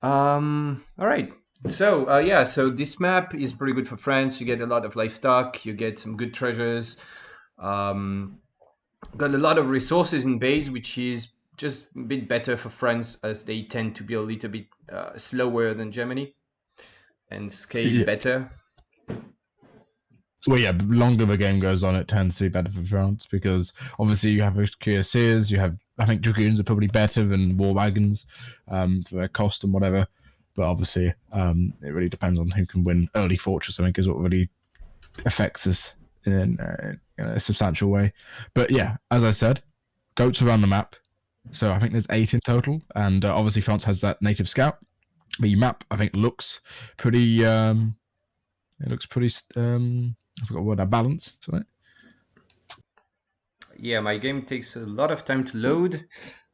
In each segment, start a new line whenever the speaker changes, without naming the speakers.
All right. So yeah, so this map is pretty good for France. You get a lot of livestock, you get some good treasures. Um, got a lot of resources in base, which is just a bit better for France as they tend to be a little bit slower than Germany and scale
Yeah.
better.
Well, yeah, the longer the game goes on, it tends to be better for France because obviously you have cuirassiers, you have, I think dragoons are probably better than war wagons for their cost and whatever. But obviously, it really depends on who can win early fortress. I think is what really affects us in a substantial way. But yeah, as I said, goats around the map. So I think there's 8 in total, and obviously France has that native scout. The map I think looks pretty. It looks pretty. I forgot what word. Balanced, right?
Yeah, my game takes a lot of time to load.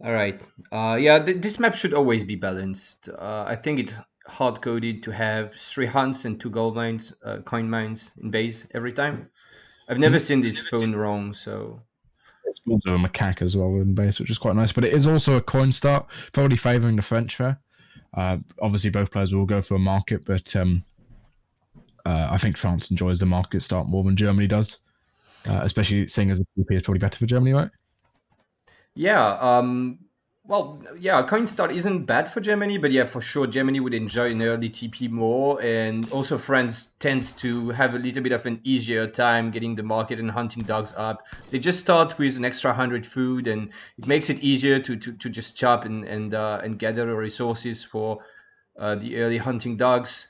All right. Yeah, this map should always be balanced. I think it's hard coded to have 3 hunts and 2 gold mines, coin mines in base every time. I've never seen this spawn wrong, so
It's also a macaque as well in base, which is quite nice. But it is also a coin start, probably favouring the French there. Obviously, both players will go for a market, but I think France enjoys the market start more than Germany does, especially seeing as the TP is probably better for Germany, right?
yeah. Well, yeah, coin start isn't bad for Germany, but yeah, for sure, Germany would enjoy an early TP more, and also France tends to have a little bit of an easier time getting the market and hunting dogs up. They just start with an extra 100 food, and it makes it easier to just chop and gather the resources for the early hunting dogs.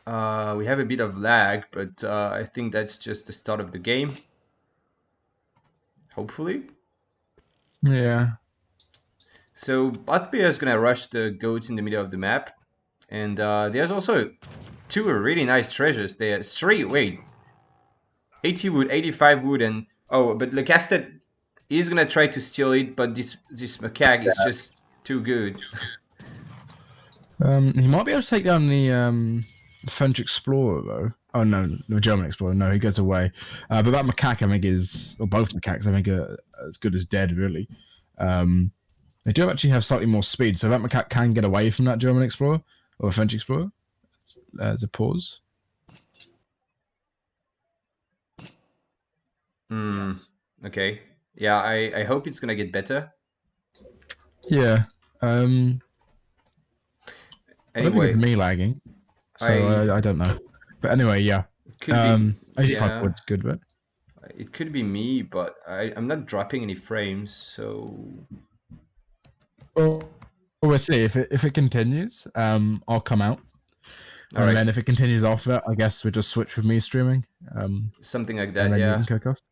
We have a bit of lag, but I think that's just the start of the game. Hopefully.
Yeah.
So Bathbeer is gonna rush the goats in the middle of the map, and there's also 2 really nice treasures there. 3, wait, 80 wood, 85 wood, and oh, but Lecastete is gonna try to steal it, but this macaque is just too good.
He might be able to take down the French explorer though. Oh no, the German explorer. No, he gets away. But that macaque, I think, is, or both macaques, I think, are as good as dead. Really. They do actually have slightly more speed, so that macaque can get away from that German explorer or French explorer. As a pause.
Okay. Yeah, I hope it's gonna get better.
Yeah. I don't think it's
Anyway,
me lagging, so
I
I don't know. But anyway, yeah.
it could be
85
yeah,
wood's good, right?
it could be me, but I'm not dropping any frames, so
Well, we'll see if it continues. I'll come out,
all
and
right,
then if it continues after that, I guess we just switch with me streaming.
something like
And
that.
then you
Yeah.
can co-cast.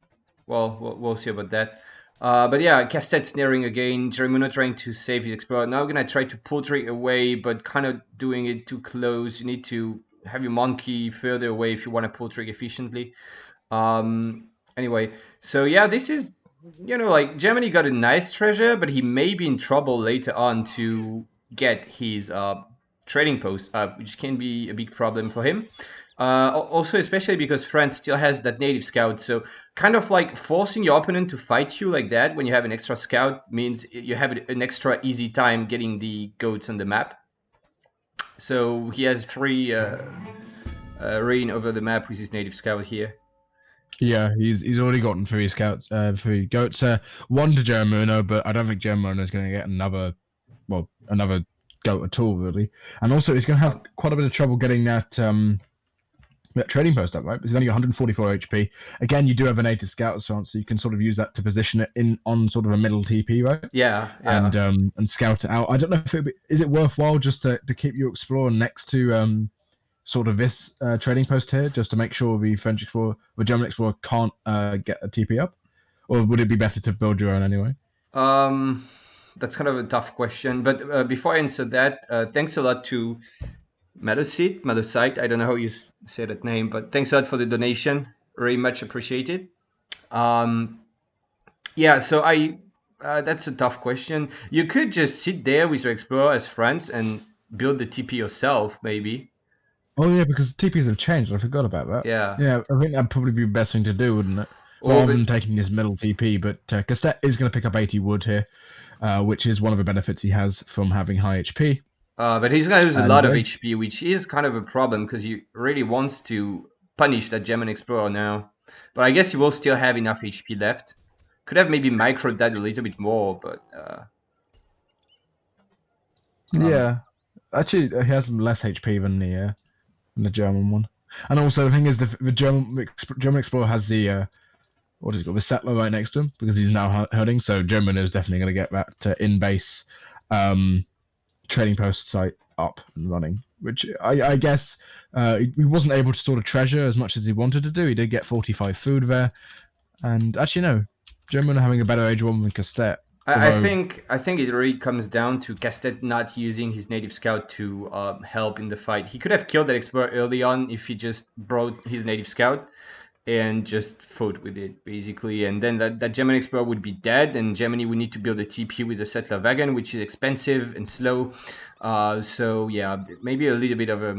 Well, we'll see about that. But yeah, Castete's nearing again. Jerimuno trying to save his explorer. Now gonna try to portrait away, but kind of doing it too close. You need to have your monkey further away if you want to portrait efficiently. Anyway, so yeah, this is, like Germany got a nice treasure, but he may be in trouble later on to get his trading post up, which can be a big problem for him. Also, especially because France still has that native scout, so kind of like forcing your opponent to fight you like that when you have an extra scout means you have an extra easy time getting the goats on the map. So he has free reign over the map with his native scout here.
Yeah, he's already gotten 3 scouts, 3 goats. One to Jerimuno, but I don't think Jerimuno is going to get another goat at all, really. And also, he's going to have quite a bit of trouble getting that trading post up, right? It's only 144 HP. Again, you do have a native scout chance, so you can sort of use that to position it in on sort of a middle TP, right?
Yeah, yeah.
And scout it out. I don't know if is it worthwhile just to keep your explorer next to sort of this trading post here, just to make sure the French explorer, the German explorer can't get a TP up, or would it be better to build your own anyway?
Um, that's kind of a tough question. But before I answer that, thanks a lot to Meadowsite. I don't know how you say that name, but thanks a lot for the donation. Very much appreciated. Um, yeah, so that's a tough question. You could just sit there with your explorer as friends and build the TP yourself, maybe.
Oh yeah, because TPs have changed. I forgot about that.
Yeah.
Yeah, I think that'd probably be the best thing to do, wouldn't it?
Or
Rather
but
than taking his middle TP, but Cassette is going to pick up 80 wood here. which is one of the benefits he has from having high HP.
But he's going to lose a
And
lot of HP, which is kind of a problem because he really wants to punish that German Explorer now. But I guess he will still have enough HP left. Could have maybe microed that a little bit more, but...
yeah. Actually, he has less HP than the German one. And also, the thing is, the German Explorer has the... what is it called? The settler right next to him because he's now herding. So Jerimuno is definitely going to get that in-base trading post site up and running, which I guess he wasn't able to sort of treasure as much as he wanted to do. He did get 45 food there. And actually, no, Jerimuno having a better age one than Lecastete.
I think it really comes down to Lecastete not using his native scout to help in the fight. He could have killed that explorer early on if he just brought his native scout and just fought with it, basically. And then that German explorer would be dead, and Germany would need to build a TP with a settler wagon, which is expensive and slow. So, yeah, maybe a little bit of a...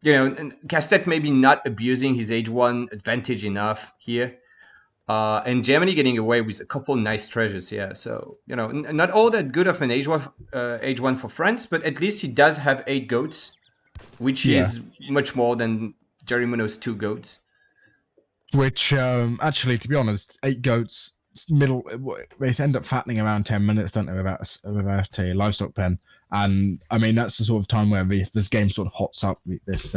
and Lecastete maybe not abusing his age 1 advantage enough here. And Germany getting away with a couple nice treasures, yeah. So, not all that good of an age 1 for France, but at least he does have 8 goats, which is much more than Jerimuno's 2 goats.
Which, actually, to be honest, 8 goats, they end up fattening around 10 minutes, don't they, without a livestock pen. And, I mean, that's the sort of time where this game sort of hots up this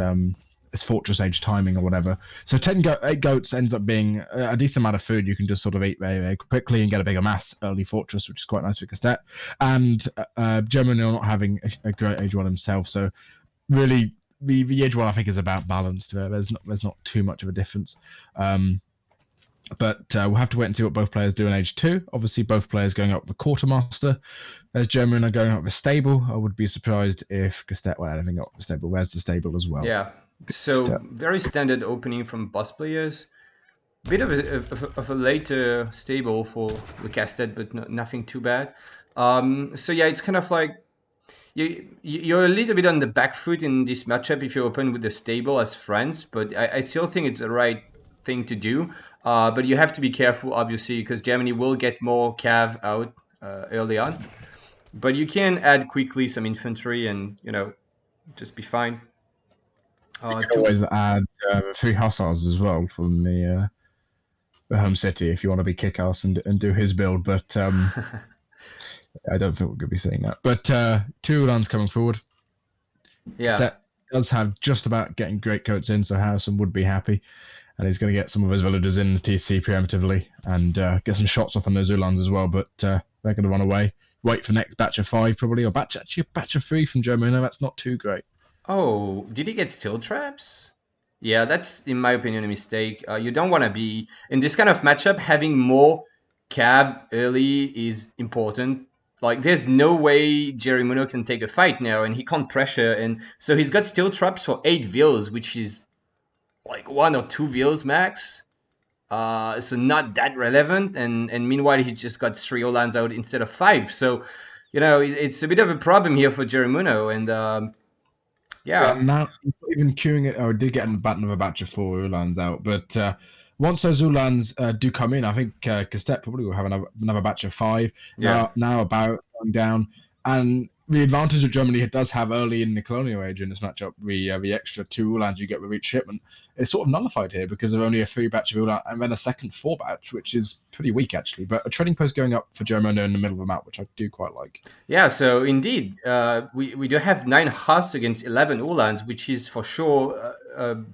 fortress age timing or whatever. So 8 goats ends up being a decent amount of food you can just sort of eat very, very quickly and get a bigger mass early fortress, which is quite nice for Lecastete. And Jerimuno not having a great age 1 himself, so really... The age 1, I think, is about balanced. There's not too much of a difference. But we'll have to wait and see what both players do in age 2. Obviously, both players going up with the quartermaster. There's Jerimuno going up with the stable. I would be surprised if Lecastete went anything up with the stable. Where's the stable as well?
Yeah. So very standard opening from boss players. Bit of a later stable for Lecastete, but nothing too bad. So yeah, it's kind of like you're a little bit on the back foot in this matchup if you open with the stable as France, but I still think it's the right thing to do. But you have to be careful, obviously, because Germany will get more cav out early on. But you can add quickly some infantry and, just be fine.
You can always add 3 hussars as well from the home city if you want to be kick-ass and do his build, but... I don't think we're going to be seeing that. But 2 Ulans coming forward.
Yeah.
Lecastete does have just about getting great coats in, so Harrison would be happy. And he's going to get some of his villagers in the TC preemptively and get some shots off on those Ulans as well. But they're going to run away. Wait for next batch of 5 probably, or batch of 3 from Jerimuno. That's not too great.
Oh, did he get steel traps? Yeah, that's, in my opinion, a mistake. You don't want to be... In this kind of matchup, having more cav early is important. Like, there's no way Jerimuno can take a fight now, and he can't pressure. And so he's got steel traps for 8 vills, which is like 1 or 2 vills max. So not that relevant. And meanwhile, he just got 3 Olans out instead of 5. So, it's a bit of a problem here for Jerimuno. And yeah.
Now, even queuing it, did get another batch of 4 Ulans out. But once those Ulans do come in, I think Lecastete probably will have another batch of 5.
Yeah.
Now about going down. And the advantage that Germany does have early in the colonial age in this matchup, the extra 2 Ulans you get with each shipment, is sort of nullified here because of only a 3 batch of Ulan and then a second 4 batch, which is pretty weak actually. But a trading post going up for Jerimuno in the middle of the map, which I do quite like.
Yeah, so indeed, we do have 9 Huss against 11 Ulans, which is for sure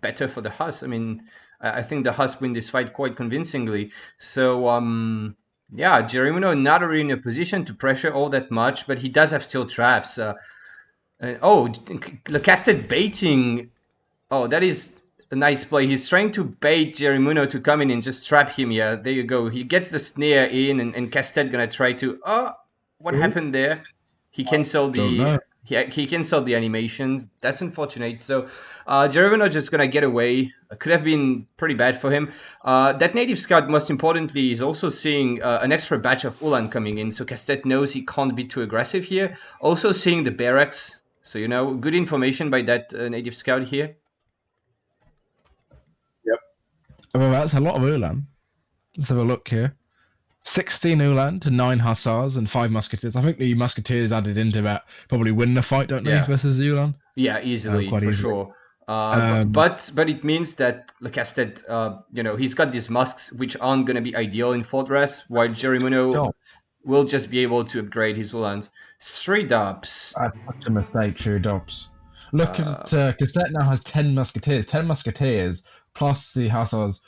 better for the Huss. I mean, I think the Huss win this fight quite convincingly. So, yeah, Jerimuno not really in a position to pressure all that much, but he does have steel traps. Lecastete baiting. Oh, that is a nice play. He's trying to bait Jerimuno to come in and just trap him. Yeah, there you go. He gets the snare in, and Lecastete gonna try to... Oh, what happened there? He canceled the... He canceled the animations. That's unfortunate. So Jerimuno just gonna get away. Could have been pretty bad for him. That native scout, most importantly, is also seeing an extra batch of Ulan coming in. So Lecastete knows he can't be too aggressive here. Also seeing the barracks. So, good information by that native scout here.
Yep. Well, that's a lot of Ulan. Let's have a look here. 16 Ulan to 9 Hussars and 5 Musketeers. I think the Musketeers added into that probably win the fight, don't they,
Yeah.
versus Ulan?
Yeah, easily,
Quite
for
easily.
sure.
Um,
But it means that Lecastete, he's got these musks which aren't going to be ideal in Fortress, while Jerimuno
God,
will just be able to upgrade his Ulans. 3 dubs.
that's such a mistake, True Dobbs. Look
Uh,
at Cassette now has 10 Musketeers. 10 Musketeers plus the Hussars,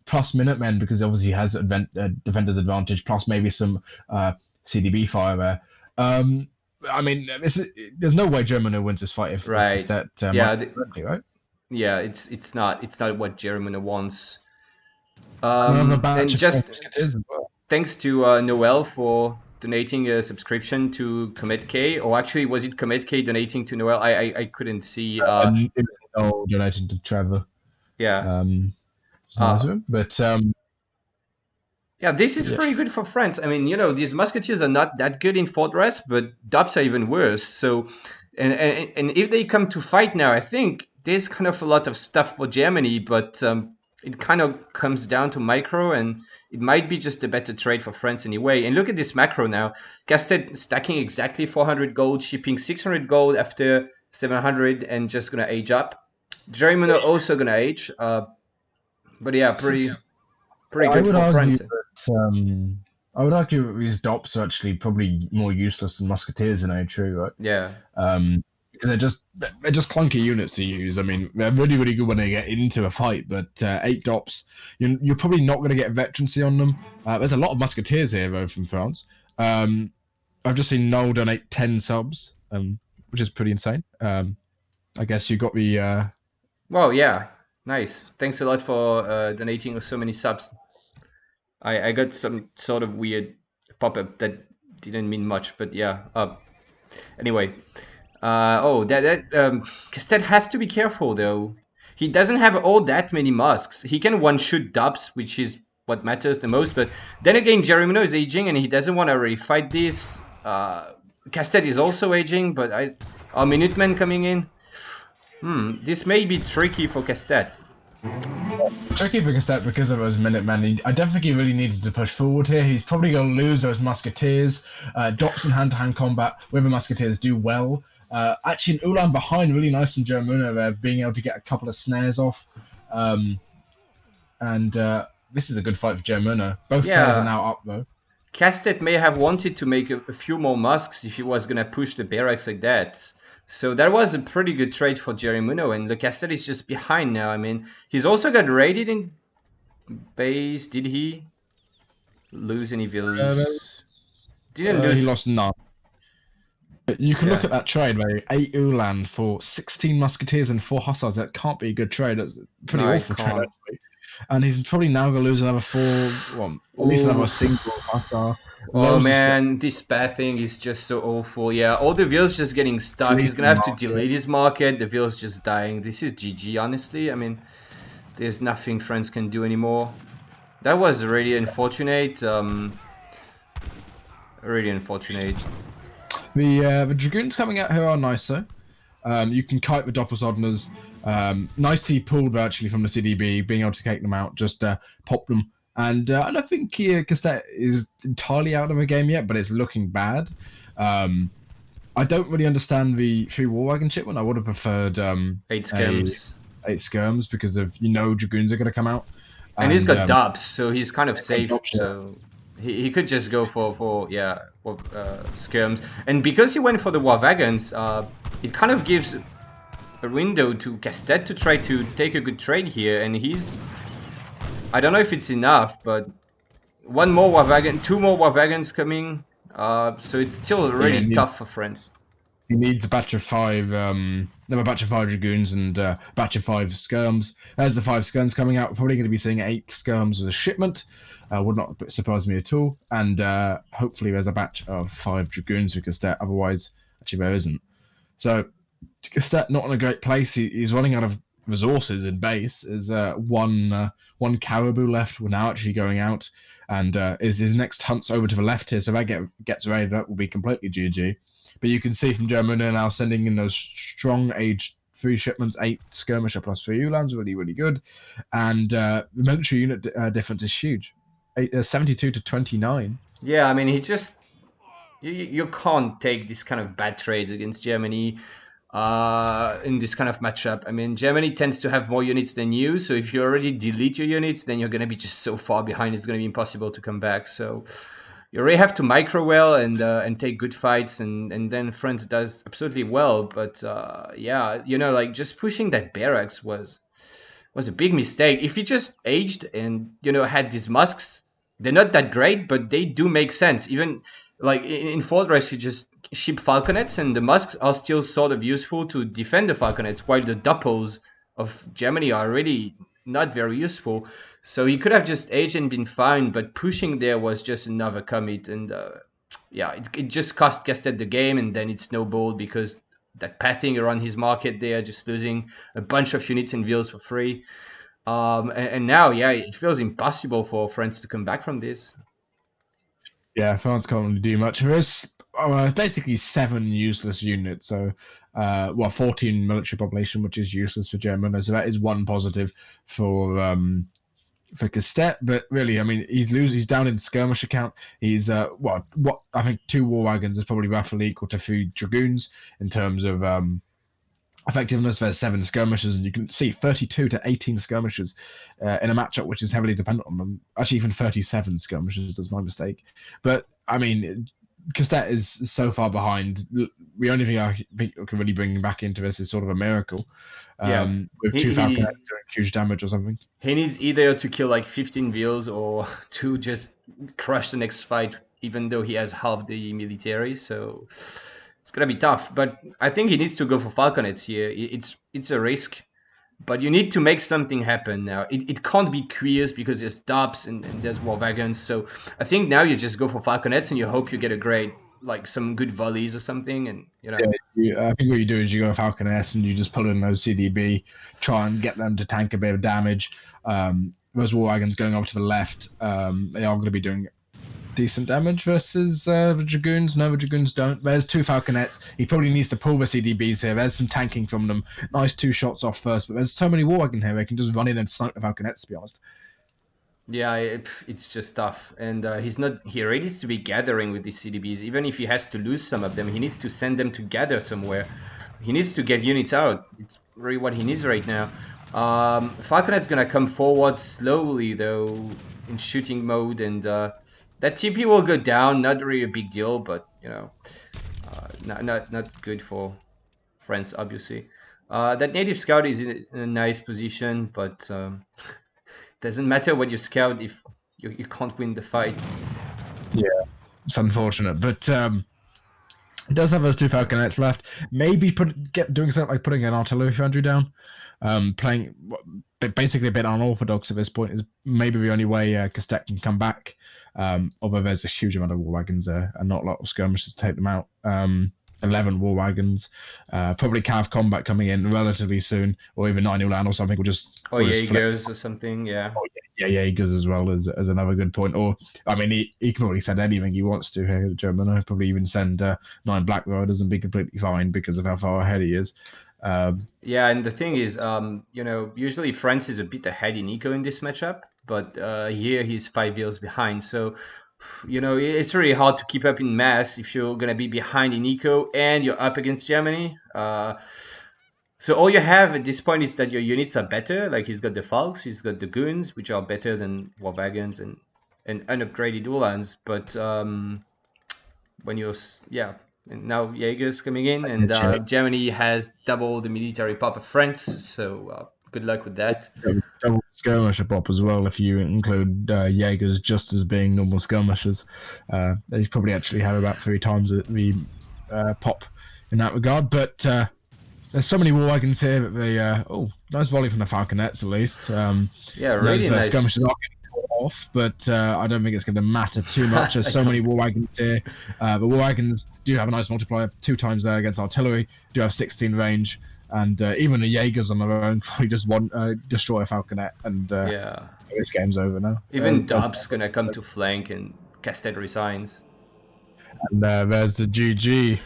plus Minutemen because obviously he has defender's advantage, plus maybe some CDB fire there. I mean, there's no way Germany wins this fight if
right.
Cassette
Yeah,
might correctly, right?
yeah, it's not what Jerimuno wants.
Another batch
And
of
just
Musketeers as well.
thanks to Noel for donating a subscription to Commit K, or actually was it Commit K donating to Noel? I couldn't see.
It was all donated to Trevor.
Yeah.
It's nice of
Uh,
him, but
yeah, this is
yeah.
pretty good for France. I mean, these musketeers are not that good in Fortress, but dubs are even worse. So, and if they come to fight now, I think there's kind of a lot of stuff for Germany, but it kind of comes down to micro, and it might be just a better trade for France anyway. And look at this macro now. Casted stacking exactly 400 gold, shipping 600 gold after 700, and just gonna age up. Jerimuno also gonna age. But yeah, pretty
I
good
would
for
argue
France.
that these dops are actually probably more useless than musketeers in A2, right?
Yeah.
Because they're just clunky units to use. I mean, they're really good when they get into a fight, but 8 dops, you're probably not going to get veterancy on them. There's a lot of musketeers here though from France. I've just seen Noel donate 10 subs, which is pretty insane. I guess you got the
Well, yeah, nice. Thanks a lot for donating so many subs. I got some sort of weird pop-up that didn't mean much, but yeah. Anyway, Kastet has to be careful though. He doesn't have all that many musks. He can one-shoot dubs, which is what matters the most. But then again, Jerimuno is aging, and he doesn't want to really fight this. Kastet is also aging, but our Minutemen coming in. This may be tricky for Kastet.
tricky for Cassette because of those Minutemen. I don't think he really needed to push forward here. He's probably going to lose those Musketeers. Dots in hand-to-hand combat with the Musketeers do well. Actually, an Ulan behind, really nice from Jerimuno there, being able to get a couple of snares off. This is a good fight for Jerimuno. Both players are now up, though.
Kastet may have wanted to make a few more musks if he was going to push the barracks like that. So that was a pretty good trade for Jerimuno, and Lecastete is just behind now. I mean, he's also got raided in base. Did he lose any villas? Didn't lose.
He lost none. You can look at that trade, mate. 8 Ulan for 16 Musketeers and 4 Hussars. That can't be a good trade. That's a pretty awful trade, actually. And he's probably now going to lose another 4, well, at least another single Hussar.
Oh man, this pathing is just so awful. Yeah, all the vills just getting stuck. He's gonna have to delete his market. The vills just dying. This is GG, honestly. I mean, there's nothing France can do anymore. That was really unfortunate. Really unfortunate.
The Dragoons coming out here are nicer. You can kite the Doppelsodners. Nicely pulled actually from the CDB, being able to take them out, just pop them. And I don't think Cassette is entirely out of the game yet, but it's looking bad. I don't really understand the 3 War Wagon shipment. I would have preferred
8 skirms.
8 skirms because of Dragoons are going to come out.
And he's got dubs, so he's kind of safe. So he could just go for skirms. And because he went for the War Wagons, it kind of gives a window to Cassette to try to take a good trade here. And he's... I don't know if it's enough, but 1 more War Wagon, 2 more War Wagons coming. So it's still really tough for France.
He needs a batch of 5, a batch of 5 Dragoons and a batch of 5 skirms. There's the 5 skirms coming out. We're probably going to be seeing 8 skirms with a shipment. Would not surprise me at all. And hopefully there's a batch of 5 Dragoons because otherwise, actually there isn't. So Cassette not in a great place. He's running out of resources in base. There's one Caribou left. We're now actually going out. And his next hunt's over to the left here. So if that gets raided up, will be completely GG. But you can see from Jerimuno now sending in those strong age 3 shipments, 8 skirmisher plus 3 Ulans, really good. And the military unit difference is huge. 72 to 29.
Yeah, I mean, he just you can't take this kind of bad trades against Germany in this kind of matchup. I mean, Germany tends to have more units than you, so if you already delete your units, then you're going to be just so far behind, it's going to be impossible to come back. So you already have to micro well and take good fights, and then France does absolutely well. But yeah, like just pushing that barracks was a big mistake. If he just aged and had these musks, they're not that great, but they do make sense. Even like in Fortress, you just ship falconets, and the musks are still sort of useful to defend the falconets, while the doppels of Germany are really not very useful. So he could have just aged and been fine, but pushing there was just another commit, and yeah, it just cost Gastet the game, and then it snowballed because that pathing around his market there, just losing a bunch of units and vills for free. And now, yeah, it feels impossible for France to come back from this.
Yeah, France can't really do much. There's basically 7 useless units. So, 14 military population, which is useless for Germany. So that is one positive for Castet. But really, I mean, he's down in skirmish account. He's what I think 2 war wagons is probably roughly equal to 3 dragoons in terms of effectiveness. There's 7 skirmishers, and you can see 32 to 18 skirmishers in a matchup which is heavily dependent on them. Actually, even 37 skirmishers. That's my mistake. But I mean, Castet is so far behind. The only thing I think can really bring him back into this is sort of a miracle.
Yeah,
with 2 falconets doing huge damage or something.
He needs either to kill like 15 vills or to just crush the next fight, even though he has half the military. So it's gonna be tough. But I think he needs to go for falconets here. It's a risk, but you need to make something happen now. It can't be queers because there's stops and there's war wagons. So I think now you just go for falconets and you hope you get a great, like some good volleys or something, and
I think what you do is you go Falcon S and you just pull in those CDB, try and get them to tank a bit of damage. Those war wagons going over to the left, they are going to be doing decent damage versus the Dragoons. No, the Dragoons don't. There's 2 falconets. He probably needs to pull the CDBs here. There's some tanking from them. Nice 2 shots off first, but there's so many war wagons here they can just run in and snipe the falconets, to be honest.
Yeah, it's just tough, and he already needs to be gathering with these CDBs. Even if he has to lose some of them, he needs to send them to gather somewhere. He needs to get units out. It's really what he needs right now. Falconet's gonna come forward slowly though in shooting mode, and that TP will go down. Not really a big deal, but not good for France, obviously. That native scout is in a nice position, but doesn't matter what you scout if you can't win the fight.
Yeah, it's unfortunate, but it does have those 2 falconets left. Maybe doing something like putting an artillery foundry down, playing basically a bit unorthodox at this point is maybe the only way Castet can come back. Although there's a huge amount of war wagons there and not a lot of skirmishes to take them out. 11 war wagons, probably Cav combat coming in relatively soon, or even 9 Ulan or something. We'll just
Jaegers or something, yeah.
Jaegers as well as another good point. Or I mean, he can probably send anything he wants to here. Jerimuno probably even send 9 Black Riders and be completely fine because of how far ahead he is.
Yeah, and the thing is, usually France is a bit ahead in eco in this matchup, but here he's 5 years behind. So it's really hard to keep up in mass if you're gonna be behind in eco and you're up against Germany. So all you have at this point is that your units are better. Like he's got the Falks, he's got the Goons, which are better than war wagons and unupgraded Ulans. But when you're and now Jaegers coming in, and Germany has double the military pop of France. So good luck with that.
Double skirmisher pop as well if you include Jaegers just as being normal skirmishers. They probably actually have about 3 times the pop in that regard. But there's so many war wagons here that they nice volley from the falconets at least.
Yeah, really nice.
Skirmishers are getting off, but I don't think it's going to matter too much. There's so many war wagons here. The war wagons do have a nice multiplier, 2 times there against artillery. Do have 16 range. And even the Jaegers on their own probably just destroy a falconet, and this game's over now.
Even Dub's gonna come to flank, and Castet resigns.
And there's the GG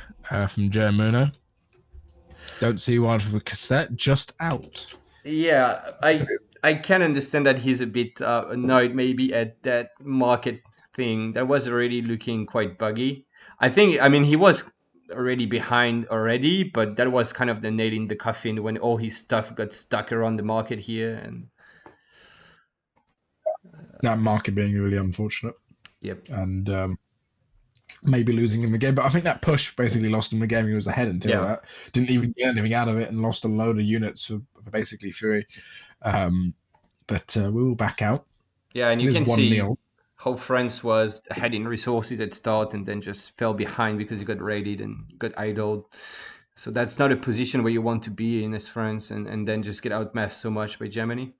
from Jerimuno. Don't see why for Castet, just out.
Yeah, I can understand that he's a bit annoyed maybe at that market thing. That was already looking quite buggy. I mean, he was already behind already, but that was kind of the nail in the coffin when all his stuff got stuck around the market here. And
That market being really unfortunate.
yep.
And maybe losing him the game. But I think that push basically lost him the game. He was ahead until
Yeah.
that. Didn't even get anything out of it and lost a load of units for basically Fury. But we will back out.
Yeah, and
It
you
is
can
1-0.
see how France was ahead in resources at start and then just fell behind because he got raided and got idled. So that's not a position where you want to be in as France and then just get outmassed so much by Germany.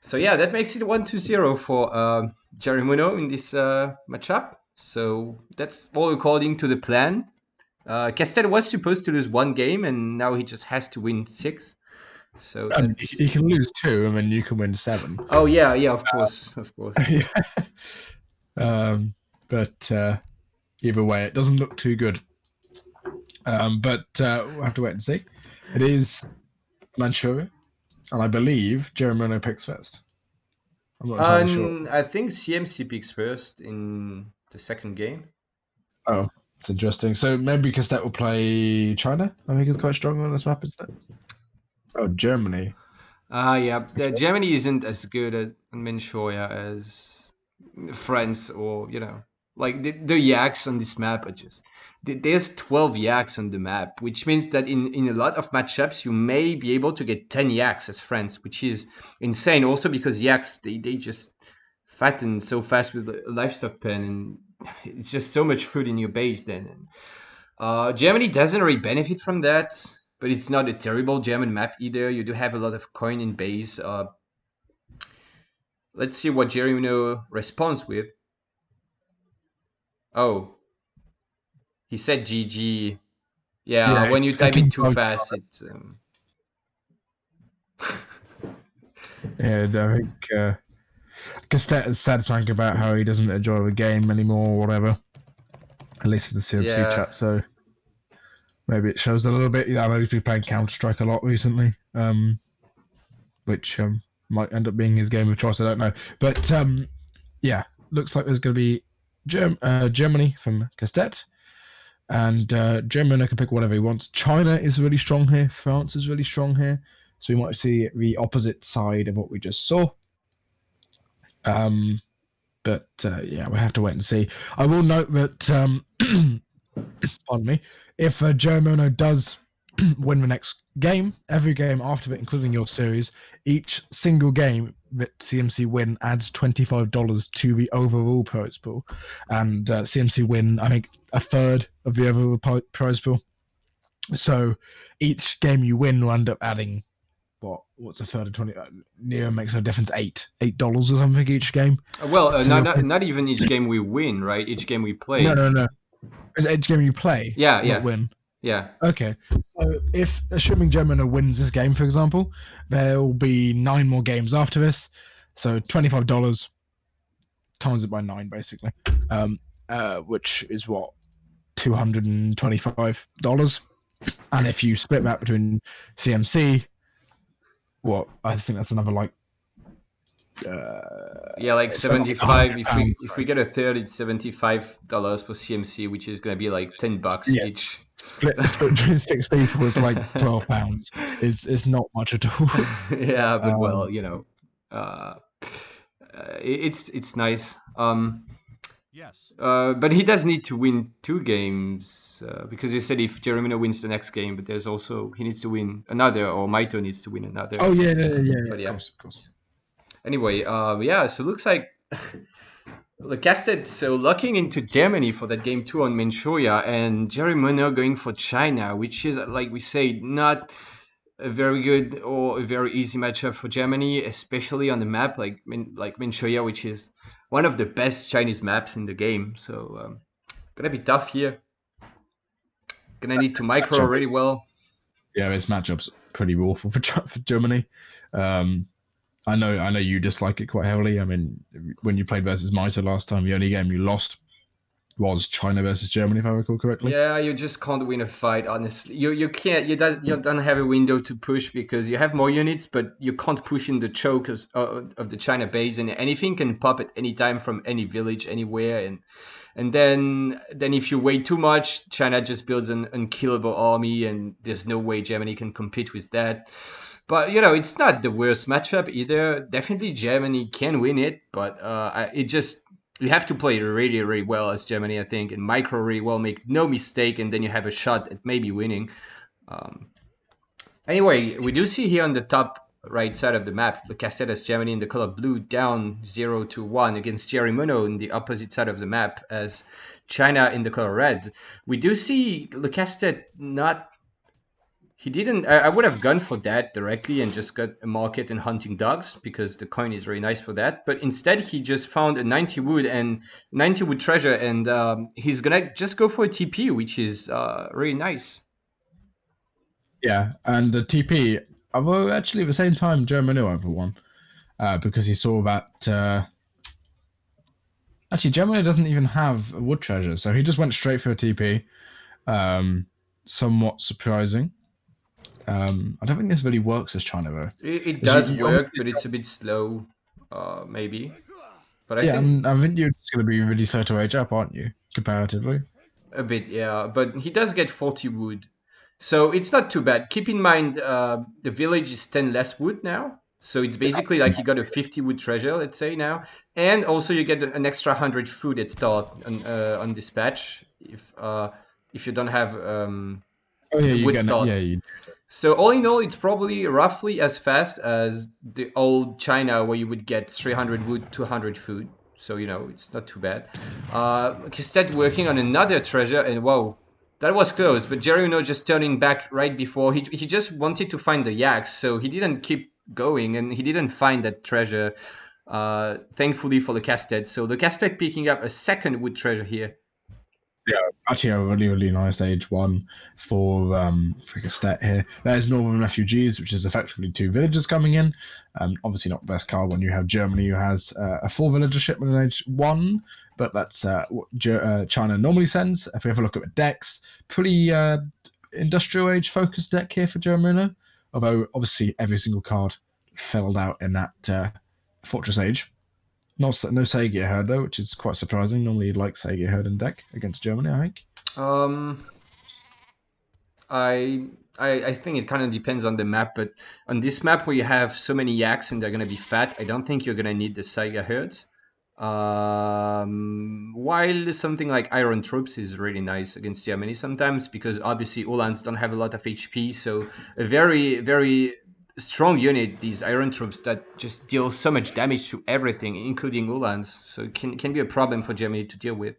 So yeah, that makes it 1-0 for Jerimuno in this matchup. So that's all according to the plan. Lecastete was supposed to lose 1 game and now he just has to win 6. So that's...
He can lose 2 and then you can win 7.
Oh yeah, of course.
But either way, it doesn't look too good. But we'll have to wait and see. It is Manchuria, and I believe Jerimuno picks first. I'm not entirely sure.
I think CMC picks first in the second game.
Oh, it's interesting. So maybe Lecastete will play China. I think it's quite strong on this map, isn't it? Oh, Germany.
Yeah. Germany isn't as good at Manchuria as France or, like the yaks on this map are just... There's 12 yaks on the map, which means that in a lot of matchups, you may be able to get 10 yaks as France, which is insane. Also because yaks, they just fatten so fast with the livestock pen, and it's just so much food in your base then. Germany doesn't really benefit from that, but it's not a terrible German map either. You do have a lot of coin in base. Let's see what Jerimuno responds with. Oh. He said GG. Yeah, when you type it too fast, it...
Yeah, I think Lecastete is sad talking about how he doesn't enjoy the game anymore or whatever. At least in the CMC chat, so maybe it shows a little bit. Yeah, maybe he's been playing Counter-Strike a lot recently, which might end up being his game of choice. I don't know. But yeah, looks like there's going to be Germany from Lecastete. And Jerimuno can pick whatever he wants. China is really strong here. France is really strong here. So we might see the opposite side of what we just saw. But yeah, we have to wait and see. I will note that, pardon me, if Jerimuno does win the next game, every game after it, including your series, each single game that CMC win adds $25 to the overall prize pool, and CMC win, I think, a third of the overall prize pool. So each game you win will end up adding what's a third of 20? Near makes no difference, $8 or something each game.
Well, so not even each game we win, right? Each game we play.
No. Is it each game you play?
Yeah.
Win.
Yeah.
Okay. So if, assuming Jerimuno wins this game, for example, there will be 9 more games after this. So $25 times it by 9, basically, which is what, $225. And if you split that between CMC, I think that's another like.
Like 75. If we get a third, it's $75 for CMC, which is gonna be like $10 each.
Split between 6 people is like £12. It's not much at all.
Yeah, but well, it's nice.
Yes.
But he does need to win 2 games because you said if Jerimuno wins the next game, but there's also he needs to win another, or Maito needs to win another.
Oh yeah.
But yeah.
Of course.
Anyway, so it looks like Lecastete so locking into Germany for that game 2 on Manchuria, and Jerimuno going for China, which is, like we say, not a very good or a very easy matchup for Germany, especially on the map like Manchuria, which is one of the best Chinese maps in the game. So gonna be tough here. Gonna need to micro really well.
Yeah, this matchup's pretty awful for Germany. I know you dislike it quite heavily. I mean, when you played versus Maito last time, the only game you lost was China versus Germany, if I recall correctly.
Yeah, you just can't win a fight, honestly. You can't. You don't have a window to push because you have more units, but you can't push in the choke of the China base, and anything can pop at any time from any village, anywhere, and then if you wait too much, China just builds an unkillable army, and there's no way Germany can compete with that. But it's not the worst matchup either. Definitely Germany can win it, but you have to play really, really well as Germany, I think, and micro really well, make no mistake, and then you have a shot at maybe winning. Anyway, we do see here on the top right side of the map, Lecastete as Germany in the color blue, down 0-1 against Jerimuno in the opposite side of the map as China in the color red. We do see Lecastete not... He didn't... I would have gone for that directly and just got a market and hunting dogs because the coin is really nice for that. But instead, he just found a 90 wood treasure, and he's gonna just go for a TP, which is really nice.
Yeah, and the TP, although actually at the same time, Jerimuno went for one because he saw that... Actually, Jerimuno doesn't even have a wood treasure, so he just went straight for a TP. Somewhat surprising. I don't think this really works as China, though.
It does work, but it's a bit slow, maybe. But
I think you're just going to be really slow to age up, aren't you, comparatively?
A bit, yeah. But he does get 40 wood. So it's not too bad. Keep in mind, the village is 10 less wood now. So it's basically like you got a 50 wood treasure, let's say now. And also you get an extra 100 food at start on this patch if you don't have wood start. So all in all, it's probably roughly as fast as the old China where you would get 300 wood, 200 food. So, it's not too bad. Lecastete working on another treasure, and whoa, that was close. But Jerimuno just turning back right before. He just wanted to find the yaks, so he didn't keep going, and he didn't find that treasure, thankfully for Lecastete. So Lecastete picking up a second wood treasure here.
Yeah, actually a really, really nice age one for Lecastete here. There's Northern Refugees, which is effectively 2 villagers coming in. Obviously not the best card when you have Germany, who has a 4 villager shipment in age 1, but that's what China normally sends. If we have a look at the decks, pretty industrial age focused deck here for Jerimuno, although obviously every single card filled out in that Fortress Age. No Sagier Herd though, which is quite surprising. Normally you'd like Sagier Herd in deck against Germany, I think.
I think it kind of depends on the map, but on this map where you have so many yaks and they're going to be fat, I don't think you're going to need the Sagier Herds. While something like Iron Troops is really nice against Germany sometimes, because obviously Uhlans don't have a lot of HP, so a very, very strong unit, these Iron Troops that just deal so much damage to everything, including Uhlans, so it can be a problem for Germany to deal with.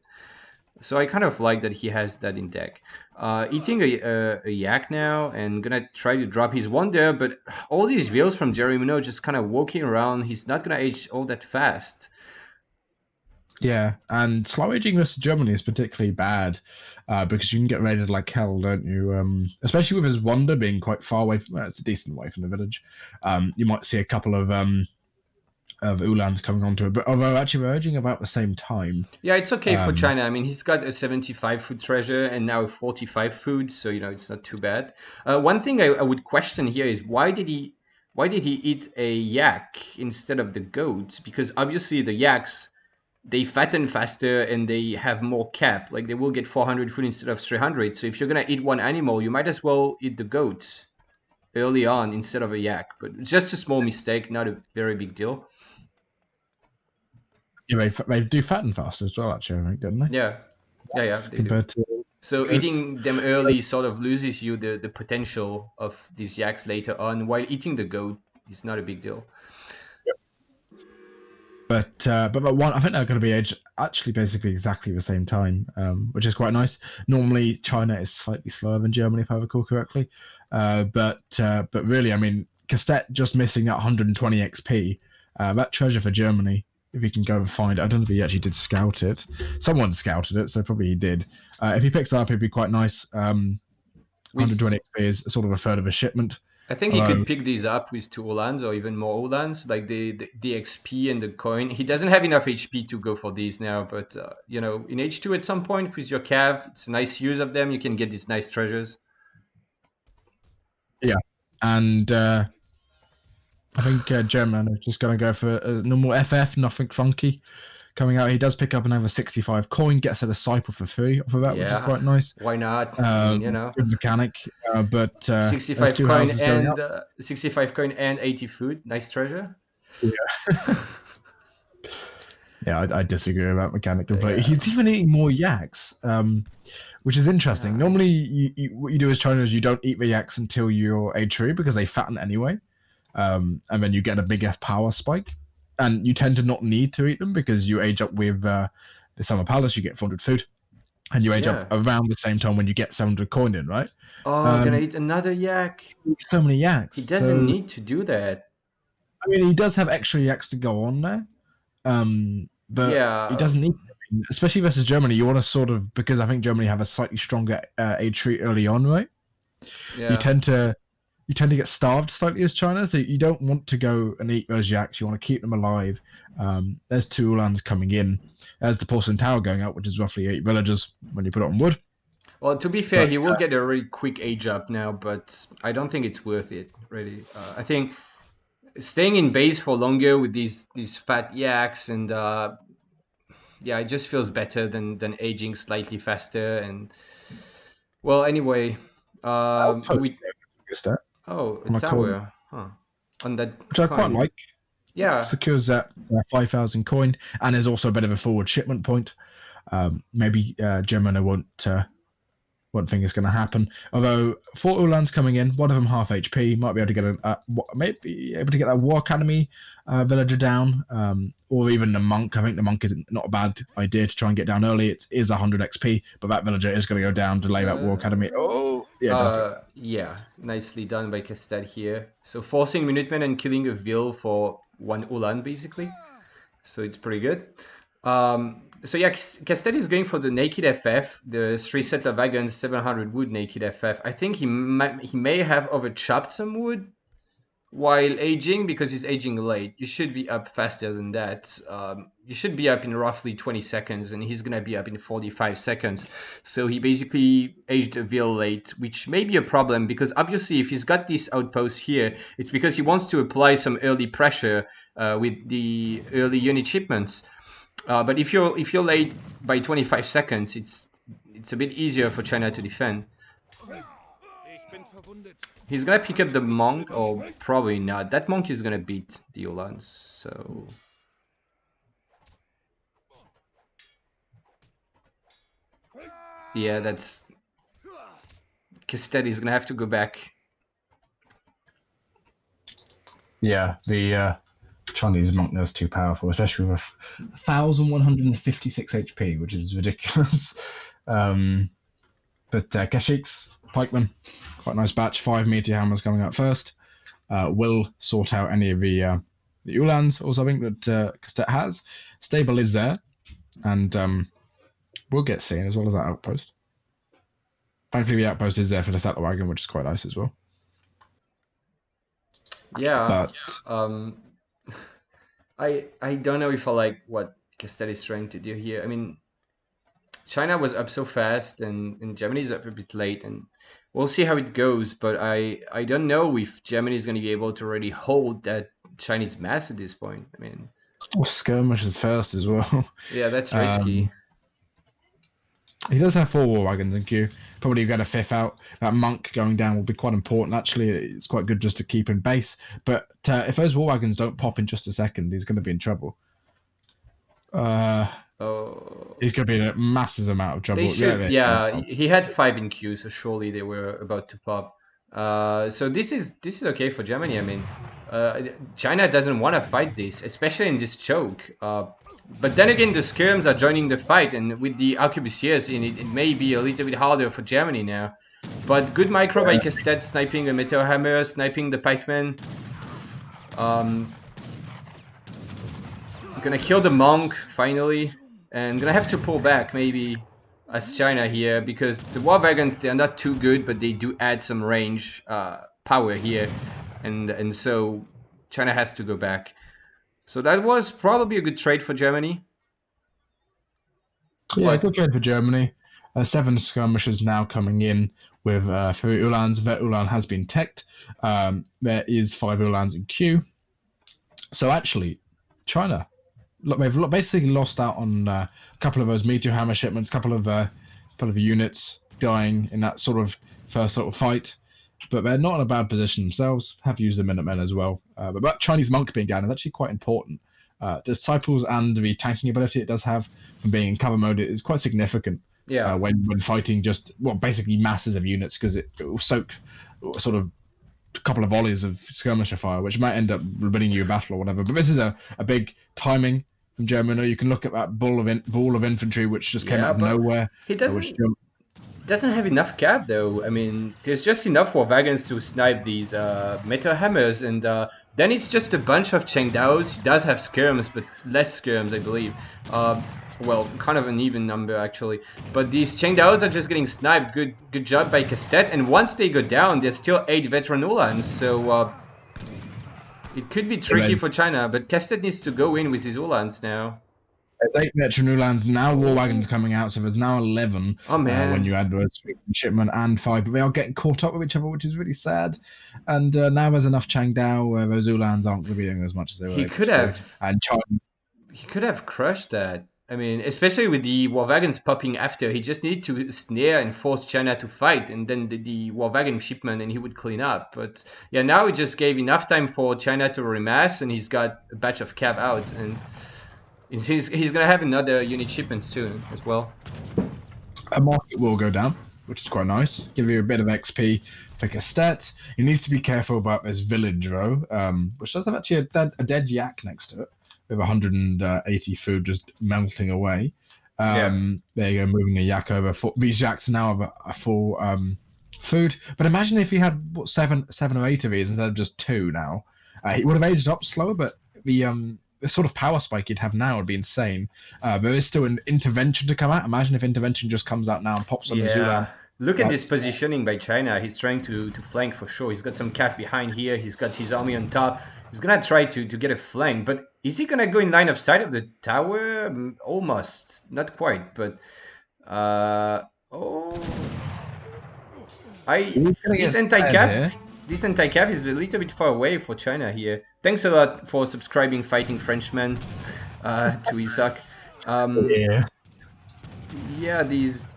So I kind of like that he has that in deck. Eating a yak now and gonna try to drop his wonder, but all these wheels from Jerimuno just kind of walking around, he's not gonna age all that fast.
Yeah, and slow aging versus Germany is particularly bad because you can get raided like hell, don't you? Especially with his wonder being quite far away from... it's a decent way from the village. You might see a couple of Uhlans coming onto it, but although actually we're aging about the same time.
Yeah, it's okay for China. I mean, he's got a 75 food treasure and now a 45 food, so it's not too bad. One thing I would question here is why did he eat a yak instead of the goats? Because obviously the yaks, they fatten faster and they have more cap. Like they will get 400 food instead of 300. So if you're gonna eat one animal, you might as well eat the goats early on instead of a yak. But just a small mistake, not a very big deal.
Yeah, they do fatten faster as well, actually, I think, don't they?
Yeah. They
compared
do. So goats. Eating them early sort of loses you the potential of these yaks later on, while eating the goat is not a big deal.
But one, I think they're going to be aged actually basically exactly the same time, which is quite nice. Normally, China is slightly slower than Germany, if I recall correctly. But really, I mean, Lecastete just missing that 120 XP. That treasure for Germany, if he can go and find it. I don't know if he actually did scout it. Someone scouted it, so probably he did. If he picks it up, it'd be quite nice. 120 XP is sort of a third of a shipment.
I think he
Although,
could pick these up with 2 Ulans or even more Ulans, like the XP and the coin. He doesn't have enough HP to go for these now, but you know, in H2 at some point with your cav, it's a nice use of them. You can get these nice treasures.
yeah, and I think Jerimuno is just going to go for a normal FF, nothing funky. Coming out, he does pick up another 65 coin, gets a disciple for free off of that, which is quite nice.
Why not? I mean, you know,
good mechanic. But
65
two
coin
houses going
and
up.
65 coin and 80 food. Nice treasure.
Yeah. Yeah, I disagree with that mechanic completely.
Yeah.
He's even eating more yaks, which is interesting.
Yeah.
Normally, what you do as China is you don't eat the yaks until you're age 3 because they fatten anyway, and then you get a bigger power spike. And you tend to not need to eat them because you age up with the Summer Palace, you get 400 food, and you age up around the same time when you get 700 coin in, right?
Oh, gonna eat another yak.
So many yaks.
He doesn't need to do that.
I mean, he does have extra yaks to go on there, but he doesn't need to. Especially versus Germany, you want to sort of, because I think Germany have a slightly stronger age 3 early on, right?
Yeah.
You tend to get starved slightly as China, so you don't want to go and eat those yaks. You want to keep them alive. There's 2 Ulans coming in. There's the porcelain tower going out, which is roughly 8 villagers when you put it on wood.
Well, to be fair, he will get a really quick age up now, but I don't think it's worth it, really. I think staying in base for longer with these fat yaks and yeah, it just feels better than aging slightly faster. And well, anyway, a tower, huh? On that,
which I quite like.
Yeah,
secures that 5,000 coin, and is also a bit of a forward shipment point. Maybe Jerimuno won't think it's going to happen. Although 4 Ulans coming in, one of them half HP, might be able to get that War Academy villager down, or even the monk. I think the monk is not a bad idea to try and get down early. It is 100 XP, but that villager is going to go down to lay that War Academy. Oh, yeah,
yeah, nicely done by Lecastete here. So forcing Minutemen and killing a Vil for 1 Ulan basically. So it's pretty good. So yeah, Lecastete is going for the naked FF, the 3 settler wagons, 700 wood naked FF. I think he may have overchopped some wood while aging because he's aging late. You should be up faster than that. You should be up in roughly 20 seconds, and he's gonna be up in 45 seconds. So he basically aged a Vil late, which may be a problem because obviously if he's got this outpost here, it's because he wants to apply some early pressure with the early unit shipments. But if you're late by 25 seconds, it's a bit easier for China to defend. He's gonna pick up the monk, or probably not. That monk is gonna beat the Ulans, so yeah, that's Lecastete is gonna have to go back.
Yeah, the Chinese monk is too powerful, especially with 1,156 HP, which is ridiculous. But Keshiks, pikemen, quite nice batch. 5 meteor hammers coming out first. Will sort out any of the Ulans or something that Lecastete has. Stable is there, and we'll get seen as well as that outpost. Thankfully, the outpost is there for the settler wagon, which is quite nice as well.
Yeah, but I don't know if I like what Lecastete is trying to do here. I mean, China was up so fast, and Germany's up a bit late, and we'll see how it goes. But I don't know if Germany is going to be able to really hold that Chinese mass at this point. I mean,
skirmishes first as well.
Yeah, that's risky.
He does have 4 war wagons in queue. Probably get a 5th out. That monk going down will be quite important. Actually, it's quite good just to keep in base. But if those war wagons don't pop in just a second, he's going to be in trouble. He's going to be in a massive amount of trouble.
They should, yeah, he had 5 in queue, so surely they were about to pop. So this is okay for Germany. I mean, China doesn't want to fight this, especially in this choke. But then again, the skirms are joining the fight, and with the arquebusiers in it, it may be a little bit harder for Germany now. But good micro by Lecastete, sniping a meteor hammer, sniping the pikemen. Gonna kill the monk finally, and gonna have to pull back maybe as China here, because the war wagons, they're not too good, but they do add some range. power here, and so China has to go back. So that was probably a good trade for Germany.
Yeah, good trade for Germany. 7 skirmishers now coming in with 3 Ulans. That Ulan has been teched. There is 5 Ulans in queue. So actually, China, look, they've basically lost out on a couple of those meteor hammer shipments, couple of units dying in that sort of first little fight. But they're not in a bad position themselves. Have used the Minutemen as well. But that Chinese monk being down is actually quite important. Disciples and the tanking ability it does have from being in cover mode is quite significant.
Yeah.
When fighting just basically masses of units, because it will soak sort of a couple of volleys of skirmisher fire, which might end up winning you a battle or whatever. But this is a big timing from Jerimuno. You can look at that ball of infantry which just came out of nowhere.
He doesn't have enough cap though. I mean, there's just enough for wagons to snipe these meteor hammers, and then it's just a bunch of Chengdaos. He does have skirms, but less skirms, I believe. Well, kind of an even number actually. But these Chengdaos are just getting sniped. Good job by Lecastete. And once they go down, there's still 8 veteran Ulans. So it could be tricky for China. But Lecastete needs to go in with his Ulans now.
There's 8 veteran Ulans, now war wagons coming out, so there's now 11.
Oh man!
When you add the shipment and 5, but they are getting caught up with each other, which is really sad. And now there's enough Changdao where those Ulans aren't going to be doing as much as they were.
He could have.
And China.
He could have crushed that. I mean, especially with the war wagons popping after, he just needed to snare and force China to fight, and then the war wagon shipment, and he would clean up. But yeah, now it just gave enough time for China to remass, and he's got a batch of cav out, and he's gonna have another unit shipment soon as well.
A market will go down, which is quite nice. Give you a bit of XP for Lecastete. He needs to be careful about this village though, which does have actually a dead yak next to it. With 180 food just melting away. There you go, moving the yak over. These yaks now have a full food. But imagine if he had 7 or 8 of these instead of just 2 now. He would have aged up slower, but the sort of power spike he'd have now would be insane. There is still an intervention to come out. Imagine if intervention just comes out now and pops on the Zula.
Look at this positioning by China. He's trying to flank for sure. He's got some cav behind here. He's got his army on top. He's gonna try to get a flank, but is he gonna go in line of sight of the tower? Almost, not quite, but this anti-cav is a little bit far away for China here. Thanks a lot for subscribing, Fighting Frenchman, to ESOC. Yeah, these.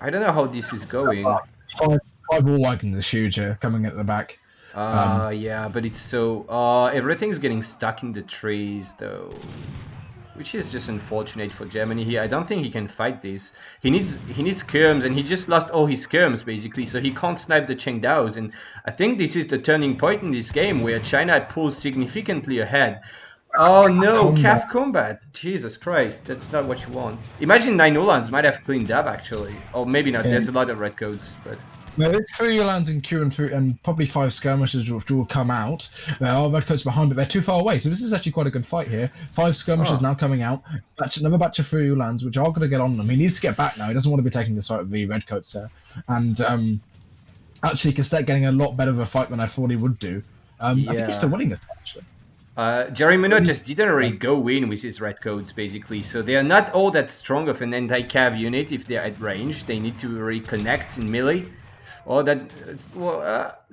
I don't know how this is going.
5 war wagons is huge here, coming at the back.
Yeah, but it's so everything's getting stuck in the trees though, which is just unfortunate for Germany here. I don't think he can fight this. He needs skirms, and he just lost all his skirms basically, so he can't snipe the Chengdaos. And I think this is the turning point in this game where China pulls significantly ahead. Oh no, calf combat! Jesus Christ, that's not what you want. Imagine 9 Ulans might have cleaned up actually, or maybe not. There's a lot of redcoats, but.
No, it's 3 Ulans in queue and probably 5 skirmishers which will come out. There are redcoats behind, but they're too far away. So this is actually quite a good fight here. 5 skirmishers now coming out. Another batch of 3 Ulans, which are going to get on them. He needs to get back now. He doesn't want to be taking this fight with the redcoats there. And actually, Lecastete getting a lot better of a fight than I thought he would do. I think he's still winning this actually.
Jerimuno just didn't really go in with his redcoats basically, so they are not all that strong of an anti-cav unit if they're at range. They need to reconnect in melee. Oh,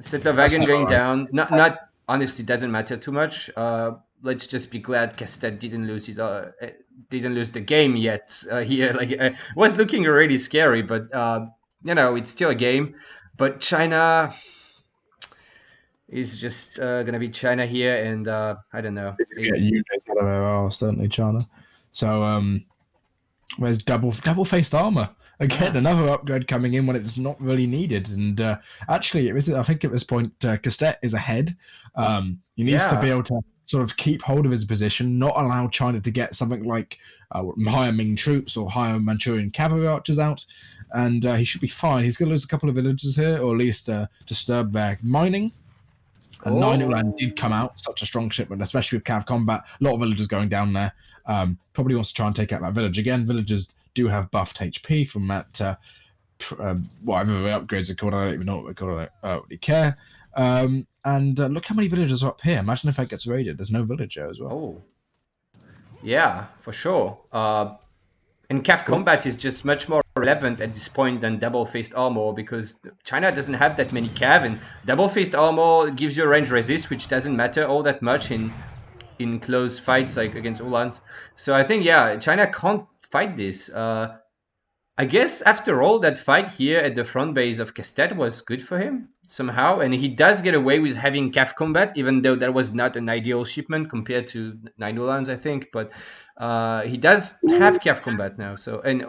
settler wagon going down. Not honestly, doesn't matter too much. Let's just be glad Lecastete didn't lose the game yet. Here, like was looking really scary, but it's still a game. But China is just gonna be China here, and I don't know.
Certainly China. So where's double-faced armor? Again, another upgrade coming in when it's not really needed. And actually, I think at this point, Lecastete is ahead. He needs to be able to sort of keep hold of his position, not allow China to get something like higher Ming troops or higher Manchurian cavalry archers out. And he should be fine. He's going to lose a couple of villages here, or at least disturb their mining. And 9 Ulan did come out, such a strong shipment, especially with cav combat. A lot of villagers going down there. Probably wants to try and take out that village. Again, villagers do have buffed HP from that, whatever the upgrades are called. I don't even know what they're called. I don't really care. And look how many villagers are up here. Imagine if that gets raided. There's no villager as well.
Oh, yeah, for sure. And Cav combat is just much more relevant at this point than double-faced armor, because China doesn't have that many Cav, and double-faced armor gives you a range resist, which doesn't matter all that much in close fights like against Ulans. So I think, yeah, China can't fight this. I guess after all, that fight here at the front base of Lecastete was good for him somehow, and he does get away with having Cav combat, even though that was not an ideal shipment compared to 9 Ulans, I think. But he does have Cav combat now, so that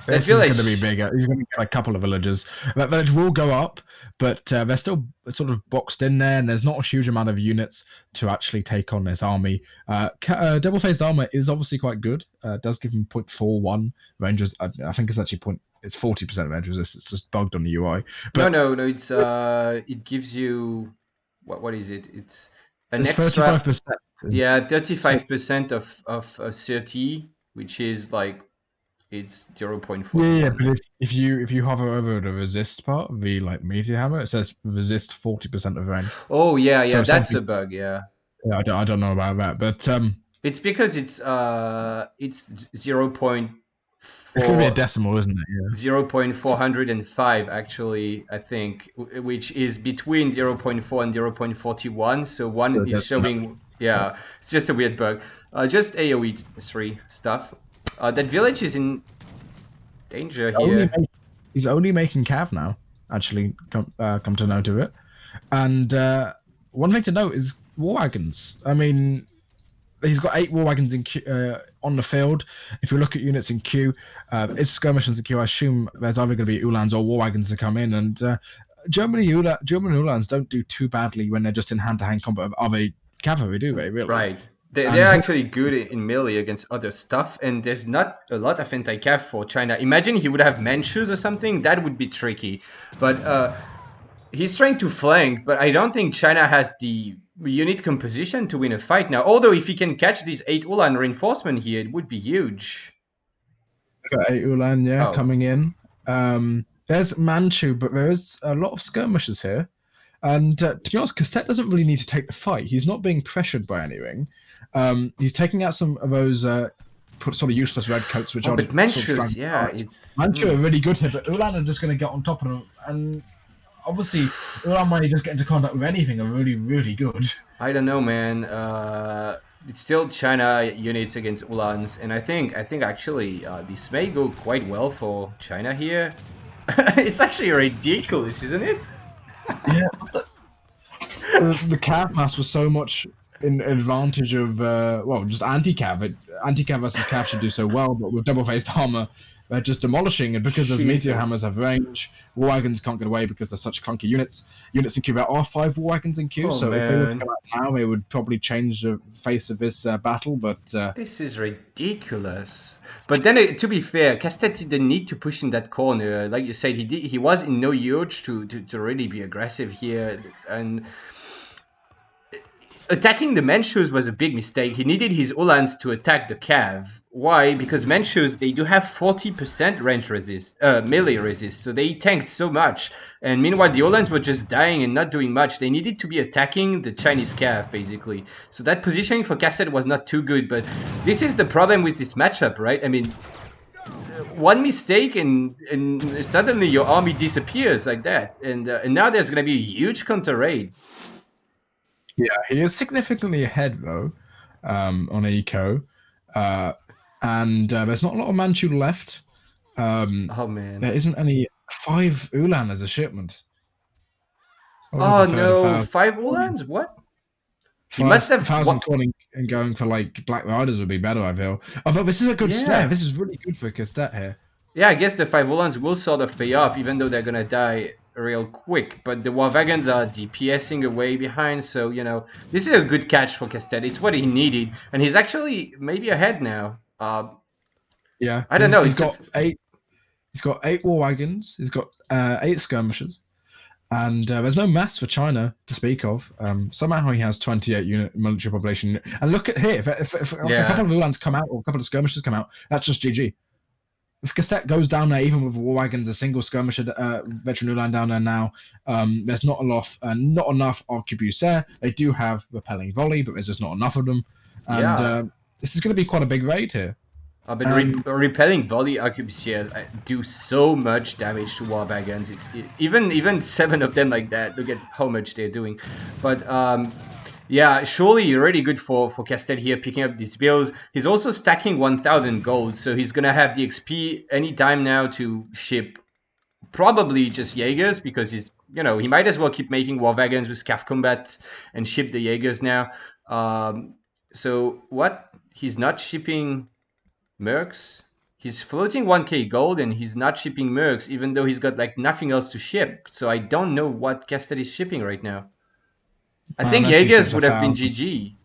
This
village
is going to be bigger. He's going to get a couple of villagers. That village will go up, but they're still sort of boxed in there, and there's not a huge amount of units to actually take on this army. Double-faced armor is obviously quite good. It does give him 0.41 ranges. I think it's actually it's 40% range resist. It's just bugged on the UI. But
no. It's it gives you what is it? It's an
it's
extra
35%.
Yeah, 35% of 30, which is like it's 0.4.
Yeah, but if you hover over the resist part, the like meteor hammer, it says resist 40% of range.
Oh yeah,
So
that's a bug. Yeah,
I don't know about that, but
it's because it's 0.4.
It's gonna be a decimal, isn't it? Yeah.
0.405 actually, I think, which is between 0.4 and 0.41. So one is showing. Yeah, it's just a weird bug. Just AoE3 stuff. That village is in danger here.
He's only making Cav now. Actually, come to note of it. And one thing to note is war wagons. I mean, he's got 8 war wagons in on the field. If you look at units in queue, it's skirmishers in queue. I assume there's either going to be Ulans or war wagons to come in. And German Ulans don't do too badly when they're just in hand-to-hand combat. Are they cavalry? Do they really?
Right. They're actually good in melee against other stuff, and there's not a lot of anti-cav for China. Imagine he would have Manchus or something, that would be tricky. But he's trying to flank, but I don't think China has the unit composition to win a fight now. Although if he can catch these 8 Ulan reinforcement here, it would be huge.
Got 8 Ulan, coming in. There's Manchu, but there is a lot of skirmishers here. And to be honest, Lecastete doesn't really need to take the fight. He's not being pressured by anything. He's taking out some of those sort of useless redcoats, which are.
But Manchus,
Manchu are really good here, but Ulan are just going to get on top of them. And obviously, Ulan, when you just get into contact with anything, are really, really good.
I don't know, man. It's still China units against Ulans, and I think actually this may go quite well for China here. It's actually ridiculous, isn't it?
Yeah, the cav mass was so much in advantage of just anti-cav. Anti-cav versus cav should do so well, but with double-faced armor, they're just demolishing. And because those meteor hammers have range, war wagons can't get away because they're such clunky units. Units in queue, there are 5 war wagons in queue, so if they were to come out now, they would probably change the face of this battle. But
this is ridiculous. But then, to be fair, Lecastete didn't need to push in that corner. Like you said, he was in no urge to really be aggressive here. And attacking the Manchus was a big mistake. He needed his Ulans to attack the Cav. Why? Because Manchus, they do have 40% range resist, melee resist, so they tanked so much. And meanwhile, the Ulans were just dying and not doing much. They needed to be attacking the Chinese Cav, basically. So that positioning for Lecastete was not too good, but this is the problem with this matchup, right? I mean, one mistake and suddenly your army disappears like that. And now there's going to be a huge counter raid.
Yeah, he is significantly ahead, though, on eco. And there's not a lot of Manchu left.
Oh, man.
There isn't any 5 Ulan as a shipment.
Oh, no. 5 Ulans? What? He must have...
1,000 calling and going for, like, Black Riders would be better, I feel. Although this is a good snare. This is really good for Lecastete here.
Yeah, I guess the 5 Ulans will sort of pay off, even though they're going to die real quick. But the war wagons are DPSing away behind, so, you know, this is a good catch for Lecastete. It's what he needed. And he's actually maybe ahead now.
Yeah,
I don't know.
He's got 8. He's got 8 war wagons. He's got 8 skirmishers, and there's no mass for China to speak of. Somehow he has 28 unit military population. And look at here, if a couple of Ulans come out or a couple of skirmishers come out, that's just GG. if Lecastete goes down there, even with war wagons, a single skirmisher veteran Ulan down there now, there's not enough arquebuses there. They do have repelling volley, but there's just not enough of them. And
Yeah.
this is going to be quite a big raid here.
But repelling volley arquebusiers do so much damage to war wagons. Even 7 of them like that. Look at how much they're doing. But yeah, surely really good for Lecastete here, picking up these bills. He's also stacking 1,000 gold, so he's gonna have the XP anytime now to ship probably just Jaegers, because he might as well keep making war wagons with Scav combat and ship the Jaegers now. So what? He's not shipping Mercs? He's floating 1k gold and he's not shipping Mercs, even though he's got like nothing else to ship. So I don't know what Lecastete is shipping right now. I think Jaegers would have been GG.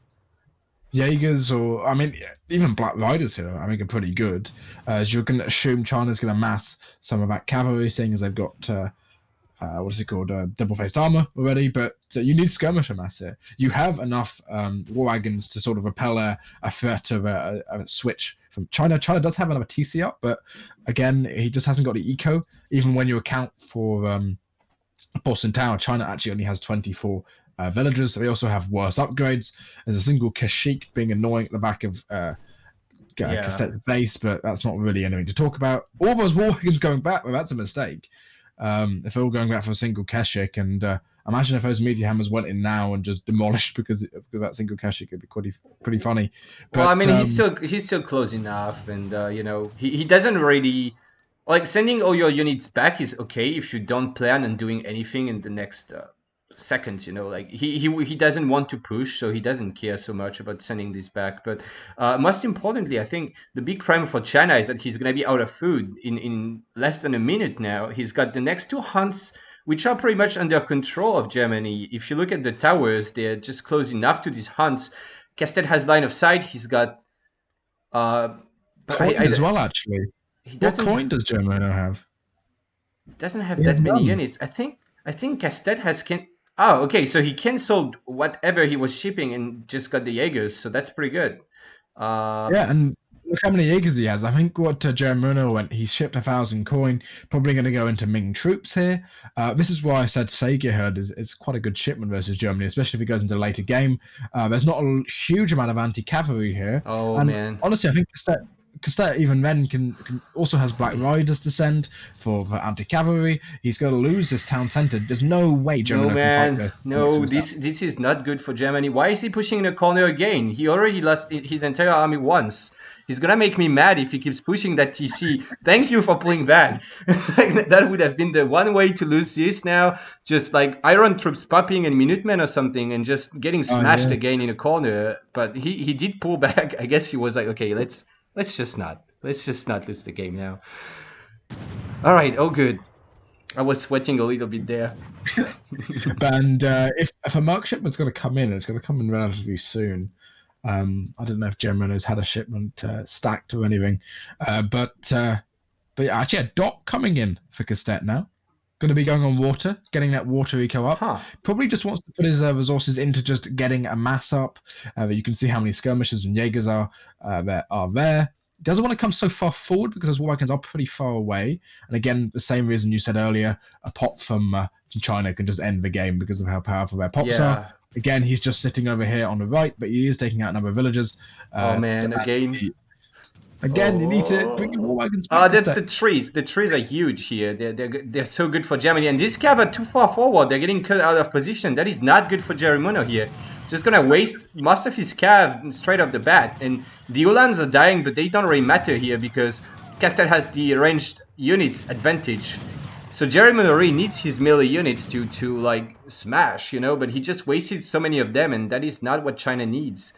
Jaegers, or I mean, even Black Riders here, I think, are pretty good. As you're going to assume China's going to mass some of that cavalry, seeing as they've got what is it called, double-faced armor already. But you need skirmisher mass here. You have enough war wagons to sort of repel a threat of a switch from China. China does have another TC up, but again, he just hasn't got the eco. Even when you account for Boston Tower, China actually only has 24 villagers. They also have worse upgrades. There's a single Kashyyyk being annoying at the back of Lecastete base, but that's not really anything to talk about. All those war wagons going back, well, that's a mistake. If they're all going back for a single Kashyyyk, and imagine if those meteor hammers went in now and just demolished because of that single Kashyyyk, it'd be pretty funny. But,
well, I mean, he's still close enough, and he doesn't really like sending all your units back is okay if you don't plan on doing anything in the next seconds. Like he doesn't want to push, so he doesn't care so much about sending this back. But most importantly, I think the big problem for China is that he's going to be out of food in less than a minute now. He's got the next 2 hunts, which are pretty much under control of Germany. If you look at the towers, they're just close enough to these hunts. Lecastete has line of sight. He's got
coin as well, actually. What coin does Jerimuno have?
He doesn't have that many units. I think Lecastete has Oh, okay, so he canceled whatever he was shipping and just got the Jaegers, so that's pretty good.
Yeah, and look how many Jaegers he has. I think what Jerimuno went, he shipped 1,000 coin, probably going to go into Ming troops here. This is why I said Herd is quite a good shipment versus Germany, especially if he goes into a later game. There's not a huge amount of anti-cavalry here.
Oh,
and
man.
Honestly, I think Lecastete even then can also has Black Riders to send for anti-cavalry. He's going to lose this town center. There's no way Germany can fight this.
No, this is not good for Germany. Why is he pushing in a corner again? He already lost his entire army once. He's going to make me mad if he keeps pushing that TC. Thank you for pulling back. That would have been the one way to lose this now. Just like Iron Troops popping and Minutemen or something and just getting smashed again in a corner. But he did pull back. I guess he was like, okay, let's just not lose the game now. All right, all good. I was sweating a little bit there.
And if a Merc shipment's going to come in, it's going to come in relatively soon. I don't know if Jerimuno's had a shipment stacked or anything, but yeah, actually a dock coming in for Lecastete now. Going to be going on water, getting that water eco up. Probably just wants to put his resources into just getting a mass up. You can see how many skirmishers and Jaegers are there. Doesn't want to come so far forward because those war wagons are pretty far away. And again, the same reason you said earlier, a pop from China can just end the game because of how powerful their pops are. Again, he's just sitting over here on the right, but he is taking out a number of villagers.
Oh man,
Again, you need to bring your war wagons back.
The trees. The trees are huge here. They're so good for Germany. And these cav are too far forward. They're getting cut out of position. That is not good for Jerimuno here. Just gonna waste most of his cav straight off the bat. And the Ulans are dying, but they don't really matter here because Lecastete has the ranged units advantage. So Jerimuno really needs his melee units to like smash, but he just wasted so many of them, and that is not what China needs.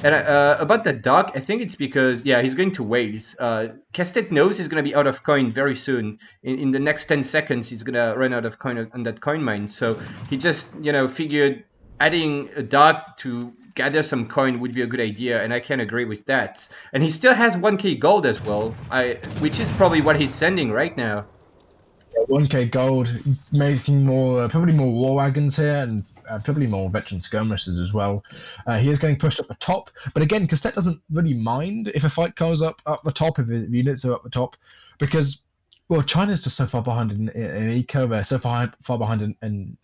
And about the dock, I think it's because, he's going to wait. Lecastete knows he's going to be out of coin very soon. In the next 10 seconds, he's going to run out of coin on that coin mine. So he just, figured adding a dock to gather some coin would be a good idea, and I can agree with that. And he still has 1k gold as well, which is probably what he's sending right now.
1k gold, making more, probably more war wagons here, and probably more veteran skirmishers as well. He is getting pushed up the top, but again, Lecastete doesn't really mind if a fight comes up the top, if units are up the top, because well, China's just so far behind in eco. They're so far behind in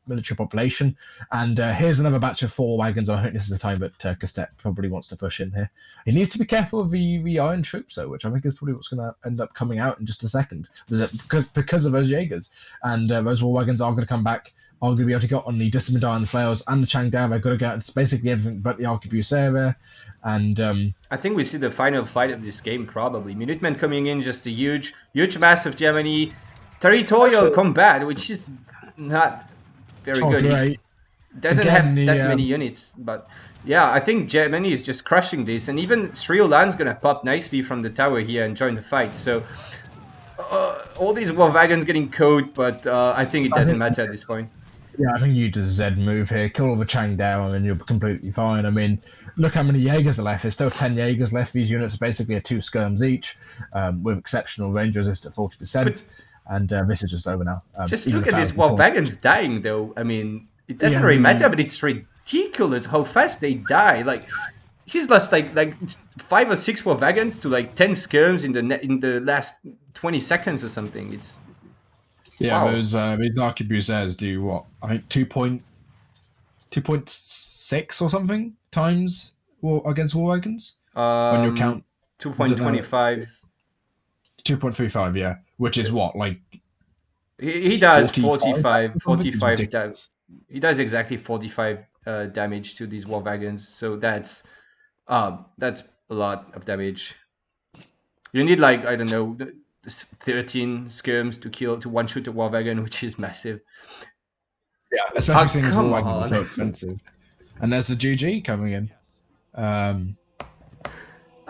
military population. And here's another batch of 4 wagons. I think this is the time that Lecastete probably wants to push in here. He needs to be careful of the iron troops, though, which I think is probably what's going to end up coming out in just a second. Because of those Jaegers. And those war wagons are going to come back. Are going to be able to get on the disciplined iron flails and the Chang'e. They're going to get it's basically everything but the arquebusere there. And
I think we see the final fight of this game probably. Minutemen coming in, just a huge mass of Germany. Territorial combat, which is not very good.
Great.
Doesn't have that many units, but yeah, I think Germany is just crushing this, and even Sri Ulan's gonna pop nicely from the tower here and join the fight. So all these war wagons getting caught, but I think it doesn't matter at this point.
Yeah, I think you do the Z move here, kill all the Chang'e, and you're completely fine. I mean, look how many Jaegers are left. There's still 10 Jaegers left. These units are basically 2 skirms each, with exceptional range resist at 40%. And this is just over now.
Just look at these war wagons dying, though. I mean, it doesn't really matter, but it's ridiculous how fast they die. Like, he's lost like 5 or 6 war wagons to like 10 skirms in the last 20 seconds or something. It's
wow. Those arquebusiers do what? I think 2.6 or something times against war wagons. When you count
2.25.
2.35, yeah. Which is what, like
he does 45 damage. He does exactly 45 damage to these war wagons. So that's a lot of damage. You need like, I don't know, 13 skirms to one-shoot a war wagon, which is massive.
Yeah, especially seeing as war wagons are so expensive. And there's the GG coming in.
I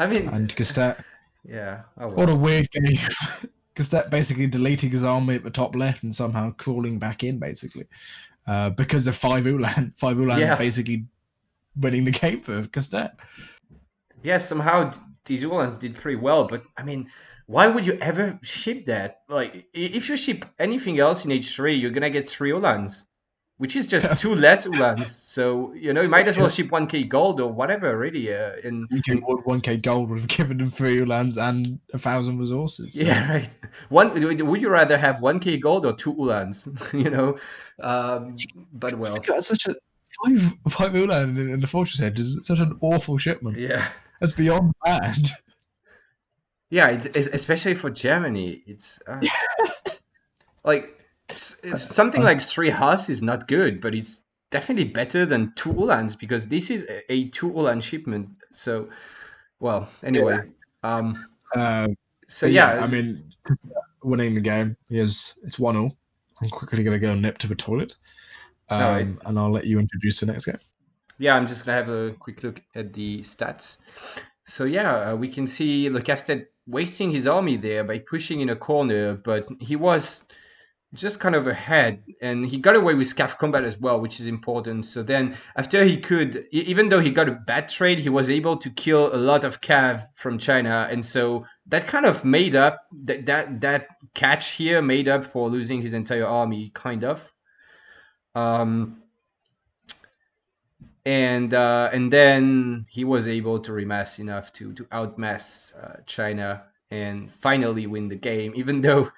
mean,
and Lecastete.
Yeah. Oh, well.
What a weird game. Lecastete basically deleting his army at the top left and somehow crawling back in, basically. Because of 5 Ulan. 5 Ulan basically winning the game for Lecastete.
Yeah, somehow these Ulans did pretty well, but I mean, why would you ever ship that? Like, if you ship anything else in H3, you're gonna get 3 Ulans, which is just 2 less Ulans. So, you know, you might as well ship 1k gold or whatever, really.
You can award 1k gold would have given them 3 Ulans and 1,000 resources. So.
Yeah, right. Would you rather have 1k gold or 2 Ulans? You know, but well.
That's such a 5 Ulan in the fortress edge is such an awful shipment.
Yeah,
that's beyond bad.
Yeah, it's especially for Germany. It's like it's something like 3 Haas is not good, but it's definitely better than 2 Ulans because this is a 2 Ulan shipment. So, well, anyway. So yeah,
I mean, winning the game it's 1-0. I'm quickly gonna go and nip to the toilet, and I'll let you introduce the next game.
Yeah, I'm just gonna have a quick look at the stats. So yeah, we can see Lecastete wasting his army there by pushing in a corner, but he was just kind of ahead, and he got away with scaff combat as well, which is important. So then, after he could, even though he got a bad trade, he was able to kill a lot of cav from China, and so that kind of made up that catch here made up for losing his entire army, kind of. And then he was able to remass enough to outmass China and finally win the game, even though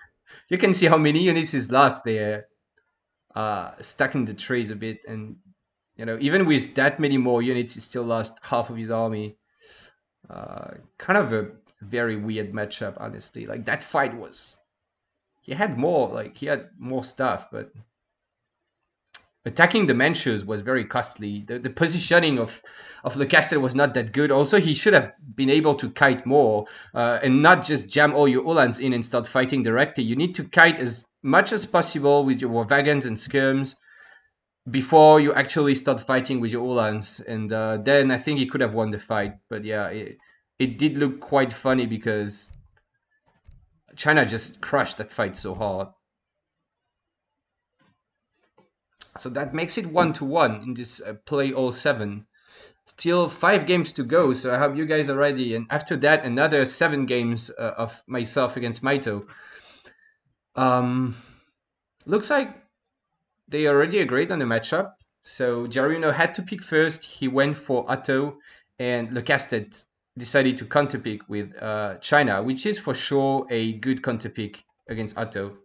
you can see how many units he's lost there, stuck in the trees a bit. And, you know, even with that many more units, he still lost half of his army. Kind of a very weird matchup, honestly. Like, that fight was... he had more stuff, but... attacking the Manchus was very costly. The positioning of Lecastete was not that good. Also, he should have been able to kite more and not just jam all your Ulans in and start fighting directly. You need to kite as much as possible with your wagons and skirms before you actually start fighting with your Ulans. And then I think he could have won the fight. But yeah, it did look quite funny because China just crushed that fight so hard. So that makes it 1-1 in this play all 7. Still 5 games to go, so I hope you guys are ready. And after that, another 7 games of myself against Maito. Looks like they already agreed on the matchup. So Jerimuno had to pick first. He went for Atto, and Lecastete decided to counterpick with China, which is for sure a good counterpick against Atto.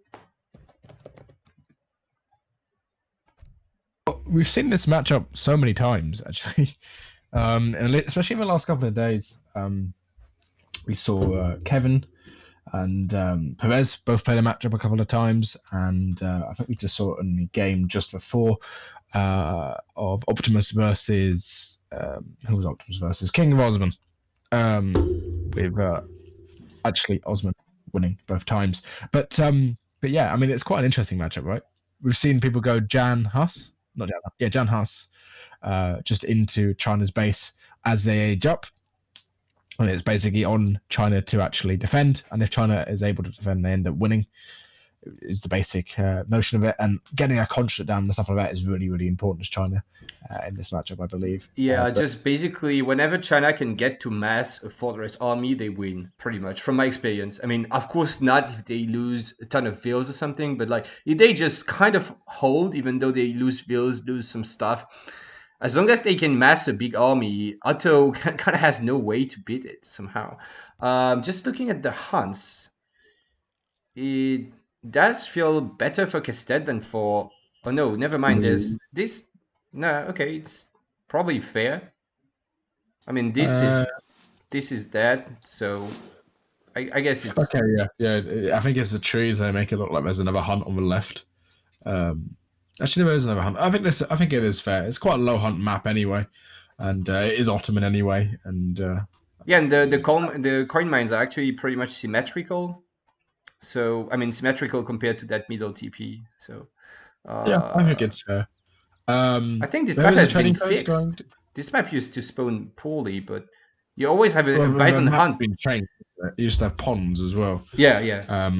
We've seen this matchup so many times, actually, and especially in the last couple of days. We saw Kevin and Perez both played a matchup a couple of times, and I think we just saw it in the game just before of Optimus versus who was Optimus versus King of Osman, with actually Osman winning both times. But yeah, I mean it's quite an interesting matchup, right? We've seen people go Jan Hus, not Jan, yeah, Jan Hus, just into China's base as they age up. And it's basically on China to actually defend. And if China is able to defend, they end up winning, is the basic notion of it. And getting a construct down and stuff like that is really, really important to China in this matchup, I believe.
Yeah, just basically whenever China can get to mass a fortress army, they win, pretty much, from my experience. I mean, of course not if they lose a ton of vills or something, but like if they just kind of hold, even though they lose vills, lose some stuff, as long as they can mass a big army, Atto kind of has no way to beat it somehow. Just looking at the hunts, it does feel better for Castet than for... Oh no, never mind. There's this... No, okay, it's probably fair. I mean, this is that, so I guess it's...
Okay, yeah. I think it's the trees. They make it look like there's another hunt on the left. Actually, there is another hunt. I think it is fair. It's quite a low hunt map anyway, and it is Ottoman anyway. And
yeah, and the coin mines are actually pretty much symmetrical. So I mean, symmetrical compared to that middle TP. So
yeah, I think it's fair.
I think this map has been fixed. This map used to spawn poorly, but you always have a bison hunt.
Been changed. You used to have ponds as well.
Yeah.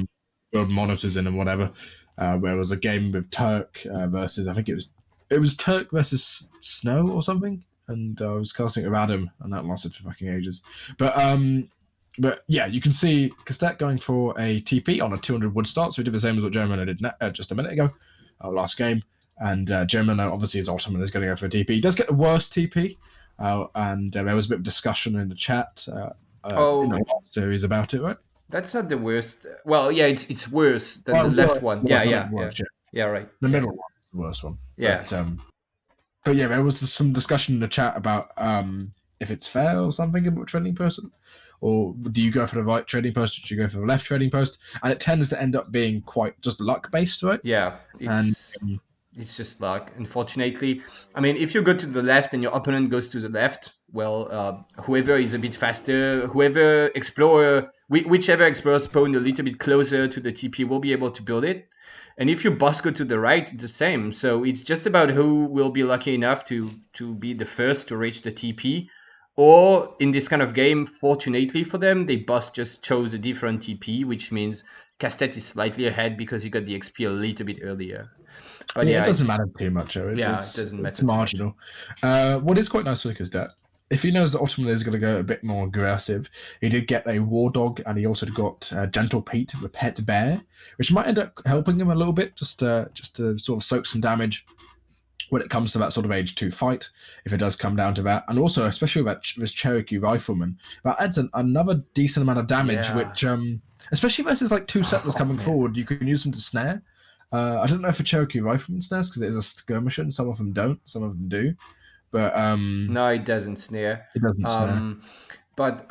Build monitors in and whatever. Where it was a game with Turk versus, I think it was Turk versus Snow or something, and I was casting it with Adam, and that lasted for fucking ages. But yeah, you can see Castet going for a TP on a 200 wood start, so he did the same as what Jerimuno did just a minute ago, last game. And Jerimuno obviously is Ottoman, is going to go for a TP. He does get the worst TP, and there was a bit of discussion in the chat in the last series about it, right?
That's not the worst. Well, yeah, it's worse than the left one. Yeah, right.
The middle one is the worst one.
Yeah.
But yeah, there was some discussion in the chat about if it's fair or something about trading person, or do you go for the right trading post, or do you go for the left trading post? And it tends to end up being quite just luck based, right?
Yeah, it's just luck, unfortunately. I mean, if you go to the left and your opponent goes to the left, well, whoever is a bit faster, whichever explorer spawned a little bit closer to the TP will be able to build it. And if you boss go to the right, it's the same. So it's just about who will be lucky enough to be the first to reach the TP. Or in this kind of game, fortunately for them, they boss just chose a different TP, which means Castet is slightly ahead because he got the XP a little bit earlier. But
yeah, it doesn't matter too much. It doesn't matter. It's marginal. What is quite nice for Castet, if he knows that Ottoman is going to go a bit more aggressive, he did get a War Dog, and he also got Gentle Pete, the pet bear, which might end up helping him a little bit, just to sort of soak some damage when it comes to that sort of Age 2 fight, if it does come down to that. And also, especially with this Cherokee Rifleman, that adds another decent amount of damage, which, especially versus like two settlers coming forward, you can use them to snare. I don't know if a Cherokee Rifleman snares, because it is a skirmisher, and some of them don't, some of them do. But
no, it doesn't snare.
It doesn't snare.
But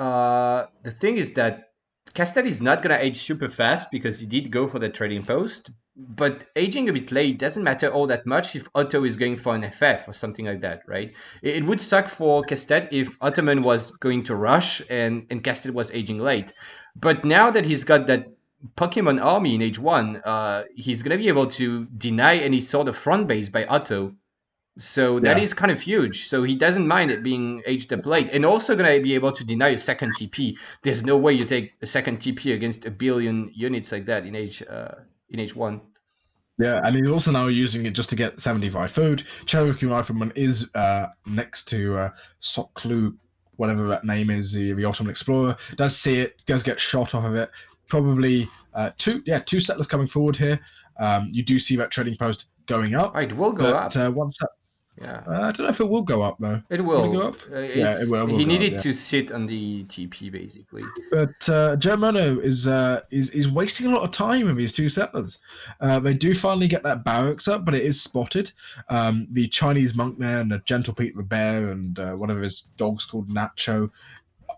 the thing is that Castet is not gonna age super fast because he did go for the trading post. But aging a bit late doesn't matter all that much if Otto is going for an FF or something like that, right? It would suck for Castet if Ottoman was going to rush and Castet was aging late. But now that he's got that Pokemon army in Age 1, he's gonna be able to deny any sort of front base by Otto. So that is kind of huge. So he doesn't mind it being aged up late, and also gonna be able to deny a second TP. There's no way you take a second TP against a billion units like that in Age 1.
Yeah, and he's also now using it just to get 75 food. Cherokee Rifleman is next to Soklu, whatever that name is, the Ottoman Explorer. Does see it, does get shot off of it. Probably two settlers coming forward here. You do see that trading post going up.
It will go up. Yeah.
I don't know if it will go up though.
It
Will it go
will.
up? Yeah, it will
He
go up.
needed
Yeah.
to sit on the TP basically.
But Jerimuno is wasting a lot of time with these two settlers. They do finally get that barracks up, but it is spotted. The Chinese monk there and the gentle Pete the bear and whatever his dog's called Nacho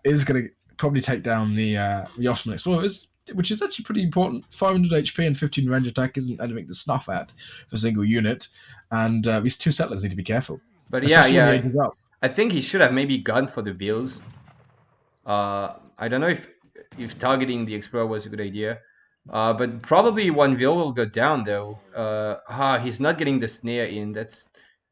is going to probably take down the Ottoman explorers, which is actually pretty important. 500 HP and 15 range attack isn't anything to snuff at for a single unit, and these two settlers need to be careful,
But
especially when the
yeah,
age is up.
I think he should have maybe gone for the Vills. I don't know if targeting the Explorer was a good idea. But probably one Vil will go down though. He's not getting the snare in. That's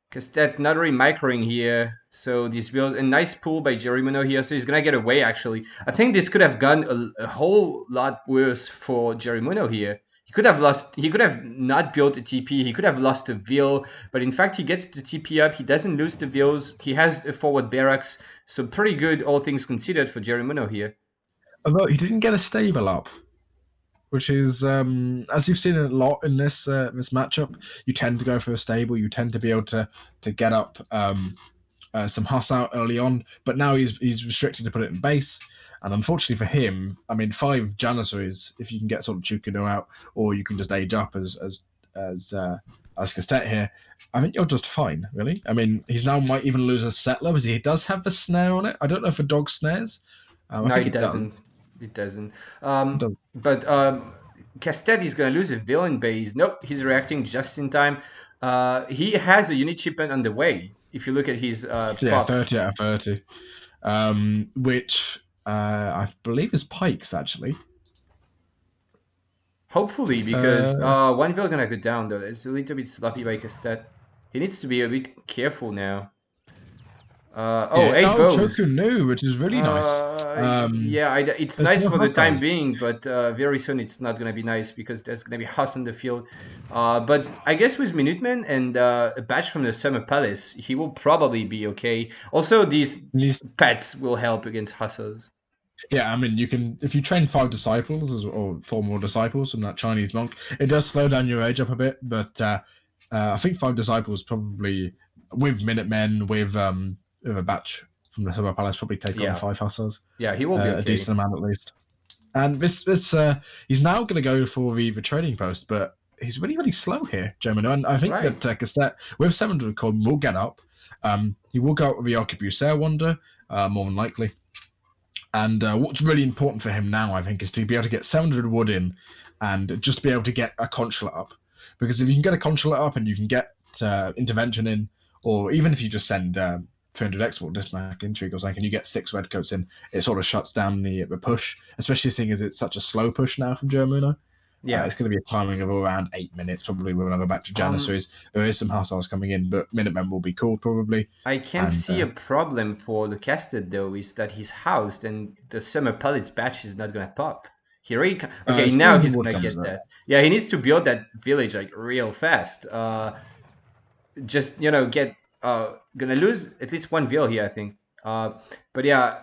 because that not really microing here. So these Vils, a nice pull by Jerimuno here. So he's gonna get away actually. I think this could have gone a whole lot worse for Jerimuno here. He could have lost. He could have not built a TP. He could have lost a Vil. But in fact, he gets the TP up. He doesn't lose the Vils. He has a forward barracks. So pretty good, all things considered, for Jerimuno here.
Although he didn't get a stable up, which is, as you've seen a lot in this this matchup, you tend to go for a stable. You tend to be able to get up some Huss out early on, but now he's restricted to put it in base. And unfortunately for him, I mean, 5 Janissaries, if you can get sort of Chukino out, or you can just age up as Lecastete here, I think you're just fine, really. I mean, he's now might even lose a settler because he does have the snare on it. I don't know if a dog snares.
No, it doesn't. It doesn't. But Castete is going to lose a villain base. Nope, he's reacting just in time. He has a unit shipment on the way. If you look at his
yeah, 30 out of 30, which I believe is pikes actually.
Hopefully, because one Vil gonna go down though. It's a little bit sloppy by Castete. He needs to be a bit careful now. 8 bows.
Chokunu, which is really nice.
Yeah, it's nice for the time being, but very soon it's not gonna be nice because there's gonna be Huss on the field. But I guess with Minutemen and a batch from the Summer Palace, he will probably be okay. Also, these pets will help against Hussars.
Yeah, I mean, you can if you train 5 disciples or 4 more disciples from that Chinese monk, it does slow down your age up a bit. But I think 5 disciples probably with Minutemen with a batch from the Summer Palace probably take on 5 Hussars.
Yeah, he will be okay.
A decent amount at least. And this he's now going to go for the trading post, but he's really, really slow here, Jerimuno. And I think that Castete, with 700 coin, will get up. He will go up with the Arquebusier Wonder, more than likely. And what's really important for him now, I think, is to be able to get 700 wood in and just be able to get a consulate up. Because if you can get a consulate up and you can get intervention in, or even if you just send 300 export dismac intrigue or something, and you get 6 redcoats in, it sort of shuts down the push, especially seeing as it's such a slow push now from Jerimuno. Yeah, it's going to be a timing of around 8 minutes, probably with another batch of Janissaries. There is some Hussars coming in, but Minutemen will be called probably.
I can see a problem for Lecastete though, is that he's housed and the Summer Palace batch is not going to pop. Now he's going to get that. Yeah, he needs to build that village like real fast. Just, get... gonna lose at least 1 Vil here, I think. But yeah,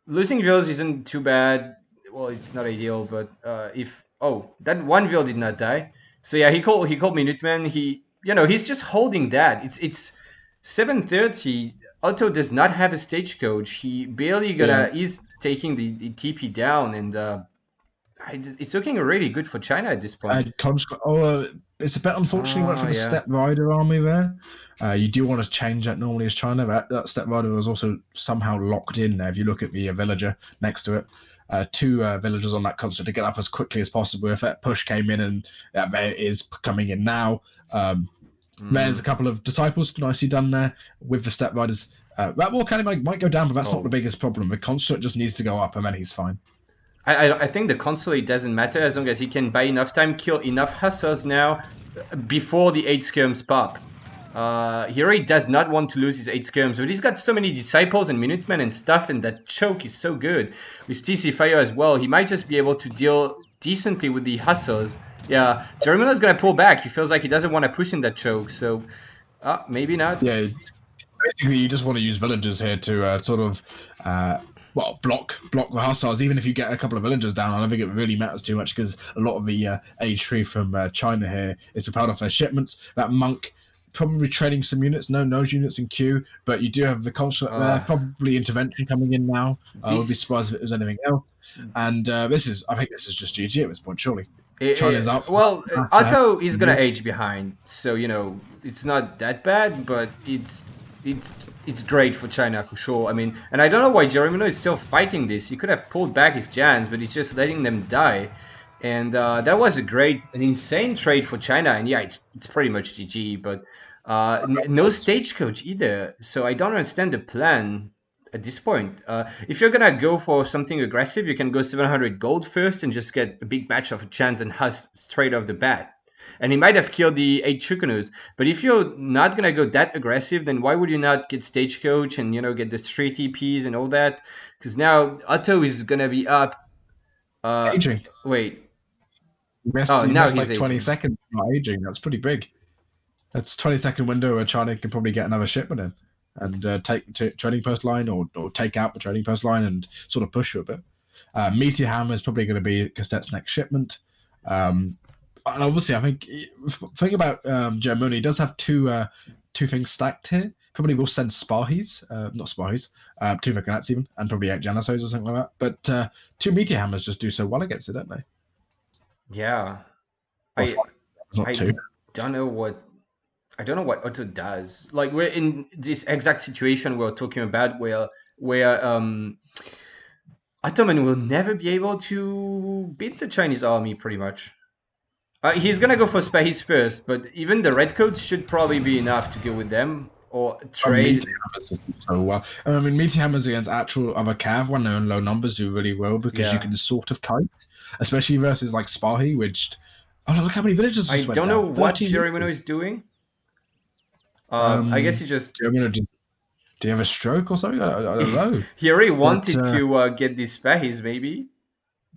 losing Vils isn't too bad. Well, it's not ideal, but that 1 Vil did not die. So yeah, he called Minuteman. He's just holding that. It's 7:30. Otto does not have a stagecoach. He barely he's taking the TP down, and it's looking really good for China at this point.
It's a bit unfortunate for the Step Rider army there. You do want to change that normally as China. That Step Rider was also somehow locked in there. If you look at the villager next to it, 2 villagers on that constant to get up as quickly as possible. If that push came in, and there is coming in now. There's a couple of disciples nicely done there with the Step Riders. That wall kind of might go down, but that's not the biggest problem. The constant just needs to go up, and then he's fine.
I think the consulate doesn't matter as long as he can buy enough time, kill enough Hussars now before the 8 skirms pop. He really does not want to lose his 8 skirms, but he's got so many disciples and Minutemen and stuff, and that choke is so good. With TC Fire as well, he might just be able to deal decently with the Hussars. Yeah, Jerimuno's gonna pull back. He feels like he doesn't want to push in that choke, so maybe not.
Yeah, basically you just want to use villagers here to block the Hussars. Even if you get a couple of villagers down, I don't think it really matters too much because a lot of the age tree from China here is propelled off their shipments. That monk probably trading some units. No nose units in queue, but you do have the consulate there. Probably intervention coming in now. I would be surprised if it was anything else. And I think this is just GG at this point, surely. China's up.
Well, Otto is gonna age behind, so it's not that bad, but it's great for China for sure. I mean, and I don't know why Jerimuno is still fighting this. He could have pulled back his Jans, but he's just letting them die. And that was an insane trade for China. And yeah, it's pretty much GG, but no stagecoach either. So I don't understand the plan at this point. If you're gonna go for something aggressive, you can go 700 gold first and just get a big batch of Chans and Hus straight off the bat. And he might have killed the 8 Chukunos. But if you're not gonna go that aggressive, then why would you not get stagecoach and get the 3 TPs and all that? Because now Otto is gonna be up.
Aging.
Wait.
Now he's like 20 seconds not aging. That's pretty big. That's 20-second window where China can probably get another shipment in and take trading post line or take out the trading post line and sort of push you a bit. Meteor Hammer is probably going to be Castete's next shipment. And obviously, I think about Jerimuno, he does have two things stacked here. Probably will send Spahis, not Spahis, 2 Vicanats even, and probably 8 Janisos or something like that. But 2 Meteor Hammers just do so well against it, don't they?
Yeah. I don't know what Otto does. Like, we're in this exact situation we're talking about where Ottoman will never be able to beat the Chinese army pretty much. He's gonna go for Spahis first, but even the redcoats should probably be enough to deal with them or trade.
So well, I mean, Meteor Hammers against actual other cav when they're in low numbers do really well because you can sort of kite, especially versus like Spahi, which look how many villages.
I don't know what Jerimuno is doing. I guess he just.
Jerimuno, do you have a stroke or something? I don't know.
He already wanted to get these Spahis maybe,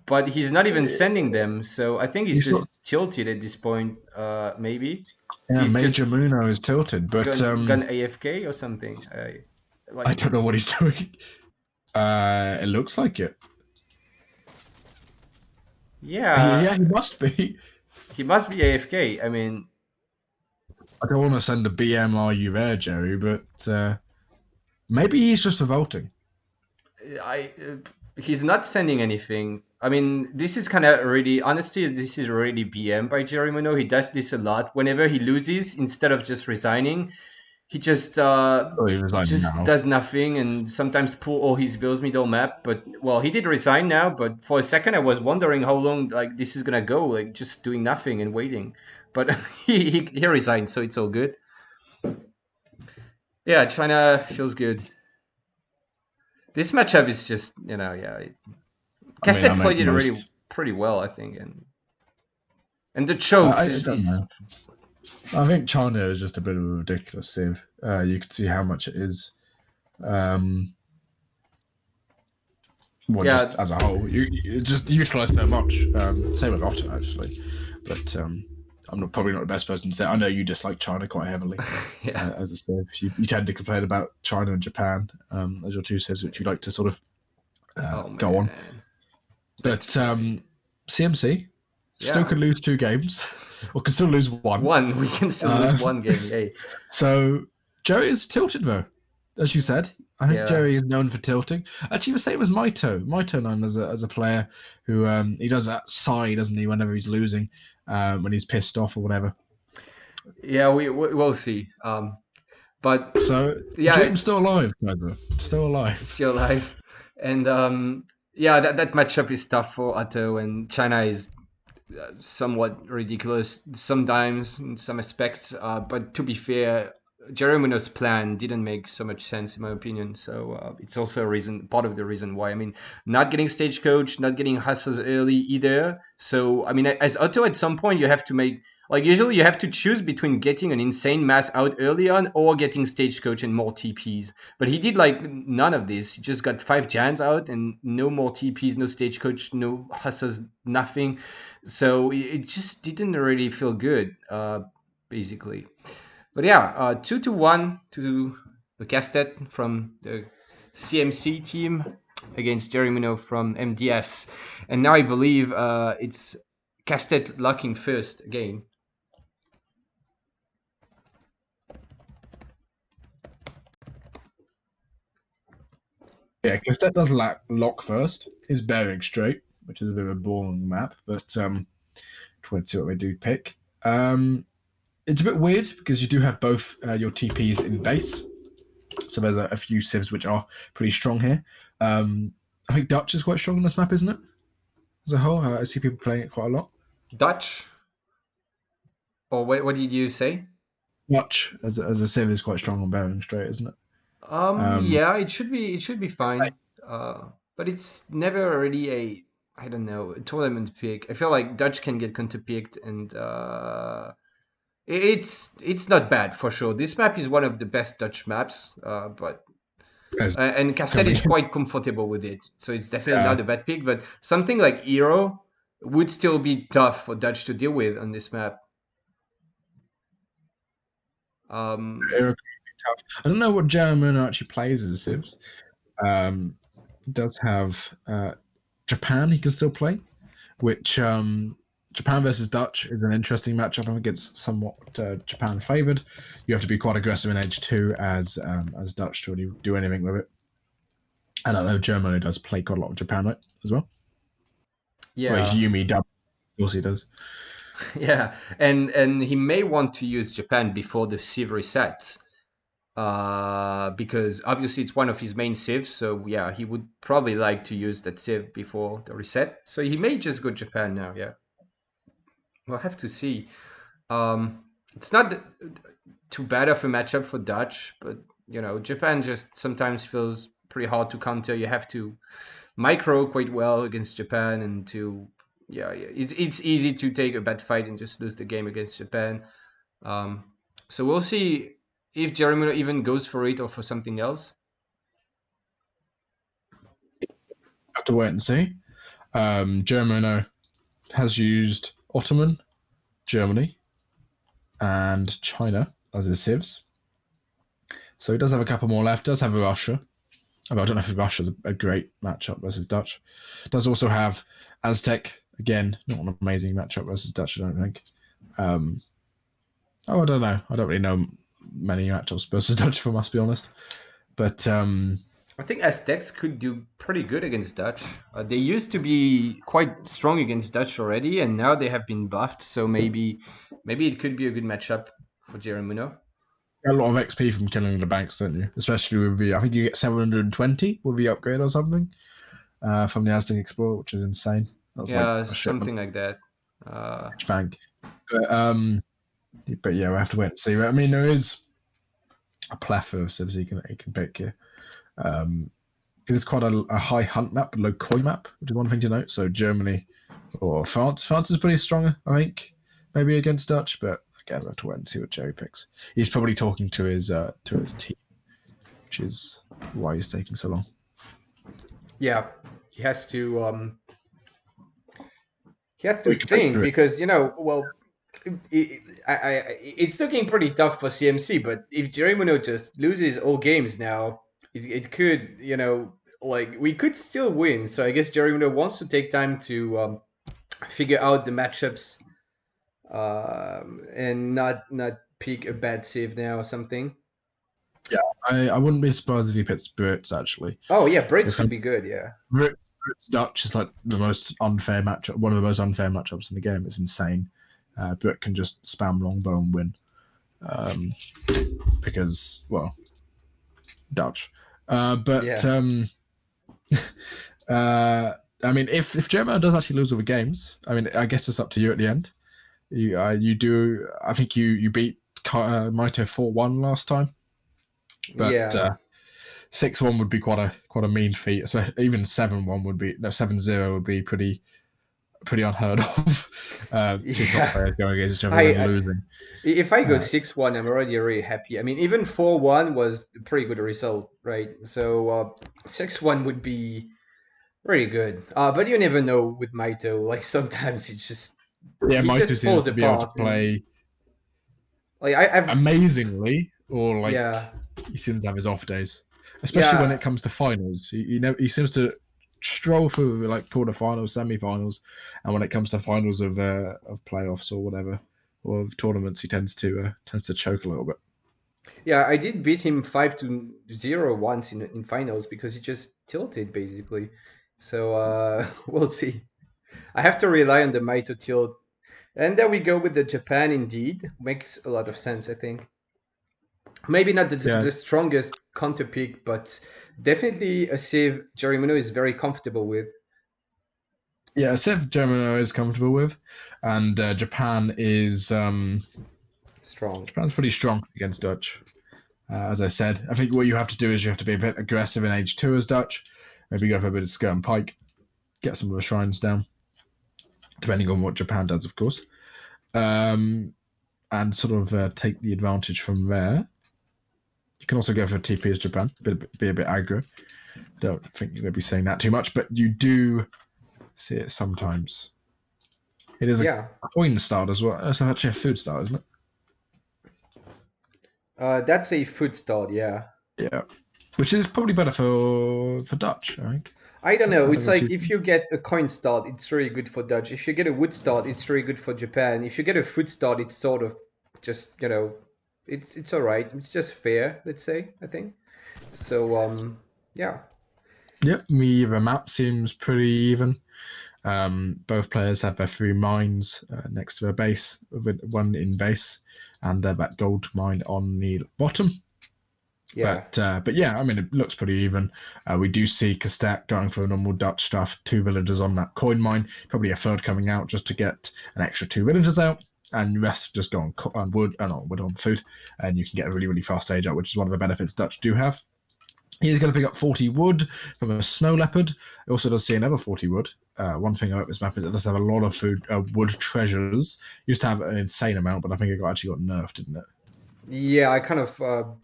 but he's not even sending them. So I think he's just tilted at this point. Maybe.
Yeah, Major Muno is tilted, but
gun AFK or something.
I don't know what he's doing. It looks like it.
Yeah,
he must be.
He must be AFK. I mean,
I don't want to send a BM. Are you there, Jerry? But maybe he's just revolting.
He's not sending anything. I mean, this is kind of already, honestly, this is already BM by Jerimuno. He does this a lot. Whenever he loses, instead of just resigning, he just does nothing and sometimes pull all his bills middle map. But, well, he did resign now, but for a second I was wondering how long this is going to go, just doing nothing and waiting. But he resigned, so it's all good. Yeah, China feels good. This matchup is just, Castete played it already pretty well, I think, and the chokes
I think China is just a bit of a ridiculous sieve. You can see how much it is. Just as a whole, you just utilize so much. Same with Otto, actually, but I'm probably not the best person to say. I know you dislike China quite heavily as a sieve. You tend to complain about China and Japan as your 2 sieves, which you like to sort of go on. But CMC still could lose 2 games, or can still lose 1.
We can still lose 1 game, yay.
So Jerry is tilted though, as you said. I think Jerry is known for tilting. Actually, the same as Maito. Maito known as a player who he does that sigh, doesn't he, whenever he's losing, when he's pissed off or whatever.
Yeah, we'll see. But
so Jim's still alive, guys. Still alive.
And that matchup is tough for Otto, and China is somewhat ridiculous sometimes in some aspects. But to be fair, Jerimuno's plan didn't make so much sense in my opinion. So it's also part of the reason why. I mean, not getting stagecoach, not getting Hussas early either. So I mean, as Otto, at some point you have to make. Usually you have to choose between getting an insane mass out early on or getting stagecoach and more TPs. But he did none of this. He just got 5 Jans out and no more TPs, no stagecoach, no Hussas, nothing. So it just didn't really feel good, basically. But 2-1 to Lecastete from the CMC team against Jerimuno from MDS. And now I believe it's Castete locking first again.
Yeah, Lecastete does lock first. Is bearing straight, which is a bit of a boring map, but let's see what we do pick. It's a bit weird because you do have both your TPs in base, so there's a few civs which are pretty strong here. I think Dutch is quite strong on this map, isn't it? As a whole, I see people playing it quite a lot.
Dutch? Or what did you say?
Dutch as a civ is quite strong on bearing straight, isn't it?
Yeah, it should be fine. But it's never really I don't know, a tournament pick. I feel like Dutch can get counter picked, and it's not bad for sure. This map is one of the best Dutch maps, but and Lecastete is quite comfortable with it, so it's definitely not a bad pick. But something like Hero would still be tough for Dutch to deal with on this map.
I don't know what Jerimuno actually plays as a civs. He does have Japan he can still play, which Japan versus Dutch is an interesting matchup. I think it's somewhat Japan favoured. You have to be quite aggressive in Age 2 as Dutch to really do anything with it. And I know Germany does play quite a lot of Japan, right, as well.
Yeah.
Plays Yumi dub. Of course he does.
Yeah, and he may want to use Japan before the Civ resets, because obviously it's one of his main civs. So yeah, he would probably like to use that civ before the reset. So he may just go Japan now. Yeah, we'll have to see. It's not too bad of a matchup for Dutch, but Japan just sometimes feels pretty hard to counter. You have to micro quite well against Japan, and it's easy to take a bad fight and just lose the game against Japan. So we'll see if Jerimuno even goes for it or for something else.
Have to wait and see. Jerimuno has used Ottoman, Germany, and China as his civs. So he does have a couple more left. Does have Russia. I don't know if Russia's a great matchup versus Dutch. Does also have Aztec. Again, not an amazing matchup versus Dutch, I don't think. I don't know. I don't really know many matchups versus Dutch, if I must be honest. But
I think Aztecs could do pretty good against Dutch. They used to be quite strong against Dutch already, and now they have been buffed. So maybe it could be a good matchup for Jerimuno.
A lot of XP from killing the banks, don't you? Especially with I think you get 720 with the upgrade or something from the Aztec Explorer, which is insane. That's
something like that.
Bank. But yeah, we'll have to wait and see. I mean, there is a plethora of civs he can pick here. It is quite a high hunt map, low coin map, which is one thing to note. So Germany or France. France is pretty strong, I think, maybe against Dutch, but again, we'll have to wait and see what Jerry picks. He's probably talking to his team, which is why he's taking so long.
Yeah, he has to think because it's looking pretty tough for CMC. But if Jerimuno just loses all games now, it could we could still win. So I guess Jerimuno wants to take time to figure out the matchups and not pick a bad save now or something.
Yeah, I wouldn't be surprised if he picks Brits, actually.
Oh yeah, Brits would be good. Yeah,
Brits Dutch is like the most unfair matchup, one of the most unfair matchups in the game. It's insane. Brit can just spam longbow and win because, well, Dutch. I mean, if Jerimuno does actually lose all the games, I mean, I guess it's up to you at the end. You do. I think you beat Maito 4-1 last time, but 6-1 would be quite a mean feat. So even 7-1 would be 7-0 would be pretty unheard of. Two top players going against each other and losing.
If I go 6-1, I'm already really happy. I mean, even 4-1 was a pretty good result, right? So 6-1 would be really good. But you never know with Maito. Like sometimes it just
Maito seems to be able to play amazingly, or he seems to have his off days, especially when it comes to finals. He seems to stroll through like quarterfinals, semi-finals, and when it comes to finals of playoffs or whatever, or of tournaments, he tends to choke a little bit.
Yeah, I did beat him 5-0 once in finals because he just tilted basically. So we'll see. I have to rely on the Maito tilt. And there we go with the Japan indeed. Makes a lot of sense, I think. Maybe not
Yeah,
the strongest counter pick, but definitely a save Jerimuno is very comfortable with.
yeah. Civ Jerimuno is comfortable with, and Japan is
Strong.
Japan's pretty strong against Dutch. As I said, I think what you have to do is you have to be a bit aggressive in Age 2 as Dutch. Maybe go for a bit of skirt and pike, get some of the shrines down, depending on what Japan does, of course, and sort of take the advantage from there. You can also go for TP as Japan, be a bit aggro. Don't think they'll be saying that too much, but you do see it sometimes. It is a coin start as well. It's actually a food start, isn't it?
That's a foot start, yeah.
Yeah, which is probably better for Dutch, I think.
I don't know. It's like if you get a coin start, it's really good for Dutch. If you get a wood start, it's really good for Japan. If you get a foot start, it's sort of just, it's all right. It's just fair, let's say, I think. So, yeah.
Yep, the map seems pretty even. Both players have their 3 mines next to their base, one in base, and that gold mine on the bottom.
Yeah.
But yeah, I mean, it looks pretty even. We do see Lecastete going for normal Dutch stuff, 2 villagers on that coin mine, probably a third coming out just to get an extra 2 villagers out, and the rest just go on wood, not wood, on food, and you can get a really, really fast age out, which is one of the benefits Dutch do have. He's going to pick up 40 wood from a snow leopard. It also does see another 40 wood. One thing about this map is it does have a lot of wood treasures. Used to have an insane amount, but I think it actually got nerfed, didn't it?
Yeah, I kind of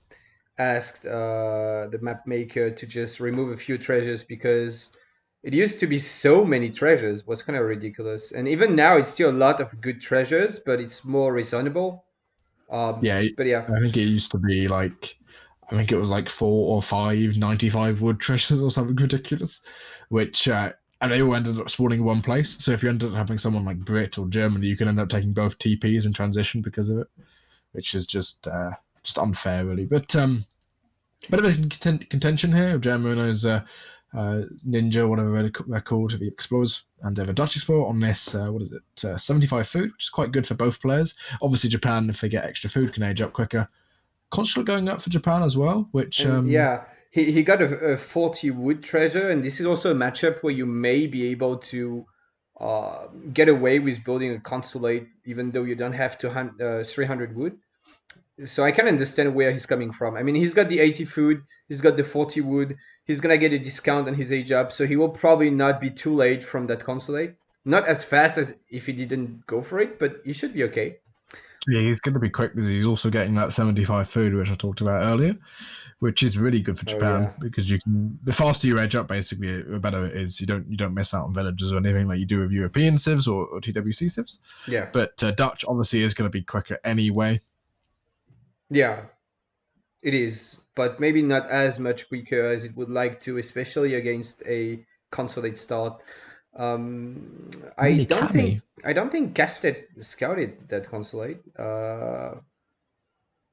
asked the map maker to just remove a few treasures because it used to be so many treasures. It was kind of ridiculous. And even now, it's still a lot of good treasures, but it's more reasonable.
Yeah,
But yeah.
I think it used to be like, I think it was like 4 or 5 95 wood treasures or something ridiculous, which and they all ended up spawning in one place. So if you ended up having someone like Brit or Germany, you can end up taking both TPs in transition because of it, which is just unfair, really. But bit of a contention here. Jerimuno's ninja, whatever they're called, the explorers, and they have a Dutch explorer on this. 75 food, which is quite good for both players. Obviously, Japan, if they get extra food, can age up quicker. Constantly going up for Japan as well, which
yeah, he got a 40 wood treasure, and this is also a matchup where you may be able to get away with building a consulate, even though you don't have 300 wood. So I can understand where he's coming from. I mean, he's got the 80 food, he's got the 40 wood, he's gonna get a discount on his age up, so he will probably not be too late from that consulate. Not as fast as if he didn't go for it, but he should be okay.
yeah, he's going to be quick because he's also getting that 75 food, which I talked about earlier, which is really good for Japan because you can. The faster you edge up, basically, the better it is. You don't miss out on villages or anything like you do with European civs or TWC civs.
Yeah.
But Dutch obviously is going to be quicker anyway.
Yeah, it is, but maybe not as much quicker as it would like to, especially against a consulate start. I don't think Lecastete scouted that consulate.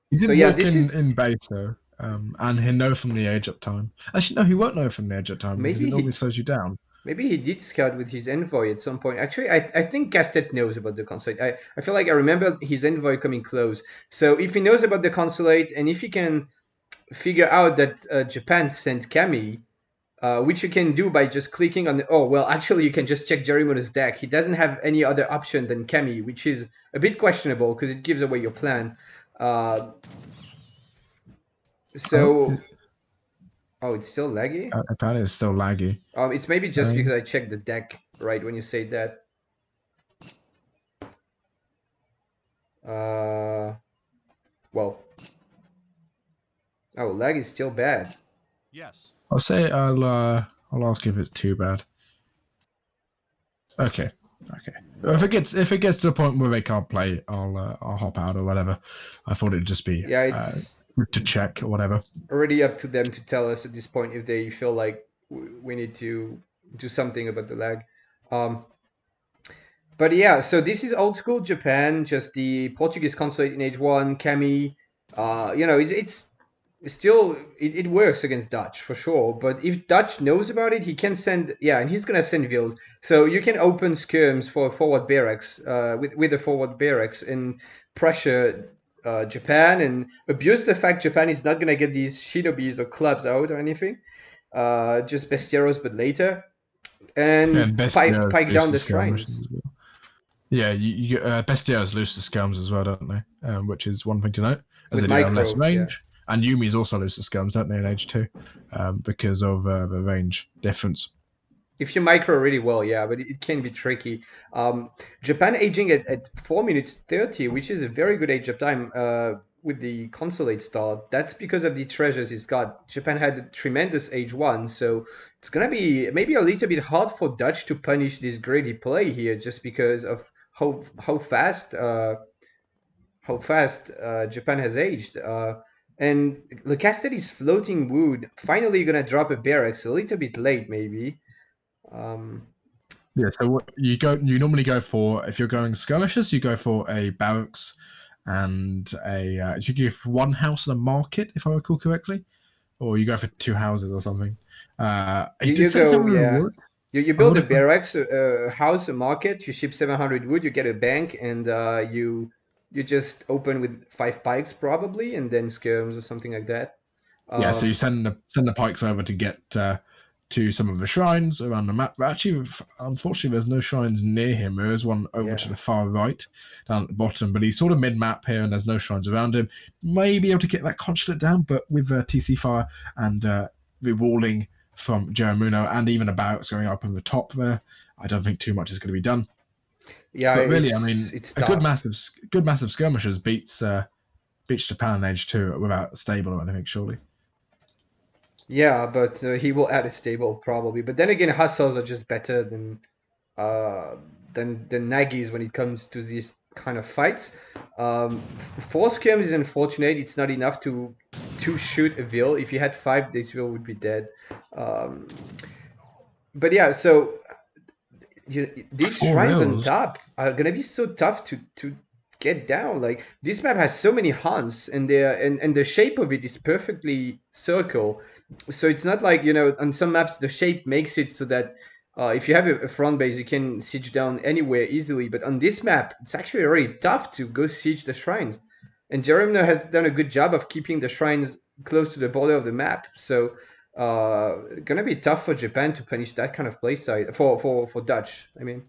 He did
so yeah,
walk in base though, and he know from the age up time. Actually, no, he won't know from the age up time because it normally slows you down.
Maybe he did scout with his envoy at some point. Actually, I think Lecastete knows about the consulate. I feel like I remember his envoy coming close. So if he knows about the consulate and if he can figure out that Japan sent Kami, which you can do by just clicking on actually you can just check Jerimuno's deck. He doesn't have any other option than Kami, which is a bit questionable because it gives away your plan. It's still laggy?
Apparently it's still laggy.
It's maybe just because I checked the deck right when you say that. Lag is still bad.
Yes.
I'll say I'll ask if it's too bad. Okay. If it gets to a point where they can't play, I'll hop out or whatever. I thought it'd just be
it's
to check or whatever.
Already up to them to tell us at this point if they feel like we need to do something about the lag. But yeah, so this is old school Japan, just the Portuguese consulate in age 1, Kami, It's still it works against Dutch for sure. But if Dutch knows about it, he can send and he's gonna send Vils. So you can open skirms for forward barracks with the forward barracks and pressure Japan and abuse the fact Japan is not gonna get these shinobis or clubs out or anything. Just bestiaros, but later, and pike down the shrines.
As well. Yeah, you bestiaros lose to skirms as well, don't they? Which is one thing to note, as they do have less range. And Yumi's also lose to skirms, don't they, in H2, because of the range difference.
If you micro really well, but it can be tricky. Japan aging at 4 minutes 30, which is a very good age of time with the consulate start. That's because of the treasures he's got. Japan had a tremendous age 1, so it's going to be maybe a little bit hard for Dutch to punish this greedy play here just because of how fast Japan has aged. And Lecastete is floating wood. Finally going to drop a barracks a little bit late, maybe.
So what you normally go for, if you're going skirmishes, you go for a barracks and you give one house and a market, if I recall correctly, or you go for 2 houses or something.
You build a barracks, a house, a market. You ship 700 wood. You get a bank, and you just open with 5 pikes probably, and then skirms or something like that.
So you send the pikes over to get to some of the shrines around the map. But actually, unfortunately, there's no shrines near him. There is one over to the far right, down at the bottom, but he's sort of mid-map here, and there's no shrines around him. May be able to get that consulate down, but with TC fire and the walling from Jerimuno and even a barracks going up on the top there, I don't think too much is going to be done.
Yeah,
but really, I mean, it's good massive skirmishers beats Japan in H2 without stable or anything, surely.
Yeah, but he will add a stable probably. But then again, hussars are just better than Nagis when it comes to these kind of fights. 4 skirms is unfortunate. It's not enough to shoot a Vil. If you had 5, this Vil would be dead. But yeah, so these shrines on top are gonna be so tough to get down. Like, this map has so many Hans, and the shape of it is perfectly circle. So it's not like, on some maps the shape makes it so that if you have a front base, you can siege down anywhere easily. But on this map, it's actually really tough to go siege the shrines. And Jerimuno has done a good job of keeping the shrines close to the border of the map. So gonna be tough for Japan to punish that kind of play side for Dutch. I mean,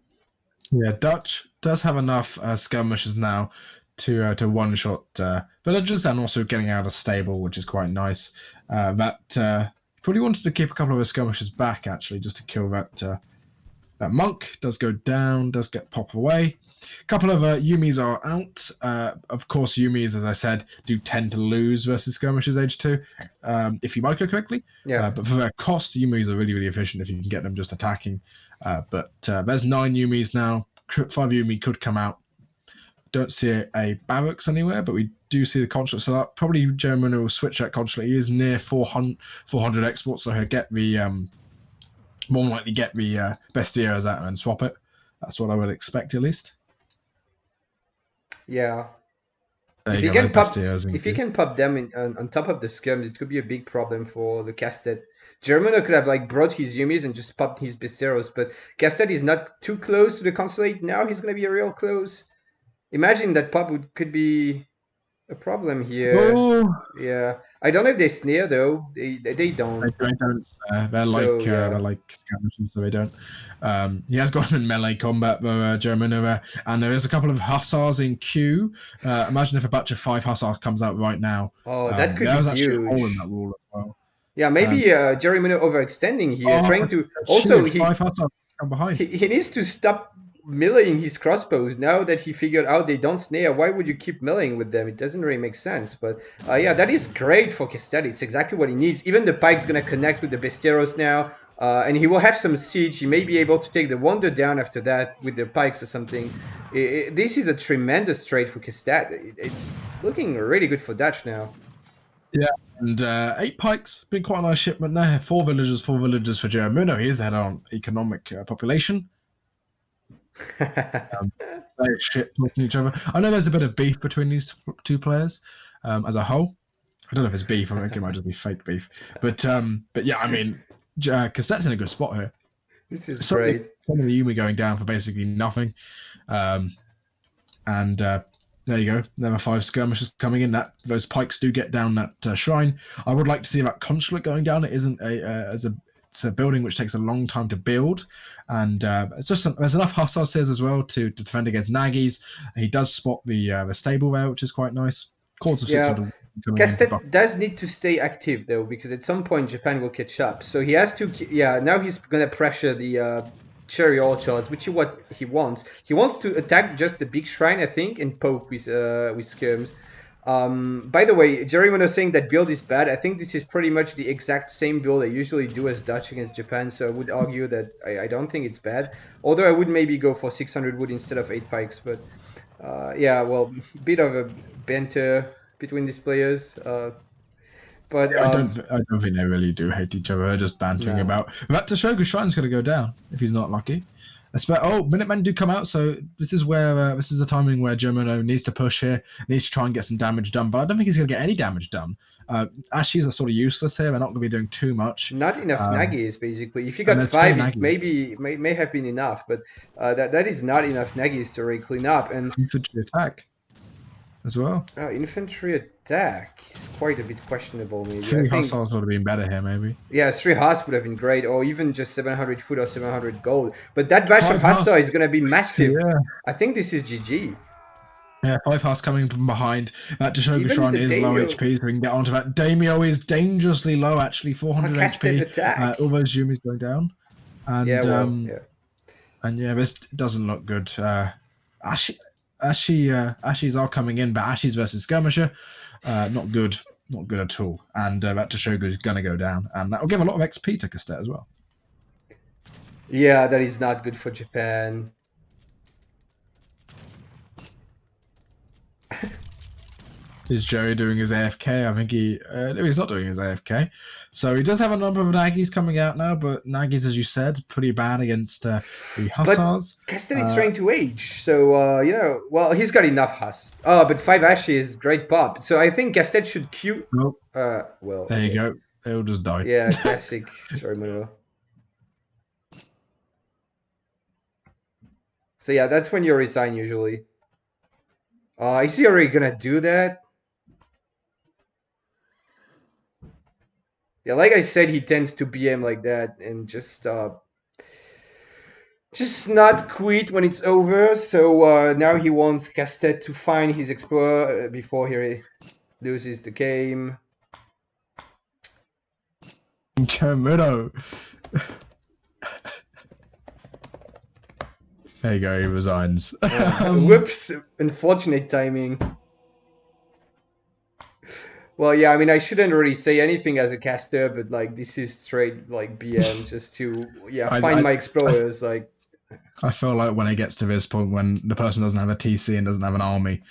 yeah, Dutch does have enough skirmishes now to one-shot villagers, and also getting out of stable, which is quite nice. That probably wanted to keep a couple of his skirmishes back, actually, just to kill that monk. Does go down, does get popped away. A couple of Yumis are out. Of course, Yumis, as I said, do tend to lose versus skirmishes H2, if you micro correctly.
Yeah.
But for their cost, Yumis are really, really efficient if you can get them just attacking. But there's 9 Yumis now. 5 Yumi could come out. Don't see a barracks anywhere, but we do see the consulate. So that probably Jerimuno will switch that consulate. He is near 400 exports, so he'll get the more than likely get the bestiaros out and swap it. That's what I would expect, at least.
Yeah. If you can pop them on top of the skirms, it could be a big problem for Lecastete. Jerimuno could have brought his Yumis and just popped his bestiaros, but Lecastete is not too close to the consulate. Now he's going to be real close. Imagine that pop could be a problem here.
Oh.
Yeah, I don't know if they snare though. They don't.
They don't. They're like skirmishes, so they don't. He has got him in melee combat, though, Jerimuno, and there is a couple of hussars in queue. Imagine if a batch of 5 hussars comes out right now.
Oh, that could be huge.
Actually a hole in that wall as well.
Yeah, maybe Jerimuno overextending here, trying to. Also,
5 hussars come behind.
He needs to stop meleeing his crossbows now that he figured out they don't snare. Why would you keep meleeing with them? It doesn't really make sense. But yeah, that is great for Lecastete. It's exactly what he needs. Even the pike's gonna connect with the bestiaros now, and he will have some siege. He may be able to take the wonder down after that with the pikes or something. This is a tremendous trade for Lecastete. It's looking really good for Dutch now.
Yeah, and 8 pikes, been quite a nice shipment there. 4 villagers for Jerimuno. He is ahead on economic population. Shit talking to each other. I know there's a bit of beef between these 2 players. as a whole. I don't know if it's beef. I think it might just be fake beef. But yeah, I mean, Cassette's in a good spot here.
This is great.
Some of the Yumi going down for basically nothing. And there you go. Level 5 skirmishes coming in. That those pikes do get down that shrine. I would like to see that consulate going down. It isn't it's a building which takes a long time to build, and it's just there's enough hussars here as well to defend against Nagis. He does spot the stable there, which is quite nice. Calls of 600.
Lecastete does need to stay active though, because at some point Japan will catch up. So he has to. Yeah, now he's gonna pressure the cherry orchards, which is what he wants. He wants to attack just the big shrine, I think, and poke with skirms. By the way, Jerimuno saying that build is bad. I think this is pretty much the exact same build I usually do as Dutch against Japan, so I would argue that I don't think it's bad. Although I would maybe go for 600 wood instead of 8 pikes, but yeah, well, bit of a banter between these players. But
I don't think they really do hate each other. They're just bantering about. That Tashoku Shrine's going to go down if he's not lucky. Oh, Minutemen do come out, so this is where this is the timing where Jerimuno needs to push here, needs to try and get some damage done. But I don't think he's going to get any damage done. Ashies are sort of useless here. They're not going to be doing too much.
Not enough Nagis, basically. If you got 5, it maybe may have been enough, but that is not enough Nagis to really clean up. And
infantry attack as well.
Infantry attack is quite a bit questionable, maybe.
3 hussars would have been better here, maybe.
Yeah, 3 huss would have been great, or even just 700 food or 700 gold. But that batch of hussar is going to be massive. Yeah. I think this is GG.
Yeah, 5 huss coming from behind. That Tashoku Shrine is low HP, so we can get onto that. Daimyo is dangerously low, actually, 400 HP. All those Yumis going down. And, and yeah, this doesn't look good. Ashies are coming in, but Ashies versus Skirmisher, not good. Not good at all. And that Tashogu is going to go down. And that will give a lot of XP to Lecastete as well.
Yeah, that is not good for Japan.
Is Jerry doing his AFK? I think he's not doing his AFK. So he does have a number of Nagis coming out now, but Nagis, as you said, pretty bad against the Hussars.
But Lecastete is trying to age, so, you know, well, he's got enough Huss. Oh, but 5 Ashi is great pop. So I think Lecastete should queue.
Nope.
Well.
There you go. They'll just die.
Yeah, classic. Jerimuno. So yeah, that's when you resign usually. Is he already gonna do that? Yeah, like I said, he tends to BM like that and just not quit when it's over. So now he wants Lecastete to find his explorer before he loses the game.
Jerimuno. There you go, he resigns.
Whoops, unfortunate timing. Well, yeah, I mean, I shouldn't really say anything as a caster, but like this is straight like BM just to find my explorers. Like,
I feel like when it gets to this point, when the person doesn't have a TC and doesn't have an army,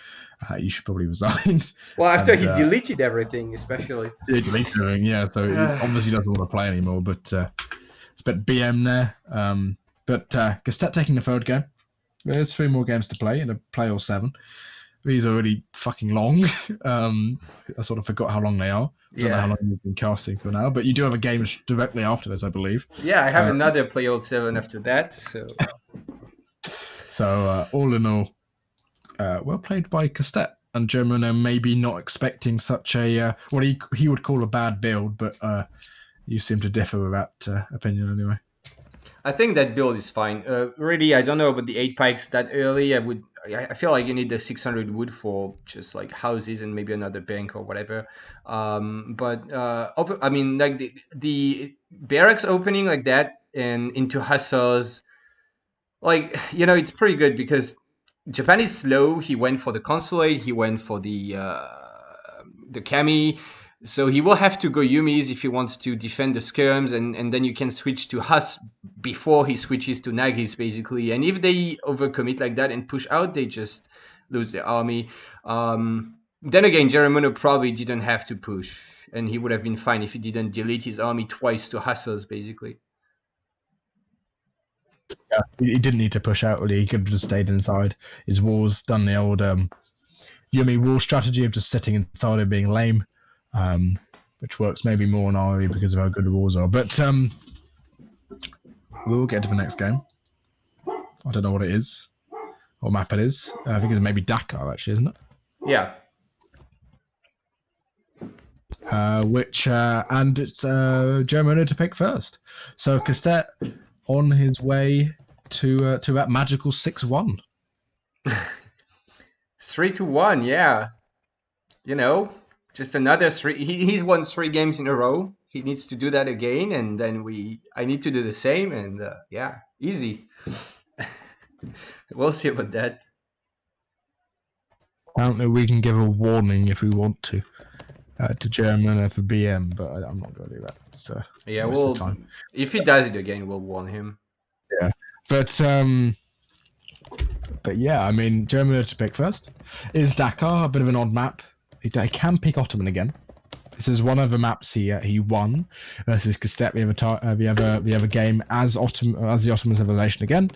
you should probably resign.
Well, after he deleted everything, especially.
He deleted everything, yeah. So he obviously doesn't want to play anymore. But it's a bit BM there. But Lecastete taking the third game. There's 3 more games to play in a play or 7. These are really fucking long. I sort of forgot how long they are. I don't know how long you've been casting for now, but you do have a game directly after this, I believe.
Yeah, I have another play old 7 after that.
So all in all, well played by Lecastete. And Jerimuno maybe not expecting such a what he would call a bad build, but you seem to differ with that opinion anyway.
I think that build is fine. Really, I don't know about the 8 pikes that early. I feel like you need the 600 wood for just like houses and maybe another bank or whatever. I mean, like the barracks opening like that and into hussars, like, you know, it's pretty good because Japan is slow. He went for the consulate. He went for the Kami. So he will have to go Yumis if he wants to defend the skirms, and then you can switch to Huss before he switches to Nagis, basically. And if they overcommit like that and push out, they just lose their army. Then again, Jerimuno probably didn't have to push, and he would have been fine if he didn't delete his army twice to Hussars, basically.
Yeah, he didn't need to push out, really. He could have just stayed inside his walls, done the old Yumi Wall strategy of just sitting inside and being lame, which works maybe more on RE because of how good the walls are. But we'll get to the next game. I don't know what it is, what map it is. I think it's maybe Dakar, actually, isn't it?
Yeah.
And it's Jerimuno to pick first. So Lecastete on his way to that magical 6-1.
3-1, yeah. You know, just another 3. He's won 3 games in a row. He needs to do that again, and then I need to do the same, and yeah, easy. We'll see about that.
Apparently, we can give a warning if we want to Jerimuno for BM, but I'm not going to do that. So
yeah, if he does it again, we'll warn him.
Yeah, but yeah, I mean, Jerimuno to pick first. Is Dakar a bit of an odd map? He can pick Ottoman again. This is one of the maps he won versus Lecastete the other game as the Ottoman civilization again.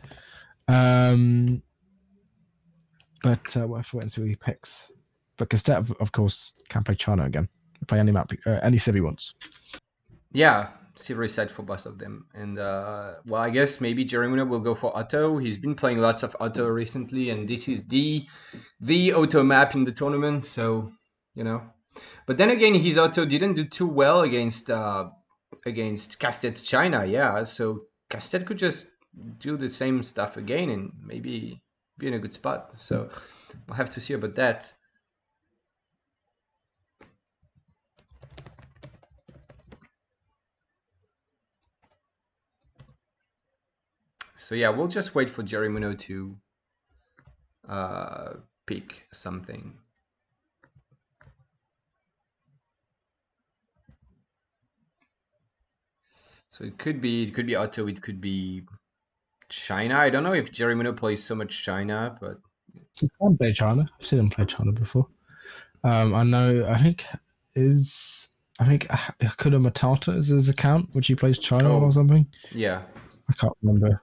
But we'll have to wait until he picks. But Lecastete, of course, can play China again. Play any map, any civ he wants.
Yeah, civ reset for both of them. And well, I guess maybe Jerimuno will go for Otto. He's been playing lots of Otto recently, and this is the Otto map in the tournament. So, you know. But then again, his Otto didn't do too well against Castete's China. Yeah, so Lecastete could just do the same stuff again and maybe be in a good spot. So we'll have to see about that. So yeah, we'll just wait for Jerimuno to pick something. So it could be Otto, it could be China. I don't know if Jerimuno plays so much China, but
he can play China. I've seen him play China before. I think Hakuna Matata is his account, which he plays China or something.
Yeah.
I can't remember.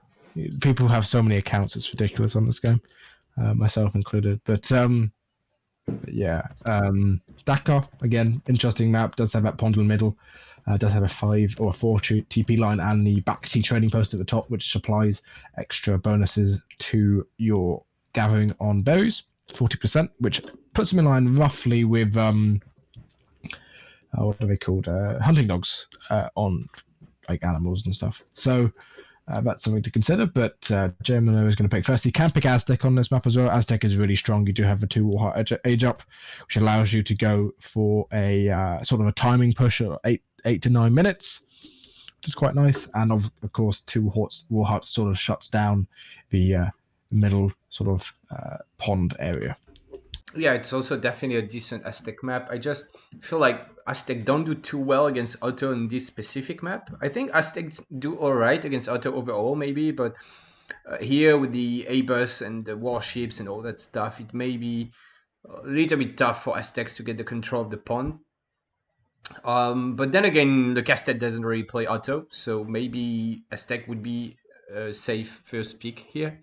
People have so many accounts, it's ridiculous on this game, myself included. But yeah, Dakar, again, interesting map, does have that pond in the middle, does have a 5 or a 4 TP line and the backseat trading post at the top, which supplies extra bonuses to your gathering on berries, 40%, which puts them in line roughly with what are they called? Hunting dogs on like animals and stuff. So that's something to consider. But Jerimuno is going to pick first. He can pick Aztec on this map as well. Aztec is really strong. You do have a 2 war age up, which allows you to go for a sort of a timing push of 8 to 9 minutes, which is quite nice. And of course, 2 war huts sort of shuts down the middle sort of pond area.
Yeah, it's also definitely a decent Aztec map. I just feel like Aztec don't do too well against Otto in this specific map. I think Aztecs do alright against Otto overall, maybe, but here with the A-bus and the warships and all that stuff, it may be a little bit tough for Aztecs to get the control of the pond. But then again, Lecastete doesn't really play Otto, so maybe Aztec would be a safe first pick here.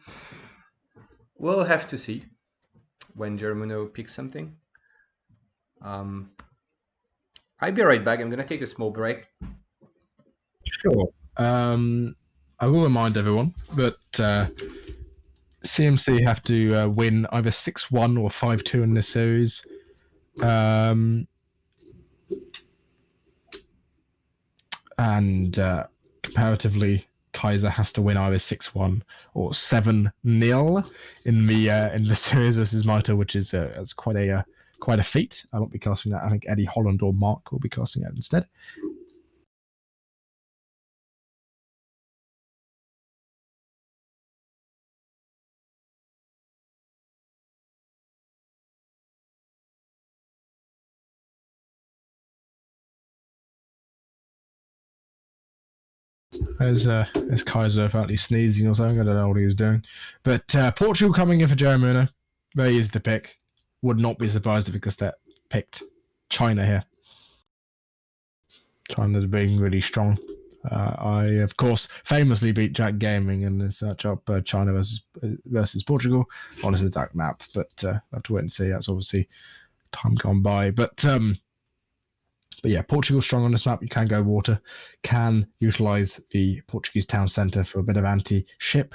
We'll have to see when Jerimuno picks something. I'll be right back. I'm going to take a small break.
Sure. I will remind everyone that CMC have to win either 6-1 or 5-2 in this series. And comparatively, Kaiser has to win either 6-1 or 7-0 in the series versus Maito, which is quite a feat. I won't be casting that. I think Eddie Holland or Mark will be casting that instead. There's Kaiser apparently sneezing or something. I don't know what he was doing. But Portugal coming in for Jerimuno. Very easy to pick. Would not be surprised if Lecastete picked China here. China's being really strong. I, of course, famously beat Jack Gaming in this matchup, China versus Portugal, on a dark map. But I have to wait and see. That's obviously time gone by. But yeah, Portugal strong on this map. You can go water, can utilize the Portuguese town centre for a bit of anti-ship.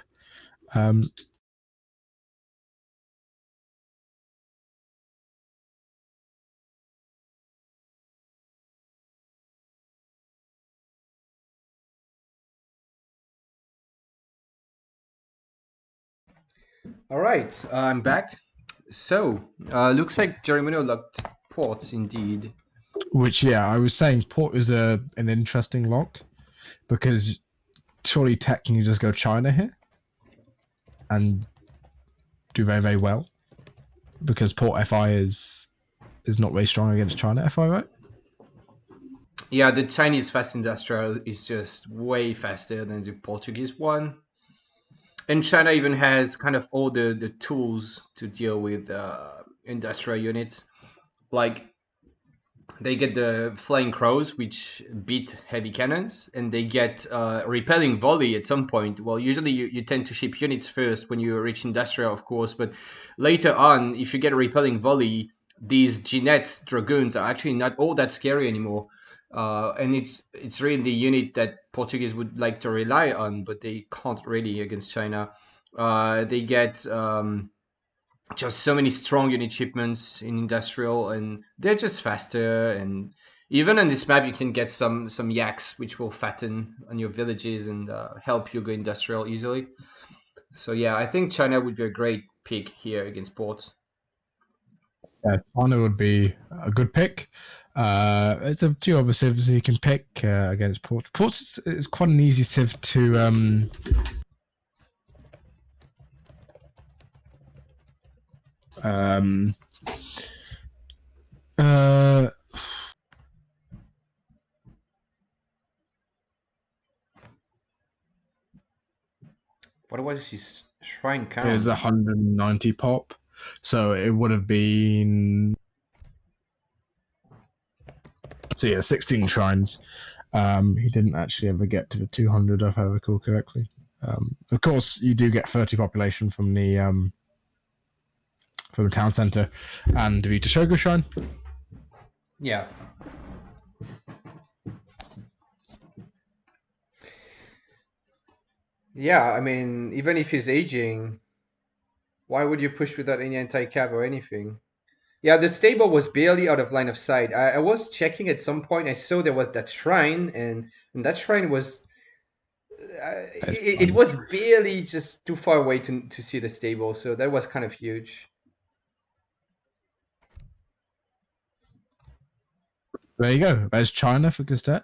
All right, I'm back. So, looks like Jerimuno locked ports indeed.
Which, yeah, I was saying port is an interesting lock because surely tech can you just go China here and do very, very well because port FI is not very strong against China FI, right?
Yeah, the Chinese fast industrial is just way faster than the Portuguese one. And China even has kind of all the tools to deal with industrial units. Like, they get the flying crows, which beat heavy cannons, and they get repelling volley at some point. Well, usually you tend to ship units first when you reach industrial, of course, but later on, if you get a repelling volley, these Jeanette dragoons are actually not all that scary anymore. And it's really the unit that Portuguese would like to rely on, but they can't really against China. They get just so many strong unit shipments in industrial, and they're just faster. And even on this map, you can get some yaks which will fatten on your villages and help you go industrial easily. So yeah, I think China would be a great pick here against ports.
Yeah, China would be a good pick. It's a two other civs you can pick against ports. Ports is quite an easy civ to
What was his shrine count?
It was 190 pop, so it would have been 16 shrines. He didn't actually ever get to the 200, if I recall correctly. Of course, you do get 30 population from the town centre and the Shogo shrine.
Yeah. Yeah, I mean, even if he's aging, why would you push without any anti-cav or anything? Yeah, the stable was barely out of line of sight. I was checking at some point. I saw there was that shrine, and that shrine was it was barely just too far away to see the stable. So that was kind of huge.
There you go. There's China for Lecastete.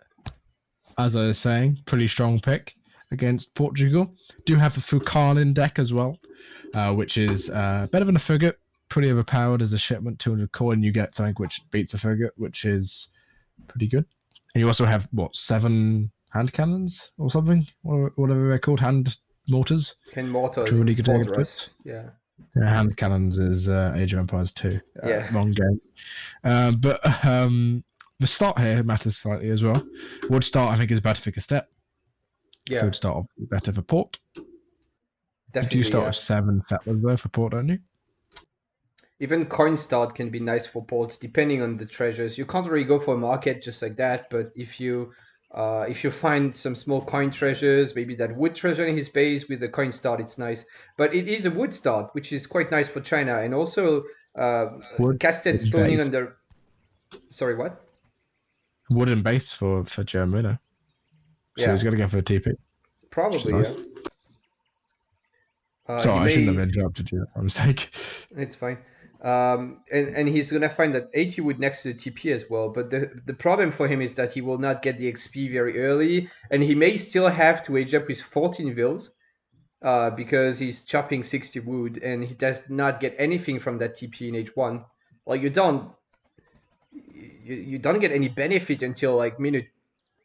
As I was saying, pretty strong pick against Portugal. Do have the Fukalin deck as well, which is better than a frigate. Pretty overpowered as a shipment. 200 coin, you get something which beats a frigate, which is pretty good. And you also have, 7 hand cannons or something? Or whatever they're called, hand mortars.
Hand mortars,
Really good
fortress. Yeah.
Hand cannons is Age of Empires 2.
Yeah.
Wrong game. But the start here matters slightly as well. Wood start, I think, is better for Lecastete.
Yeah.
Food start better for port.
Definitely.
You do start with 7 settlers though for port, don't you?
Even coin start can be nice for ports, depending on the treasures. You can't really go for a market just like that, but if you find some small coin treasures, maybe that wood treasure in his base with the coin start, it's nice. But it is a wood start, which is quite nice for China, and also Lecastete spawning on the. Sorry, what?
Wooden base for Jerimuno. So he's got to go for a TP.
Probably,
nice.
Yeah.
Sorry, I shouldn't have interrupted you. My mistake.
It's fine. And he's gonna find that 80 wood next to the TP as well. But the problem for him is that he will not get the XP very early, and he may still have to age up with 14 vills, because he's chopping 60 wood, and he does not get anything from that TP in H1. Like you don't get any benefit until like minute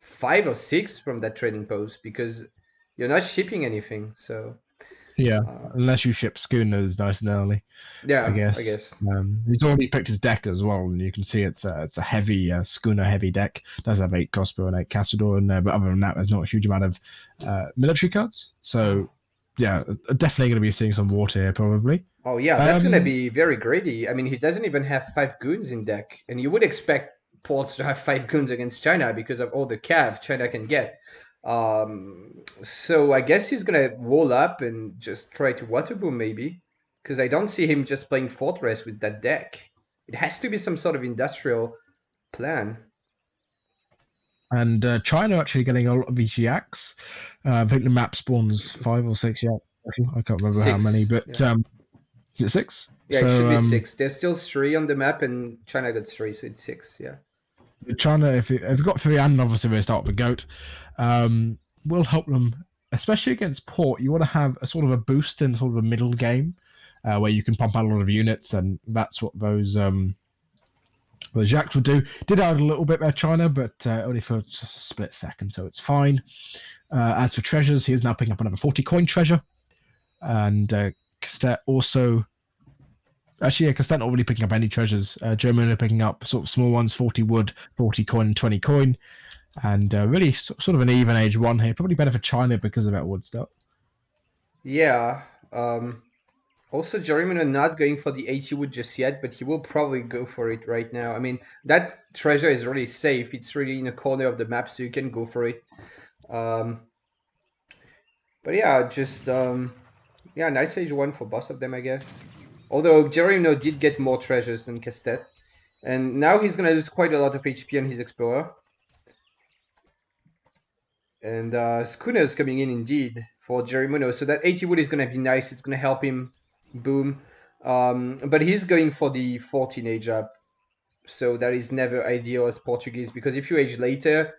5 or 6 from that trading post because you're not shipping anything. So
Yeah, unless you ship schooners nice and early,
Yeah,
I guess. He's already picked his deck as well, and you can see it's a heavy schooner heavy deck. It does have 8 crossbow and 8 Castador in there, but other than that, there's not a huge amount of military cards. So yeah, definitely going to be seeing some water here probably.
Oh yeah, that's gonna be very greedy. I mean, he doesn't even have 5 goons in deck, and you would expect ports to have 5 goons against China because of all the cav China can get. So I guess he's gonna wall up and just try to water boom maybe, because I don't see him just playing fortress with that deck. It has to be some sort of industrial plan.
And China actually getting a lot of these yaks. I think the map spawns 5 or 6 yaks. I can't remember how
6,
many, but
yeah.
Is it 6?
Yeah, it should be 6. There's still 3 on the map, and China got 3, so it's 6. Yeah.
China, if you've got 3, and obviously they start with goat, will help them, especially against port. You want to have a sort of a boost in sort of a middle game, where you can pump out a lot of units, and that's what those Jacks will do. Did add a little bit there, China, but only for a split second, so it's fine. As for treasures, he is now picking up another 40 coin treasure, and Lecastete also. Actually, yeah, Lecastete not really picking up any treasures. Jerimuno picking up sort of small ones, 40 wood, 40 coin, 20 coin, and really sort of an even age 1 here. Probably better for China because of that wood stuff.
Yeah. Also, Jerimuno not going for the 80 wood just yet, but he will probably go for it right now. I mean, that treasure is really safe. It's really in a corner of the map, so you can go for it. But yeah, just yeah, nice age 1 for both of them, I guess. Although Jerimuno did get more treasures than Lecastete. And now he's going to lose quite a lot of HP on his Explorer. And Schooner is coming in indeed for Jerimuno. So that 80 wood is going to be nice. It's going to help him boom. But he's going for the 14 age up. So that is never ideal as Portuguese, because if you age later,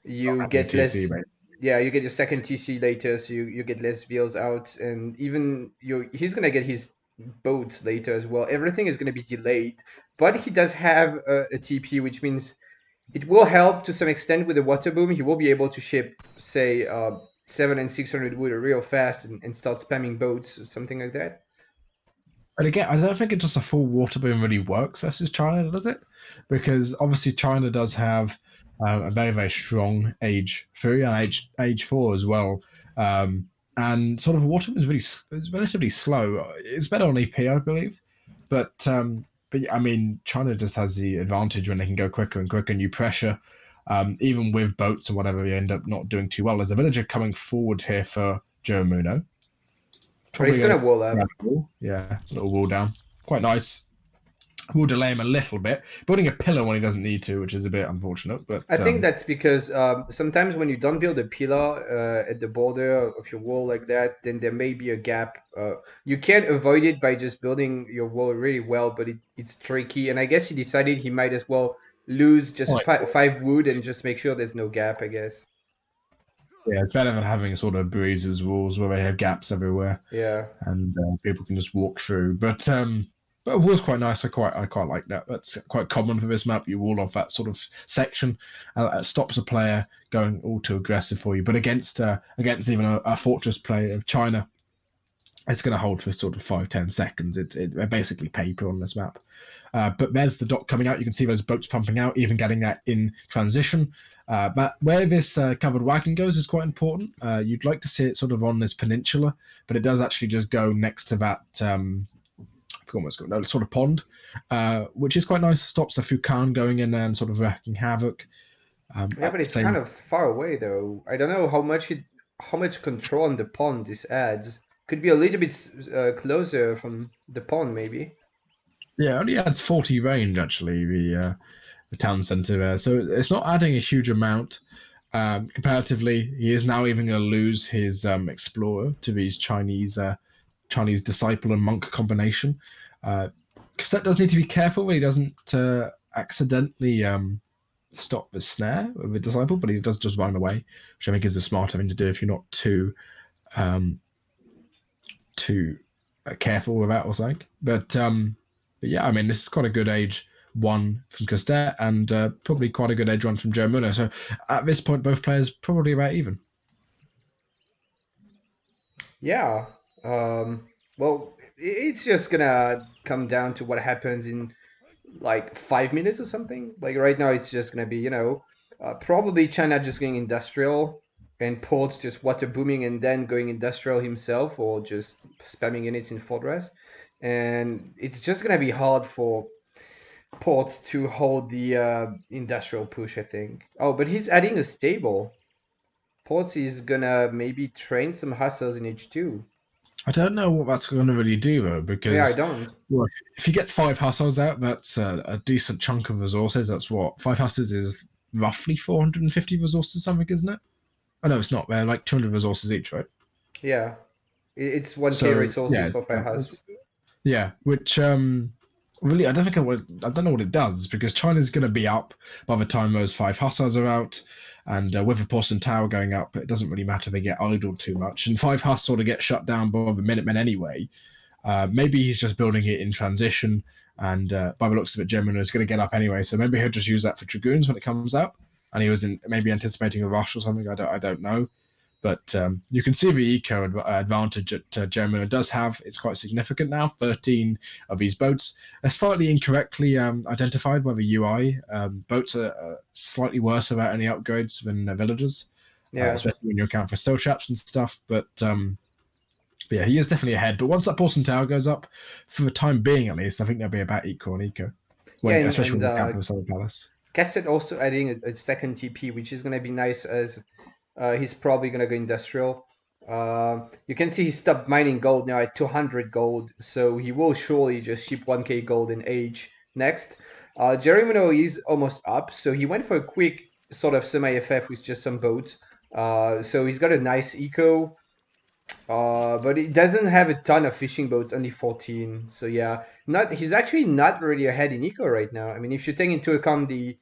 you get less...
TC, right?
Yeah, you get your second TC later, so you get less Veils out. And even he's going to get his boats later as well. Everything is going to be delayed. But he does have a TP, which means it will help to some extent with the water boom. He will be able to ship, say, 7 and 600 wood real fast and start spamming boats or something like that.
But again, I don't think it just a full water boom really works versus China, does it? Because obviously China does have a very, very strong age 3 and age 4 as well. And sort of water boom is it's relatively slow. It's better on EP, I believe. But I mean, China just has the advantage when they can go quicker and quicker, and you pressure. Even with boats and whatever, you end up not doing too well. There's a villager coming forward here for Jerimuno.
He's going to wall up.
Yeah, a little wall down. Quite nice. We'll delay him a little bit. Building a pillar when he doesn't need to, which is a bit unfortunate. But
I think that's because sometimes when you don't build a pillar at the border of your wall like that, then there may be a gap. You can't avoid it by just building your wall really well, but it's tricky. And I guess he decided he might as well lose just 5 wood and just make sure there's no gap, I guess.
Yeah, it's better than having sort of breezes walls where they have gaps everywhere.
Yeah,
and people can just walk through. But it was quite nice. I quite like that. That's quite common for this map. You wall off that sort of section, and it stops a player going all too aggressive for you. But against even a fortress player of China, it's going to hold for sort of 5-10 seconds. They're basically paper on this map. But there's the dot coming out. You can see those boats pumping out, even getting that in transition. But where this covered wagon goes is quite important. You'd like to see it sort of on this peninsula, but it does actually just go next to that, I forgot what it's called, no, sort of pond, which is quite nice. Stops the Fukan going in there and sort of wreaking havoc.
Yeah, but it's kind of far away, though. I don't know how much control on the pond this adds. Could be a little bit closer from the pond, maybe.
Yeah, it only adds 40 range, actually, the town centre there. So it's not adding a huge amount. Comparatively, he is now even going to lose his explorer to these Chinese disciple and monk combination. Lecastete does need to be careful that he doesn't accidentally stop the snare of the disciple, but he does just run away, which I think is the smart thing to do if you're not too careful with that or something. But yeah, I mean, this is quite a good age 1 from Lecastete and probably quite a good age 1 from Jerimuno. So at this point, both players probably about even.
Yeah. Well, it's just gonna come down to what happens in like 5 minutes or something. Like right now, it's just gonna be, probably China just going industrial and ports just water booming and then going industrial himself or just spamming units in Fortress. And it's just gonna be hard for ports to hold the industrial push, I think. Oh, but he's adding a stable. Ports is gonna maybe train some hustles in H2.
I don't know what that's going to really do though,
Yeah, I
because
don't.
well, if he gets 5 hustles out, that's a decent chunk of resources. That's what 5 hustles is roughly 450 resources, something, isn't it? Oh no, it's not. They're like 200 resources each, right?
Yeah, it's 1k
So
resources
yeah,
for 5 house.
yeah, which really I don't know what it does, because China's going to be up by the time those 5 hustles are out, and with the Porcelain Tower going up, it doesn't really matter if they get idled too much, and 5 hustles sort of get shut down by the Minutemen anyway. Maybe he's just building it in transition, and by the looks of it, Jerimuno is going to get up anyway, so maybe he'll just use that for Dragoons when it comes out, and he was maybe anticipating a rush or something. I don't know. But you can see the eco advantage that Jerimuno does have. It's quite significant now. 13 of these boats are slightly incorrectly identified by the UI. Boats are slightly worse without any upgrades than villagers,
Yeah,
especially when you account for still traps and stuff. But yeah, he is definitely ahead. But once that Porcelain Tower goes up, for the time being at least, I think they'll be about equal on eco.
yeah,
Especially
and
when you account for the Solar Palace.
Cassette also adding a second TP, which is gonna be nice as he's probably gonna go industrial. You can see he stopped mining gold now at 200 gold, so he will surely just ship 1k gold in age next. Jerimuno is almost up, so he went for a quick sort of semi-FF with just some boats. So he's got a nice eco. But it doesn't have a ton of fishing boats, only 14. So yeah, not he's actually not really ahead in eco right now. I mean, if you take into account the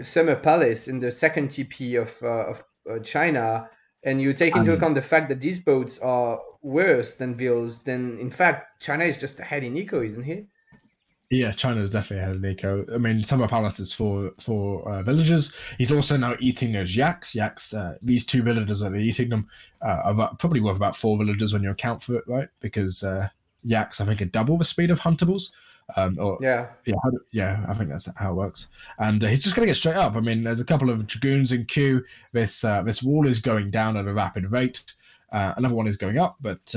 Summer Palace in the second TP of China, and you take into
And
account the fact that these boats are worse than Vils, then in fact China is just ahead in eco, isn't he?
yeah, China is definitely ahead of Nico. I mean, Summer Palace is for villagers. He's also now eating those yaks. Yaks, these 2 villagers that are eating them are probably worth about 4 villagers when you account for it, right? Because yaks, I think, are double the speed of huntables. Or
Yeah,
yeah, I think that's how it works. And he's just going to get straight up. I mean, there's a couple of dragoons in queue. This wall is going down at a rapid rate. Another one is going up, but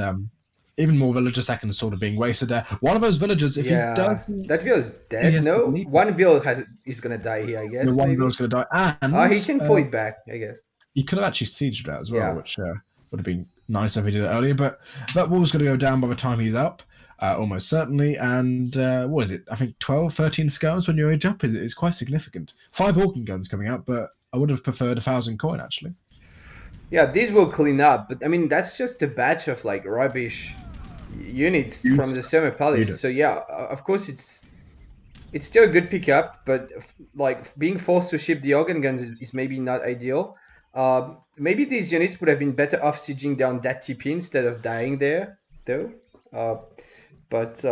even more villagers that can sort of being wasted there. One of those villagers, if he
yeah.
doesn't,
That Vil is
he
dead.
has to
No,
delete it.
one Vil is gonna die here, I
The
guess.
one
Maybe.
village going to die,
He
and
can pull it back, I guess.
he could have actually sieged that as well,
Yeah.
which would have been nice if he did it earlier. But that wall's going to go down by the time he's up, almost certainly. And what is it? I think 12, 13 scales when you age up is quite significant. 5 organ guns coming out, but I would have preferred 1,000 coin actually.
Yeah, these will clean up, but I mean that's just a batch of like rubbish units from the Summer Palace. So yeah, of course it's still a good pickup, but like being forced to ship the organ guns is maybe not ideal. Maybe these units would have been better off sieging down that TP instead of dying there, though. But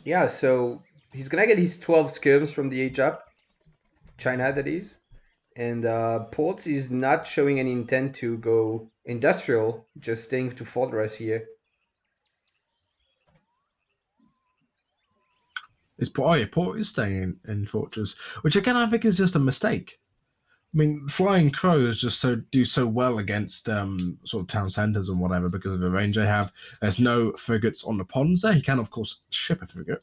yeah, so he's gonna get his 12 skirms from the age up, China that is. And Ports is not showing any intent to go industrial, just staying to Fortress here.
Port is staying in Fortress, which again I think is just a mistake. I mean, Flying Crows just do so well against sort of town centres and whatever because of the range they have. There's no frigates on the ponds there. He can, of course, ship a frigate.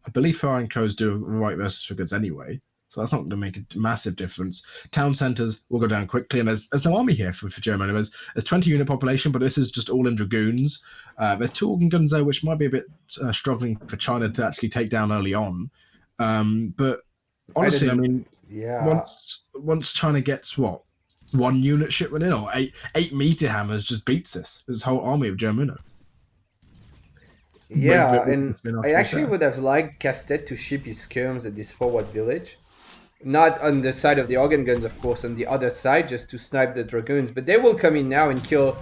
I believe Flying Crows do right versus frigates anyway, so that's not going to make a massive difference. Town centres will go down quickly, and there's no army here for Germany. There's 20 unit population, but this is just all in dragoons. There's 2 organ guns though, which might be a bit struggling for China to actually take down early on. But honestly, I mean,
yeah,
once China gets what 1 unit shipment in, or eight meter hammers just beats this whole army of Jerimuno.
yeah, and I actually would have liked Castet to ship his skirms at this forward village. Not on the side of the organ guns, of course, on the other side, just to snipe the dragoons. But they will come in now and kill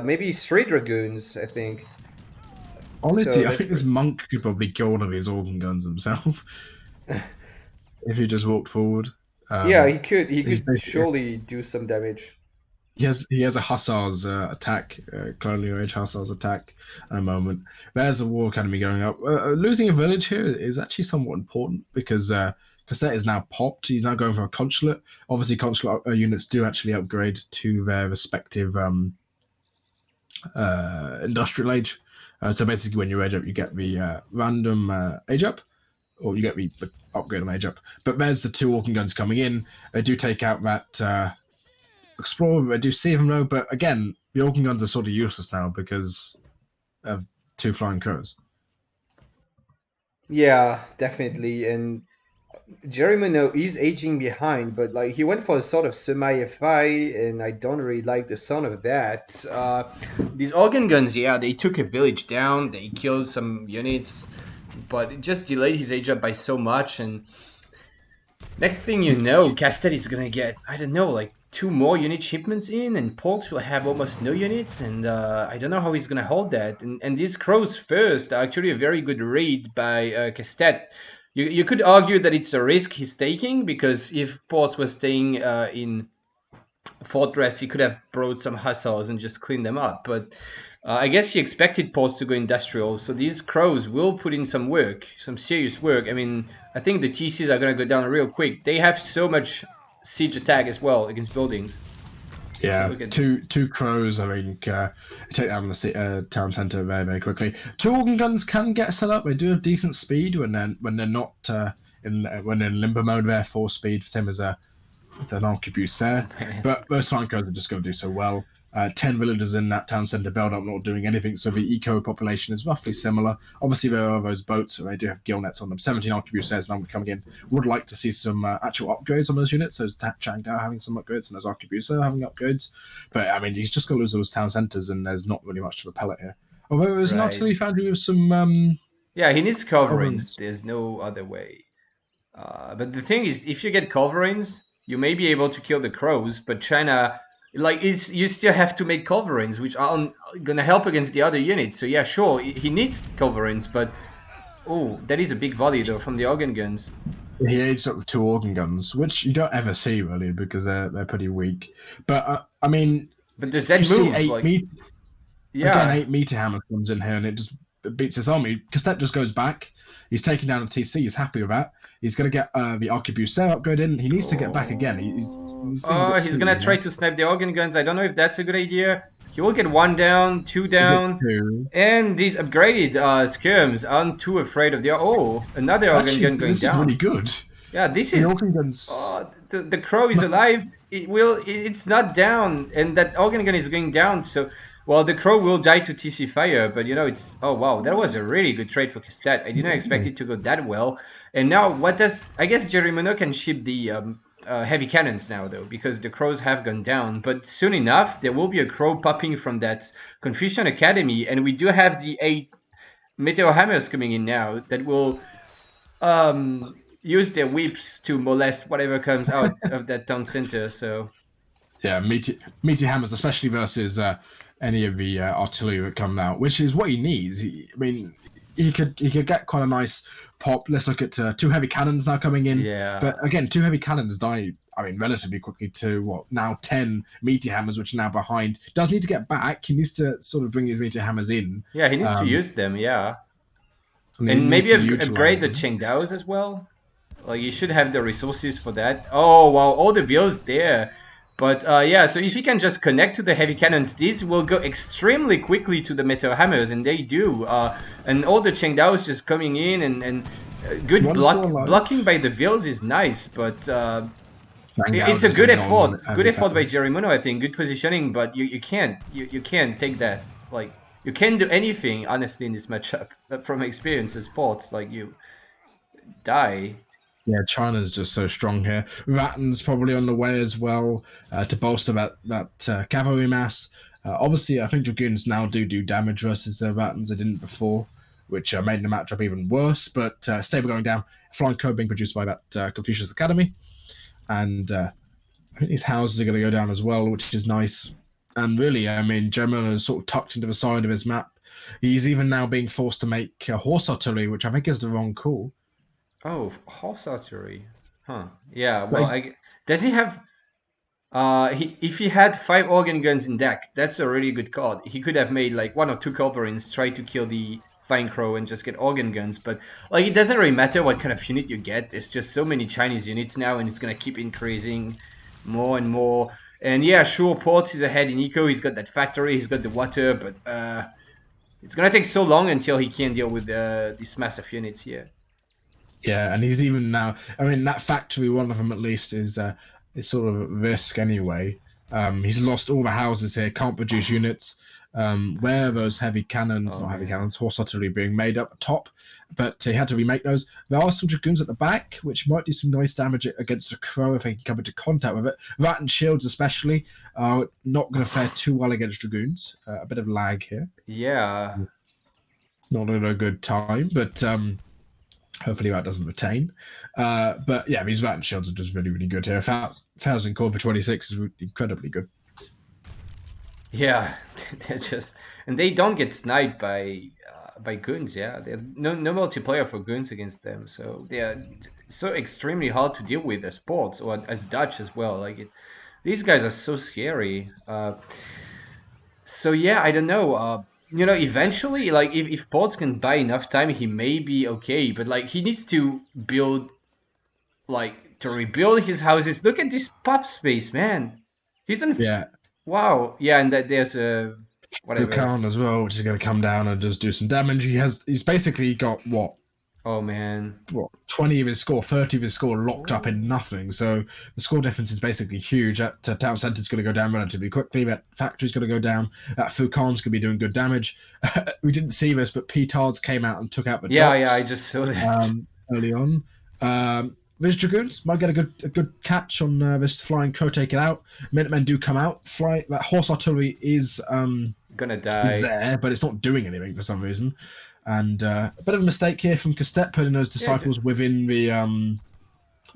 maybe 3 dragoons, I think.
Honestly,
So
I think this monk could probably kill one of his organ guns himself if he just walked forward.
yeah, he could
basically-
surely do some damage.
he has a hussars attack, colonial age hussars attack at the moment. There's a war academy going up. Losing a village here is actually somewhat important because Cassette is now popped. He's now going for a consulate. Obviously, consulate units do actually upgrade to their respective industrial age. So basically, when you age up, you get the random age up, or you get the upgrade on age up. But there's the two Organ guns coming in. They do take out that Explorer. I do see them though, but again, the Organ guns are sort of useless now because of two flying crows.
Yeah, definitely. And Jerimuno is aging behind, but like he went for a sort of semi-FI, and I don't really like the sound of that. These organ guns, yeah, they took a village down, they killed some units, but it just delayed his age up by so much. And next thing you know, Lecastete is gonna get, I don't know, like 2 more unit shipments in, and Ports will have almost no units, and I don't know how he's gonna hold that. And these crows first are actually a very good read by Lecastete. You could argue that it's a risk he's taking, because if Ports was staying in Fortress, he could have brought some hussars and just cleaned them up. But I guess he expected Ports to go industrial, so these crows will put in some work, some serious work. I mean, I think the TCs are going to go down real quick. They have so much siege attack as well against buildings.
Yeah, two crows. I think take down the town centre very, very quickly. 2 organ guns can get set up. They do have decent speed when they're not when they're in limbo mode. They're 4 speed, same as it's an arquebus. But those flank crows are just going to do so well. 10 villagers in that town centre build up, not doing anything, so the eco population is roughly similar. Obviously, there are those boats, so they do have gill nets on them. 17 arquebuses now coming in. Would like to see some actual upgrades on those units. So Changdao having some upgrades, and those arquebuses having upgrades. But I mean, he's just going to lose those town centres, and there's not really much to repel it here. Although there's an artillery foundry with some.
Yeah, he needs coverings. There's no other way. But the thing is, if you get coverings, you may be able to kill the crows, but China, like, you still have to make coverings, which aren't gonna help against the other units. So yeah, sure, he needs coverings, but oh, that is a big volley though from the organ guns.
He aged up with 2 organ guns, which you don't ever see really because they're pretty weak. But I mean,
but does that move?
Again, 8 meter hammer comes in here and it just beats his army. Cassette just goes back. He's taking down a TC. He's happy with that. He's going to get the arquebus upgrade in. He needs to get back again. He's
going to try to snipe the organ guns. I don't know if that's a good idea. He will get 1 down, 2 down, and these upgraded skirms aren't too afraid of the... Oh, another organ gun going down.
This is really good.
Yeah, this is... the crow is alive. It's not down, and that organ gun is going down, so... Well, the crow will die to TC fire, but you know, it's... Oh, wow, that was a really good trade for Cassette. I didn't expect it to go that well. And now, what does... I guess Jerimuno can ship the heavy cannons now, though, because the crows have gone down. But soon enough, there will be a crow popping from that Confucian Academy, and we do have the 8 meteor hammers coming in now that will use their whips to molest whatever comes out of that town center, so...
Yeah, meteor hammers, especially versus... any of the artillery that come out, which is what he needs. He could get quite a nice pop. Let's look at 2 heavy cannons now coming in.
Yeah.
But again, 2 heavy cannons die, relatively quickly to now 10 meteor hammers, which are now behind. Does need to get back. He needs to sort of bring his meteor hammers in.
Yeah, he needs to use them, yeah. And maybe upgrade the Chengdaos as well. Like, you should have the resources for that. Oh, wow, all the bills there. But yeah, so if you can just connect to the heavy cannons, these will go extremely quickly to the meteor hammers, and they do. And all the Chengdaos just coming in, and good blocking by the Vils is nice, but it's a good effort. Good effort by Jerimuno, I think. Good positioning, but you can't take that. Like, you can't do anything, honestly, in this matchup. From experience as Ports, like, you die.
Yeah, China's just so strong here. Ratton's probably on the way as well to bolster that cavalry mass. Obviously, I think Dragoons now do damage versus Rattons. They didn't before, which made the matchup even worse. But stable going down. Flying code being produced by that Confucius Academy. And I think these houses are going to go down as well, which is nice. And really, Jerimuno is sort of tucked into the side of his map. He's even now being forced to make horse artillery, which I think is the wrong call.
Oh, horse archery. Huh. Yeah, well, does he have... If he had 5 organ guns in deck, that's a really good card. He could have made like 1 or 2 culverins, try to kill the Flying Crow and just get organ guns. But like it doesn't really matter what kind of unit you get. There's just so many Chinese units now, and it's gonna keep increasing more and more. And yeah, sure, Ports is ahead in eco. He's got that factory, he's got the water, but it's gonna take so long until he can deal with these massive units here.
Yeah, and he's even now. I mean, that factory, one of them at least, is sort of at risk anyway. He's lost all the houses here, can't produce units. Where are those heavy cannons, not heavy cannons, horse artillery being made up top? But he had to remake those. There are some dragoons at the back, which might do some nice damage against a crow if they can come into contact with it. Rat and shields, especially, are not going to fare too well against dragoons. A bit of lag here.
Yeah.
Not at a good time, but hopefully that doesn't retain. But yeah, these rat and shields are just really, really good here. 1,000 core for 26 is incredibly good.
Yeah, they're just, and they don't get sniped by goons. Yeah, there's no multiplayer for goons against them, so they are so extremely hard to deal with as sports or as Dutch as well. Like these guys are so scary. So yeah, I don't know. Eventually, like if Ports can buy enough time, he may be okay. But like he needs to build, like to rebuild his houses. Look at this pop space, man. He's in.
Yeah.
Wow. Yeah, and that there's a whatever.
Lucan as well, which is going to come down and just do some damage. He's basically got what?
Oh man.
What, 20 of his score, 30 of his score locked up in nothing. So the score difference is basically huge. That town center's going to go down relatively quickly. That factory's going to go down. That Fukan's going to be doing good damage. We didn't see this, but Petards came out and took out the
Yeah,
dots,
I just saw that
early on. These dragoons might get a good catch on this flying crow, take it out. Minutemen do come out. That horse artillery is
gonna die.
It's there, but it's not doing anything for some reason. And a bit of a mistake here from Lecastete putting those disciples within the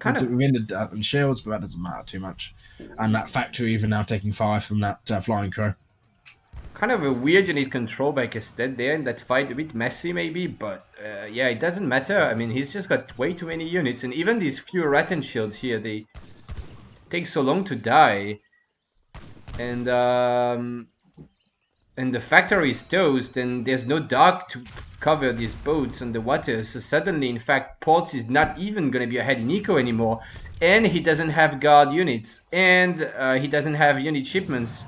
within the shields, but that doesn't matter too much. And that factory even now taking fire from that flying crow.
Kind of a weird unit control by Lecastete there in that fight, a bit messy maybe, but yeah, it doesn't matter. I mean, he's just got way too many units, and even these few Rattan shields here, they take so long to die, and the factory is toast, and there's no dock to cover these boats on the water. So suddenly, in fact, Ports is not even gonna be ahead in eco anymore, and he doesn't have guard units, and he doesn't have unit shipments.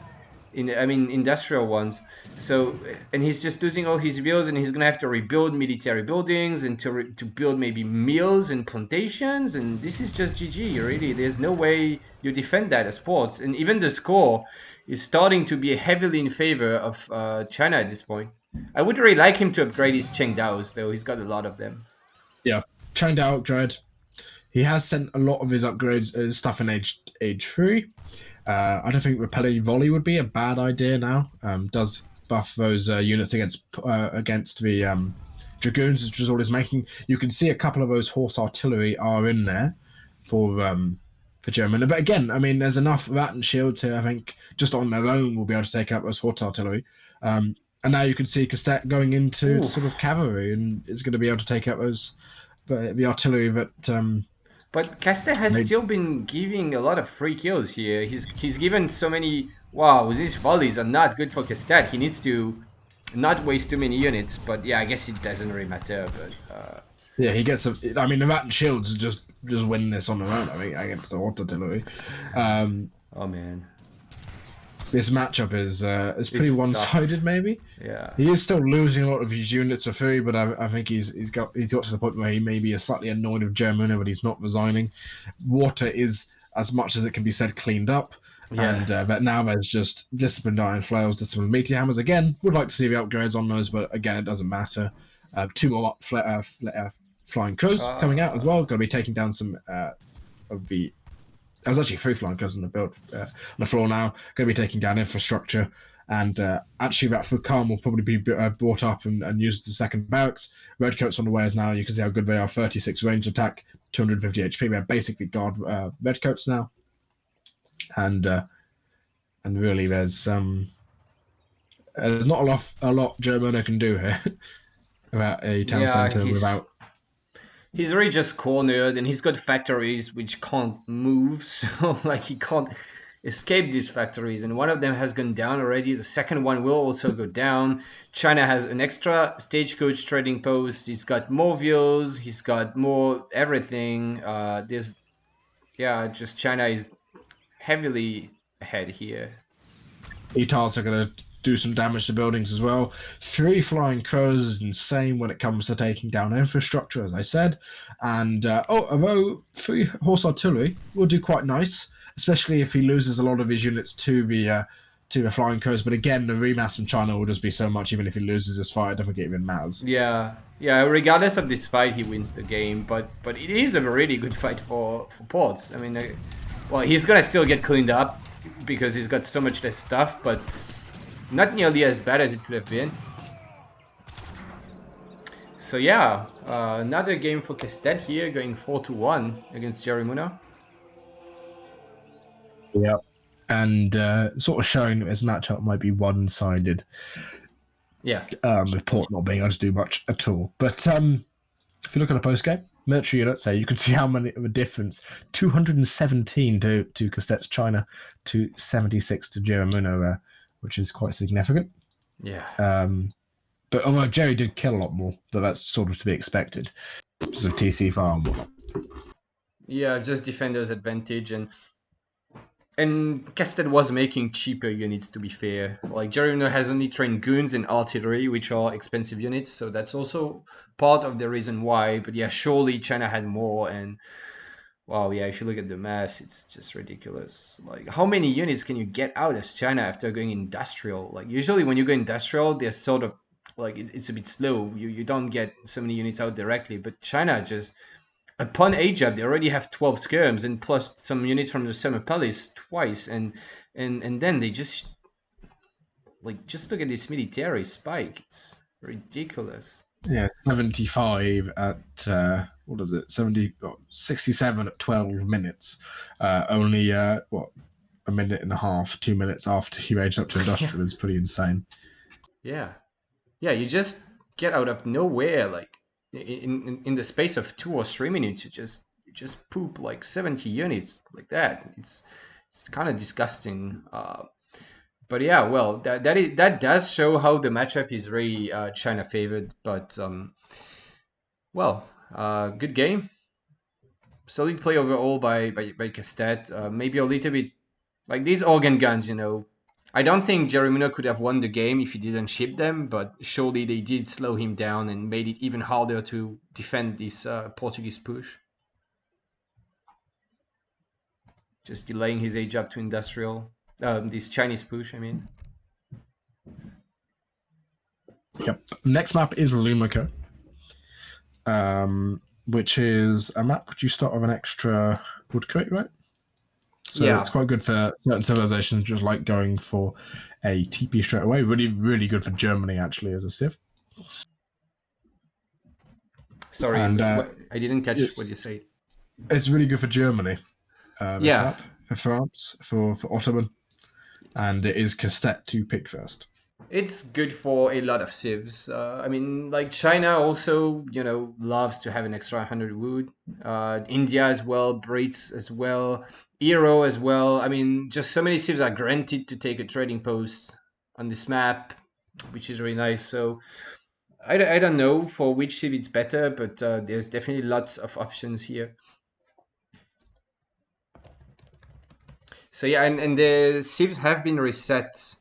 Industrial ones. So, and he's just losing all his bills, and he's gonna have to rebuild military buildings and to build maybe mills and plantations, and this is just GG. Really, there's no way you defend that as Ports. And even the score is starting to be heavily in favor of China at this point. I would really like him to upgrade his Chengdaos, though. He's got a lot of them.
Yeah, Chengdao upgrade. He has sent a lot of his upgrades stuff in age 3. I don't think repelling volley would be a bad idea now. Does buff those units against the dragoons, which is all he's making. You can see a couple of those horse artillery are in there for Jerimuno. But again, I mean, there's enough rat and shields here. I think just on their own will be able to take out those horse artillery. And now you can see Lecastete going into sort of cavalry, and is going to be able to take out those the artillery that.
But Lecastete has still been giving a lot of free kills here. He's given so many. Wow, these volleys are not good for Lecastete. He needs to not waste too many units. But yeah, I guess it doesn't really matter. But
yeah, he gets. I mean, the rat and shields just win this on their own. I think against the horse artillery.
Oh man.
This matchup is pretty one-sided, maybe.
Yeah.
He is still losing a lot of his units for free, but I think he's got to the point where he may be slightly annoyed with Jerimuno, but he's not resigning. Water is, as much as it can be said, cleaned up. Yeah. And but now there's just disciplined iron flails, disciplined meteor hammers. Again, would like to see the upgrades on those, but again, it doesn't matter. 2 more flying crows coming out as well. Going to be taking down some of the. There's actually 3 flying crows on the build on the floor now. Going to be taking down infrastructure, and actually that Fukan will probably be brought up and used as a second barracks. Redcoats on the way as now. You can see how good they are. 36 range attack, 250 HP. They're basically guard redcoats now, and really there's not a lot Jerimuno can do here about a town center without.
He's really just cornered, and he's got factories which can't move, so like he can't escape these factories, and one of them has gone down already. The second one will also go down. China has an extra stagecoach trading post. He's got more views. He's got more everything. Just China is heavily ahead here.
ETARs are going to do some damage to buildings as well. 3 flying crows is insane when it comes to taking down infrastructure, as I said. And although 3 horse artillery will do quite nice, especially if he loses a lot of his units to the flying crows. But again, the remass from China will just be so much. Even if he loses this fight, I don't think it even matters.
Yeah. Regardless of this fight, he wins the game. But it is a really good fight for ports. I mean, he's gonna still get cleaned up because he's got so much less stuff, but not nearly as bad as it could have been. So yeah, another game for Lecastete here, going 4-1 against Jerimuno.
Yeah, and sort of showing that this matchup might be one-sided.
Yeah.
With Port not being able to do much at all. But if you look at a post-game, military units, you can see how many of a difference. 217 to Lecastete China, to 76 to Jerimuno, which is quite significant.
Yeah.
But although Jerry did kill a lot more, but that's sort of to be expected. So TC farm.
Yeah, just defenders advantage, and Lecastete was making cheaper units, to be fair. Like Jerimuno has only trained goons and artillery, which are expensive units, so that's also part of the reason why. But yeah, surely China had more, and wow, yeah, if you look at the mass, it's just ridiculous. Like, how many units can you get out as China after going industrial? Like, usually when you go industrial, they're sort of like it's a bit slow. You don't get so many units out directly, but China just, upon age-up, they already have 12 skirms and plus some units from the Summer Palace twice, and then they just look at this military spike. It's ridiculous.
Yeah, 75 at what is it? 67 at 12 minutes. Only a minute and a half, 2 minutes after he aged up to industrial is pretty insane.
Yeah, you just get out of nowhere, like in the space of 2 or 3 minutes, you just poop like 70 units like that. It's kind of disgusting. But yeah, well, that does show how the matchup is really China favored. But good game, solid play overall by Lecastete. Maybe a little bit like these organ guns, I don't think Jerimuno could have won the game if he didn't ship them, but surely they did slow him down and made it even harder to defend this Portuguese push. Just delaying his age up to industrial. This Chinese push, I mean.
Yep. Next map is Lumico, which is a map which you start with an extra wood crate, right? So
yeah,
it's quite good for certain civilizations, just like going for a TP straight away. Really, really good for Germany, actually, as a civ.
Sorry, and, I didn't catch what you said.
It's really good for Germany. This map, for France, for Ottoman. And it is Lecastete to pick first.
It's good for a lot of civs. I mean, like China also, loves to have an extra 100 wood. India as well, Brits as well, Euro as well. I mean, just so many civs are granted to take a trading post on this map, which is really nice. So I don't know for which civ it's better, but there's definitely lots of options here. So yeah, and the civs have been reset.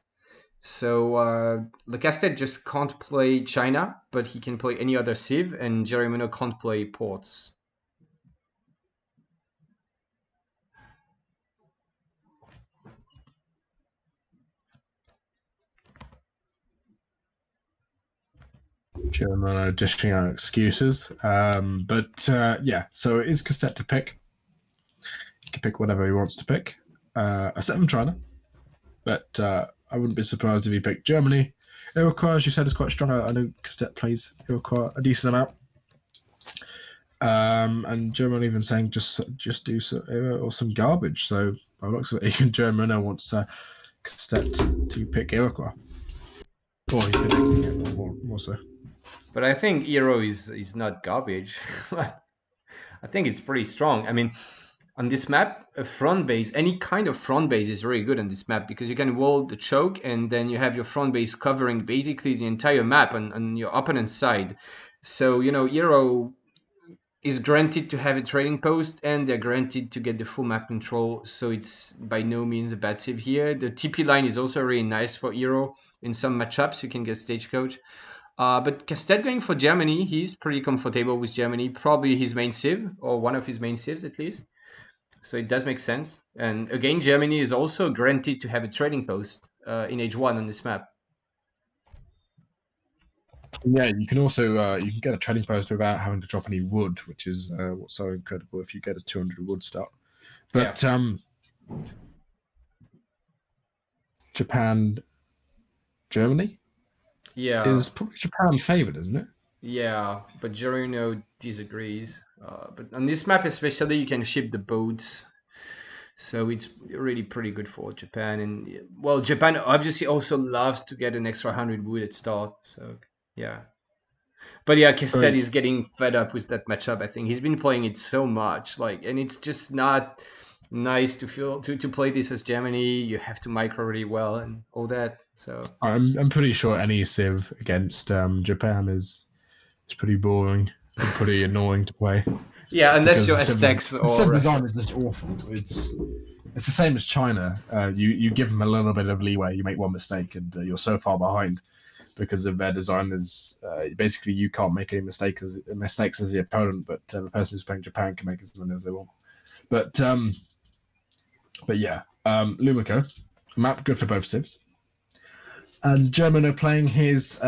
So Lecastete just can't play China, but he can play any other civ, and Jerimuno can't play ports.
Jerimuno dishing out excuses. Yeah, so it is Lecastete to pick. He can pick whatever he wants to pick. A 7 China, but I wouldn't be surprised if he picked Germany. Iroquois, as you said, is quite strong. I know Lecastete plays Iroquois a decent amount. And Germany even saying just do some garbage. So by the looks of it, even Jerimuno wants Lecastete to pick Iroquois. Or he's predicting it more so.
But I think Euro is not garbage. I think it's pretty strong. I mean, On this map, a front base, any kind of front base is really good on this map because you can wall the choke and then you have your front base covering basically the entire map on your opponent's side. So, you know, Euro is granted to have a trading post and they're granted to get the full map control. So it's by no means a bad save here. The TP line is also really nice for Euro. In some matchups, you can get Stagecoach. But Lecastete going for Germany, he's pretty comfortable with Germany. Probably his main civ, or one of his main civs at least. So it does make sense. And again, Germany is also granted to have a trading post in H1 on this map.
Yeah, you can also you can get a trading post without having to drop any wood, which is what's so incredible if you get a 200 wood start. But Japan, Germany, is probably Japan favored, isn't it?
Yeah, but Jerimuno disagrees. But on this map especially, you can ship the boats. So it's really pretty good for Japan. And well, Japan obviously also loves to get an extra 100 wood at start. So yeah. But yeah, Lecastete is getting fed up with that matchup. I think he's been playing it so much, and it's just not nice to play this as Germany. You have to micro really well and all that. So
I'm pretty sure any civ against Japan is pretty boring and pretty annoying to play.
Yeah, unless your Aztecs or
civ design is just awful. It's the same as China. You give them a little bit of leeway. You make one mistake and you're so far behind because of their design. Is basically you can't make any mistakes as the opponent, but the person who's playing Japan can make as many as they want. But yeah, Lumiko, map good for both civs. And Jerimuno playing his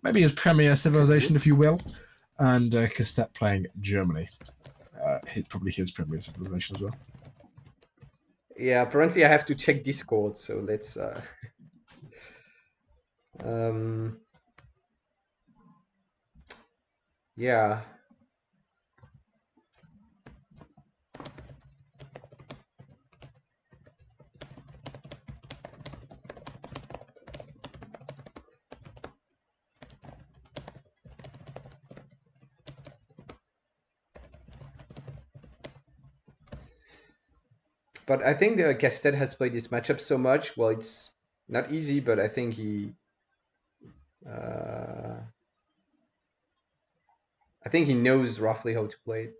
maybe his premier civilization, if you will, and Lecastete playing Germany. Probably his premier civilization as well.
Yeah, apparently I have to check Discord, so let's yeah. But I think Lecastete has played this matchup so much. Well, it's not easy, but I think he knows roughly how to play it.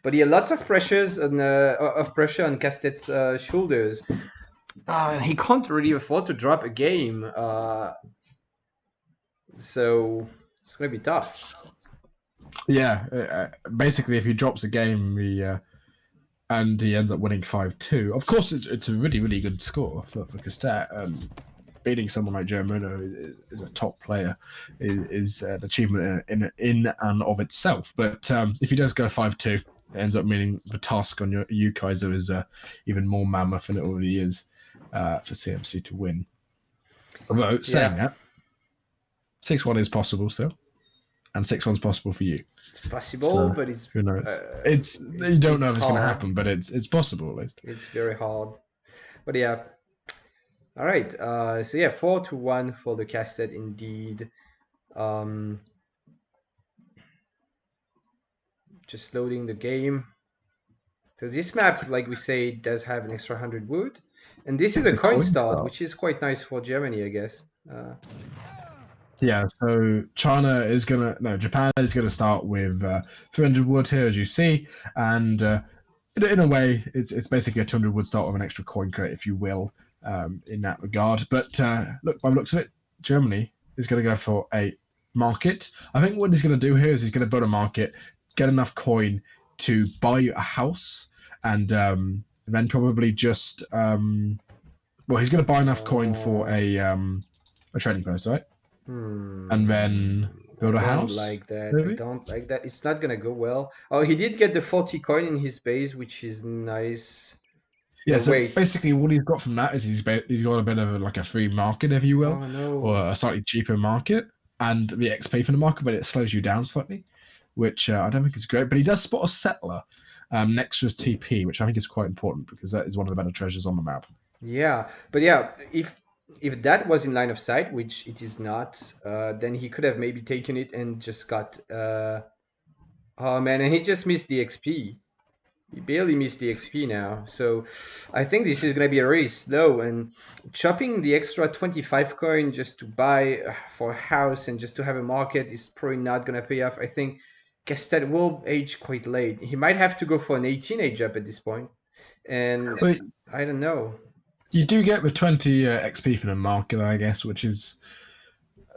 But yeah, lots of pressures on pressure on Lecastette's shoulders. He can't really afford to drop a game, so it's gonna be tough.
Yeah, basically, if he drops a game, and he ends up winning 5-2. Of course, it's a really, really good score for Lecastete. Beating someone like Jerimuno is a top player is an achievement in and of itself. But if he does go 5-2, it ends up meaning the task on you Kaiser is even more mammoth than it already is for CMC to win. Although saying that, 6-1 is possible still. And 6-1's possible for you.
It's possible, but it's
who knows? You don't know if it's going to happen, but it's possible at least.
It's very hard, but yeah. All right. So yeah, 4-1 for the Lecastete indeed. Just loading the game. So this map, like we say, does have an extra 100 wood, and this is a coin start, which is quite nice for Germany, I guess.
Yeah, so Japan is gonna start with 300 wood here, as you see, and in a way, it's basically a 200 wood start with an extra coin crate, if you will, in that regard. But look, by the looks of it, Germany is going to go for a market. I think what he's going to do here is he's going to build a market, get enough coin to buy a house, and then probably just he's going to buy enough coin for a trading post, right? And then build a house.
I don't like that. It's not gonna go well. Oh, he did get the 40 coin in his base, which is nice.
Yeah, so basically what he's got from that is he's got a bit of a free market, if you will, or a slightly cheaper market, and the XP for the market, but it slows you down slightly, which I don't think is great. But he does spot a settler next to his TP, which I think is quite important because that is one of the better treasures on the map.
Yeah, but yeah, if that was in line of sight, which it is not, then he could have maybe taken it and just got Oh man, and he just missed the XP. He barely missed the XP now. So I think this is going to be really slow. And chopping the extra 25 coin just to buy for a house and just to have a market is probably not going to pay off. I think Castet will age quite late. He might have to go for an 18 age up at this point. And
But
I don't know.
you do get the 20 XP from the market, I guess, which is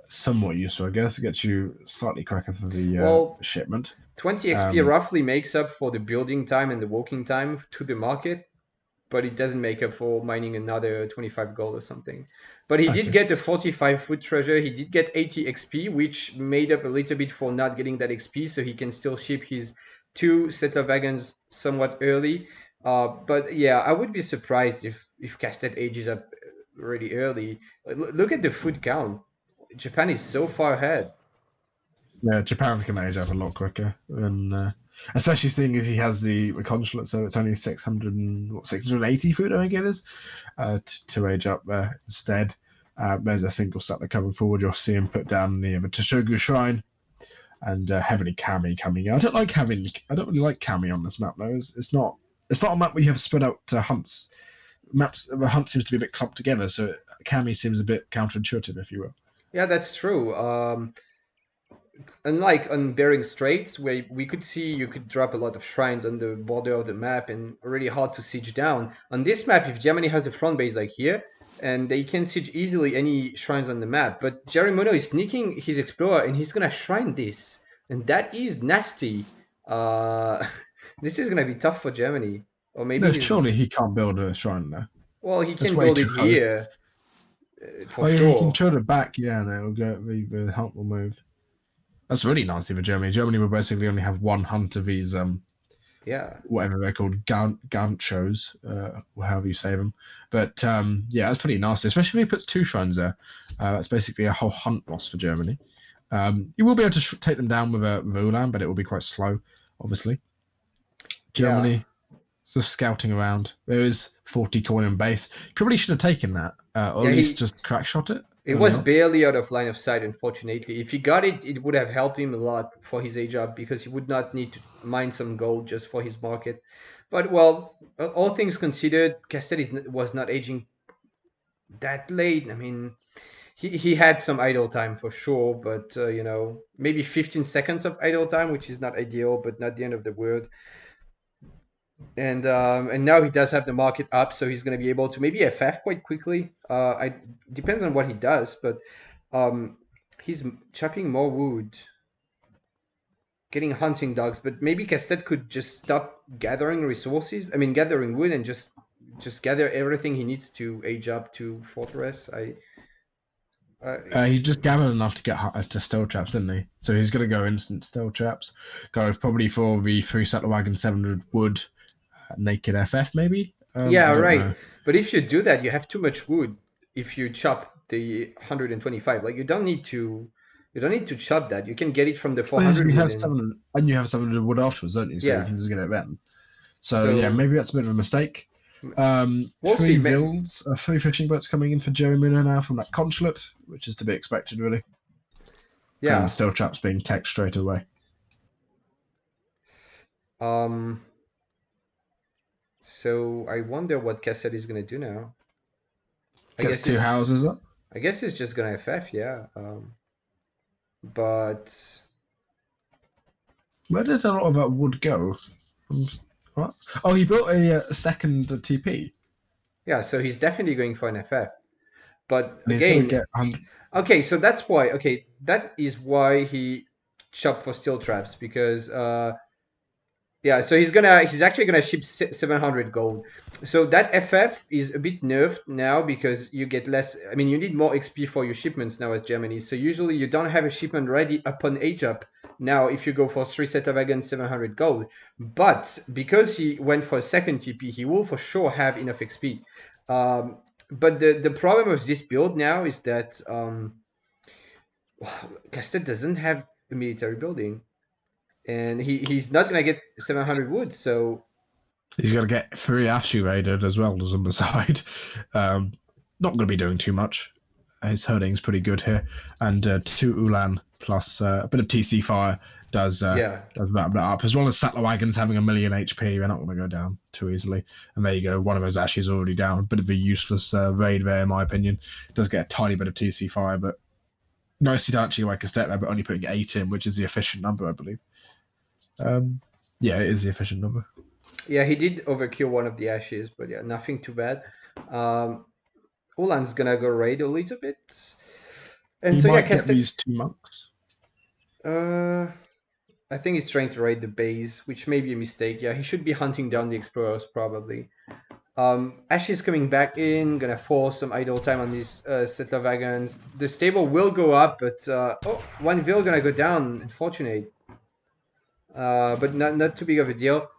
somewhat useful, I guess. It gets you slightly quicker for the
Well,
shipment.
20 XP roughly makes up for the building time and the walking time to the market, but it doesn't make up for mining another 25 gold or something. But he did get a 45 foot treasure. He did get 80 XP, which made up a little bit for not getting that XP, so he can still ship his 2 settler wagons somewhat early. But yeah, I would be surprised if Castet ages up really early. Look at the food count. Japan is so far ahead.
Yeah, Japan's going to age up a lot quicker, and especially seeing as he has the consulate, so it's only 680 food, I think it is, to age up there instead. There's a single settler coming forward. You'll see him put down the Tashogu Shrine, and heavily Kami coming out. I don't really like Kami on this map though. It's not a map where you have spread out hunts. The hunt seems to be a bit clumped together, so Kami seems a bit counterintuitive, if you will.
Yeah, that's true. Unlike on Bering Straits, where we could see you could drop a lot of shrines on the border of the map and really hard to siege down. On this map, if Germany has a front base like here, and they can siege easily any shrines on the map, but Jerimuno is sneaking his explorer and he's gonna shrine this, and that is nasty. This is gonna be tough for Germany, or maybe
surely he can't build a shrine there.
Well, he can build it here for
sure.
He
can tilt it back, yeah, and it'll go. The hunt will move. That's really nasty for Germany. Germany will basically only have one hunt of these, whatever they're called, ganchos, or however you say them. But yeah, that's pretty nasty, especially if he puts 2 shrines there. That's basically a whole hunt loss for Germany. You will be able to take them down with a Ulan, but it will be quite slow, obviously. Germany, just scouting around. There is 40 coin in base. Probably should have taken that, or at least just crack shot it.
It was barely out of line of sight, unfortunately. If he got it, it would have helped him a lot for his age up because he would not need to mine some gold just for his market. But, well, all things considered, Castet was not aging that late. I mean, he had some idle time for sure, but, maybe 15 seconds of idle time, which is not ideal, but not the end of the world. And now he does have the market up, so he's going to be able to maybe FF quite quickly. Depends on what he does, but he's chopping more wood, getting hunting dogs. But maybe Castet could just stop gathering resources. I mean, gathering wood and just gather everything he needs to age up to Fortress.
He just gathered enough to get to Still Traps, didn't he? So he's going to go instant Still Traps. Go probably for the 3 settler wagon, 700 wood. Naked FF maybe.
Yeah, right. Know. But if you do that, you have too much wood. If you chop the 125, like you don't need to chop that. You can get it from the 400.
You have 700, and you have 700 wood afterwards, don't you? So you can just get it then. So yeah, maybe that's a bit of a mistake.
We'll
3 builds, 3 fishing boats coming in for Jerimuno now from that consulate, which is to be expected, really.
Yeah.
And Still Traps being tech straight away.
So I wonder what Castet is going to do now.
I guess 2 houses up.
I guess it's just going to FF, yeah. But
where did a lot of that wood go? What? Oh, he built a second TP.
Yeah, so he's definitely going for an FF. But again, okay, so that's why. Okay, that is why he chopped for Steel Traps because. Yeah, so he's actually gonna ship 700 gold. So that FF is a bit nerfed now because you get less. I mean, you need more XP for your shipments now as Germany. So usually you don't have a shipment ready upon age up. Now, if you go for 3 settler wagons, 700 gold. But because he went for a second TP, he will for sure have enough XP. But the problem with this build now is that Castet doesn't have a military building. And he's not going to get 700 wood, so...
He's going to get 3 Ashu raided as well as on the side. Not going to be doing too much. His herding's pretty good here. And 2 Ulan plus a bit of TC fire does wrap that up. As well as Sattler Wagons having 1 million HP, they're not going to go down too easily. And there you go, one of those Ashes already down. Bit of a useless raid there, in my opinion. Does get a tiny bit of TC fire, but nicely done actually like a step there, but only putting 8 in, which is the efficient number, I believe. Yeah, it is the efficient number.
Yeah, he did overkill one of the Ashes, but yeah, nothing too bad. Ulan's gonna go raid a little bit. And
he
so
might
yeah,
get these 2 monks.
I think he's trying to raid the base, which may be a mistake. Yeah, he should be hunting down the explorers probably. Ash is coming back in, gonna force some idle time on these settler wagons. The stable will go up, but one Vil gonna go down. Unfortunate, but not too big of a deal.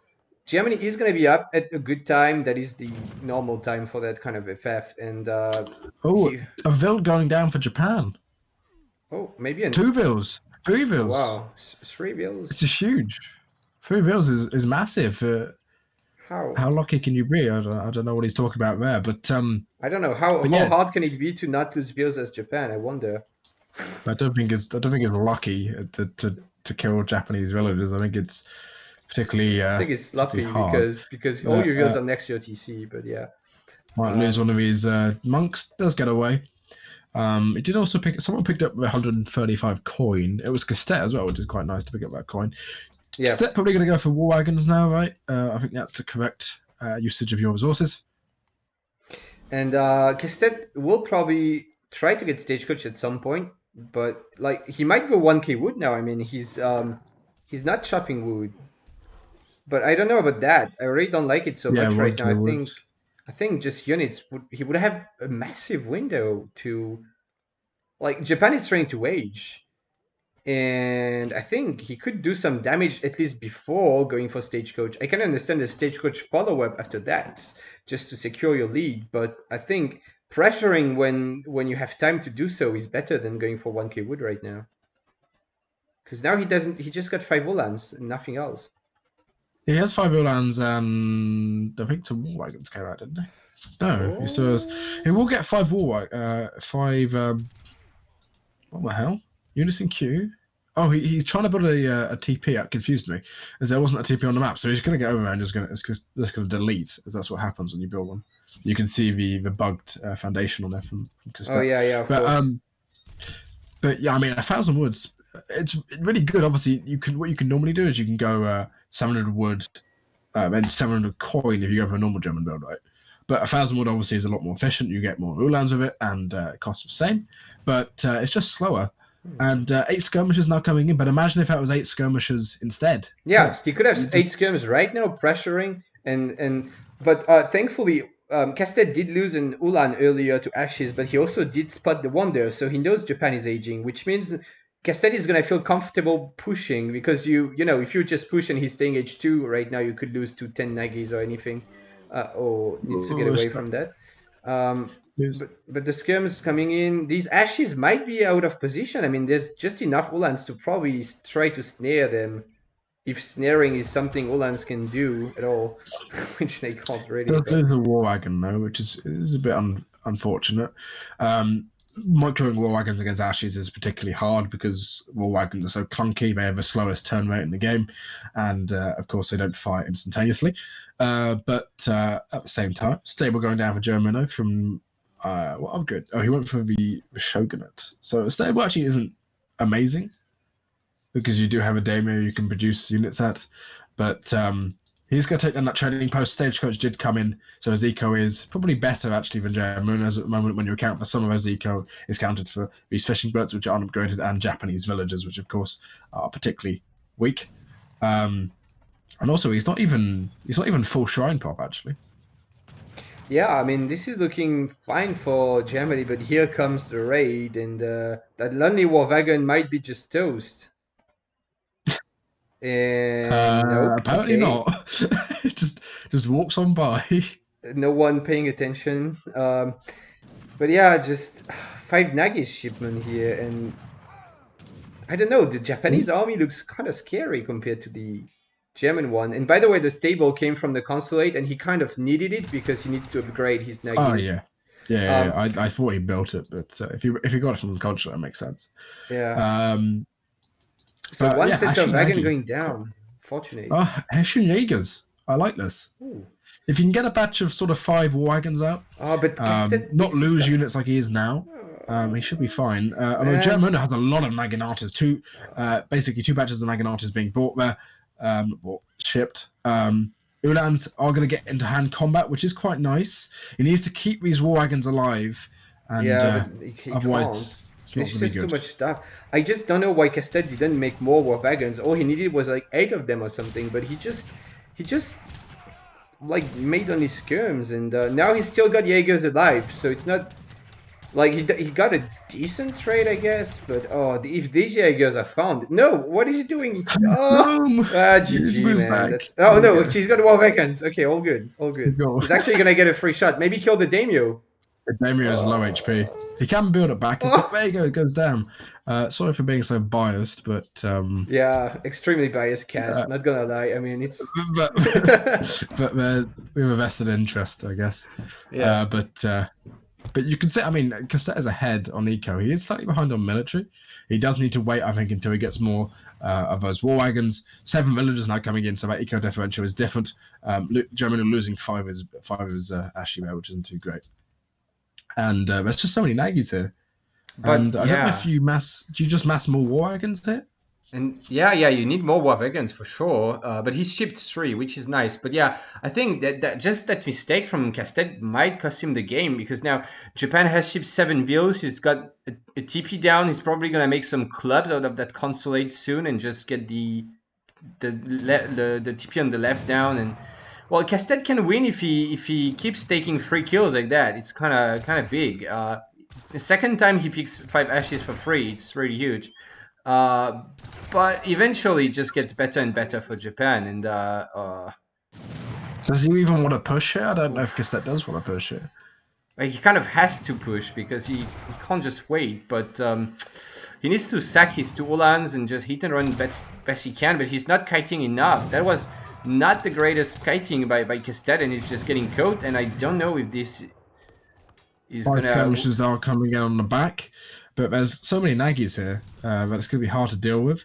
Germany is gonna be up at a good time. That is the normal time for that kind of FF. And
a Vil going down for Japan.
Oh, maybe
2 Vils, 3 Vils.
Wow, 3 Vils.
It's just huge. 3 Vils is massive. How lucky can you be? I don't know what he's talking about there, but
I don't know how hard can it be to not lose Vils as Japan. I wonder.
I don't think it's lucky to kill Japanese villagers. I think it's particularly.
I think it's lucky because all your Vils are next to your TC, but yeah.
Might lose one of his monks. Does get away. It did also someone picked up 135 coin. It was Lecastete as well, which is quite nice to pick up that coin. Yeah. Lecastete probably going to go for war wagons now, right? I think that's the correct usage of your resources. And
Lecastete will probably try to get stagecoach at some point, but like he might go 1k wood now. I mean, he's not chopping wood, but I don't know about that. I really don't like it so much right now. I think just units he would have a massive window to, like, Japan is trying to wage, and I think he could do some damage at least before going for stagecoach. I can understand the stagecoach follow-up after that, just to secure your lead, but I think pressuring when you have time to do so is better than going for 1k wood right now. Because now he just got 5 Ulans and nothing else.
He has 5 Ulans and I think some war wagons came out, didn't they? No, he still has. He will get 5 what the hell? Units in queue? Oh, he's trying to build a TP. That confused me, as there wasn't a TP on the map. So he's going to get over and just going to delete, as that's what happens when you build one. You can see the bugged foundation on there from Lecastete.
Oh yeah, of course.
But yeah, I mean, 1,000 woods. It's really good. Obviously, what you can normally do is you can go 700 wood, and 700 coin if you go for a normal German build, right? But 1,000 wood obviously is a lot more efficient. You get more Ulans with it, and it costs the same. But it's just slower. And 8 skirmishers now coming in. But imagine if that was 8 skirmishers instead.
Yeah, he could have 8 skirmishers right now, pressuring. But thankfully, Lecastete did lose an Ulan earlier to Ashes, but he also did spot the wonder. So he knows Japan is aging, which means Lecastete is going to feel comfortable pushing, because you know, if you just push and he's staying H2 right now, you could lose to 10 Nagis or anything, or needs to get away from that. But the skirms coming in, these Ashes might be out of position. I mean, there's just enough Ulans to probably try to snare them, if snaring is something Ulans can do at all, which they can't really.
There's a war wagon though, which is a bit unfortunate. Microing war wagons against Ashes is particularly hard because war wagons are so clunky. They have the slowest turn rate in the game, and of course they don't fire instantaneously. But at the same time, stable going down for Jerimuno from what upgrade? Oh, he went for the Shogunate. So stable actually isn't amazing because you do have a daimyo you can produce units at, but he's going to take down that trading post. Stagecoach did come in, so his eco is probably better actually than Jerimuno's at the moment when you account for some of his eco is counted for these fishing boats, which aren't upgraded, and Japanese villagers, which of course are particularly weak. And also, he's not even full shrine pop actually.
Yeah, I mean, this is looking fine for Germany, but here comes the raid, and that lonely war wagon might be just toast. And nope,
apparently not. just walks on by.
No one paying attention. But yeah, just 5 Nagis shipment here, and I don't know. The Japanese army looks kind of scary compared to the German one. And by the way, the stable came from the consulate, and he kind of needed it because he needs to upgrade his Nagis.
Oh yeah. Yeah, I thought he built it, but if he got it from the consulate, that makes sense.
Yeah. So one
yeah,
set of
Ashy
wagon
Nagi.
going down. Fortunate.
Oh, Hessian Jaegers. I like this.
Ooh.
If you can get a batch of sort of 5 war wagons out,
Oh, but Lecastete
not
needs to
lose
stop.
units like he is now, he should be fine. Although
Man.
Jerimuno has a lot of Naganatas, basically 2 batches of Naganatas being bought there, shipped. Ulans are going to get into hand combat, which is quite nice. He needs to keep these war wagons alive, and
Yeah, but he
otherwise
can't.
it's not
There's
going to be
just too
good.
much stuff. I just don't know why Lecastete didn't make more war wagons. All he needed was like 8 of them or something. But he just like made only skirms, and now he's still got Jaegers alive. So it's not like he got a decent trade, I guess. But if these Jaegers are found, no, what is he doing? Oh,
No,
GG, man. That's no, she's got war wagons. Okay, all good, all good. He's actually gonna get a free shot. Maybe kill the Daimyo.
Daimyo is low HP. He can build it back. There you go, it goes down. Sorry for being so biased, but
yeah, extremely biased cast. Not gonna lie. I mean, it's
but we have a vested interest, I guess.
yeah.
But you can say, I mean, Lecastete is ahead on eco. He is slightly behind on military. He does need to wait, I think, until he gets more of those war wagons. 7 villagers now coming in, so that eco differential is different. Jerimuno losing 5 is Ashy there, which isn't too great. And there's just so many Nagis here.
But
and I don't know if do you just mass more war wagons here?
And yeah, you need more war wagons for sure. But he shipped 3, which is nice. But yeah, I think that just that mistake from Lecastete might cost him the game, because now Japan has shipped 7 vills. He's got a TP down. He's probably gonna make some clubs out of that consulate soon and just get the TP on the left down. And well, Lecastete can win if he keeps taking 3 kills like that. It's kind of big. The second time he picks 5 ashes for free, it's really huge. But eventually it just gets better and better for Japan. And
does he even want to push here? I don't know if Lecastete does want to push here.
Like, he kind of has to push because he can't just wait. But he needs to sack his 2 Olans and just hit and run best he can. But he's not kiting enough. That was not the greatest kiting by Lecastete, and he's just getting caught. And I don't know if this is
5
gonna.
skirmishes are coming in on the back, but there's so many Nagis here that it's going to be hard to deal with.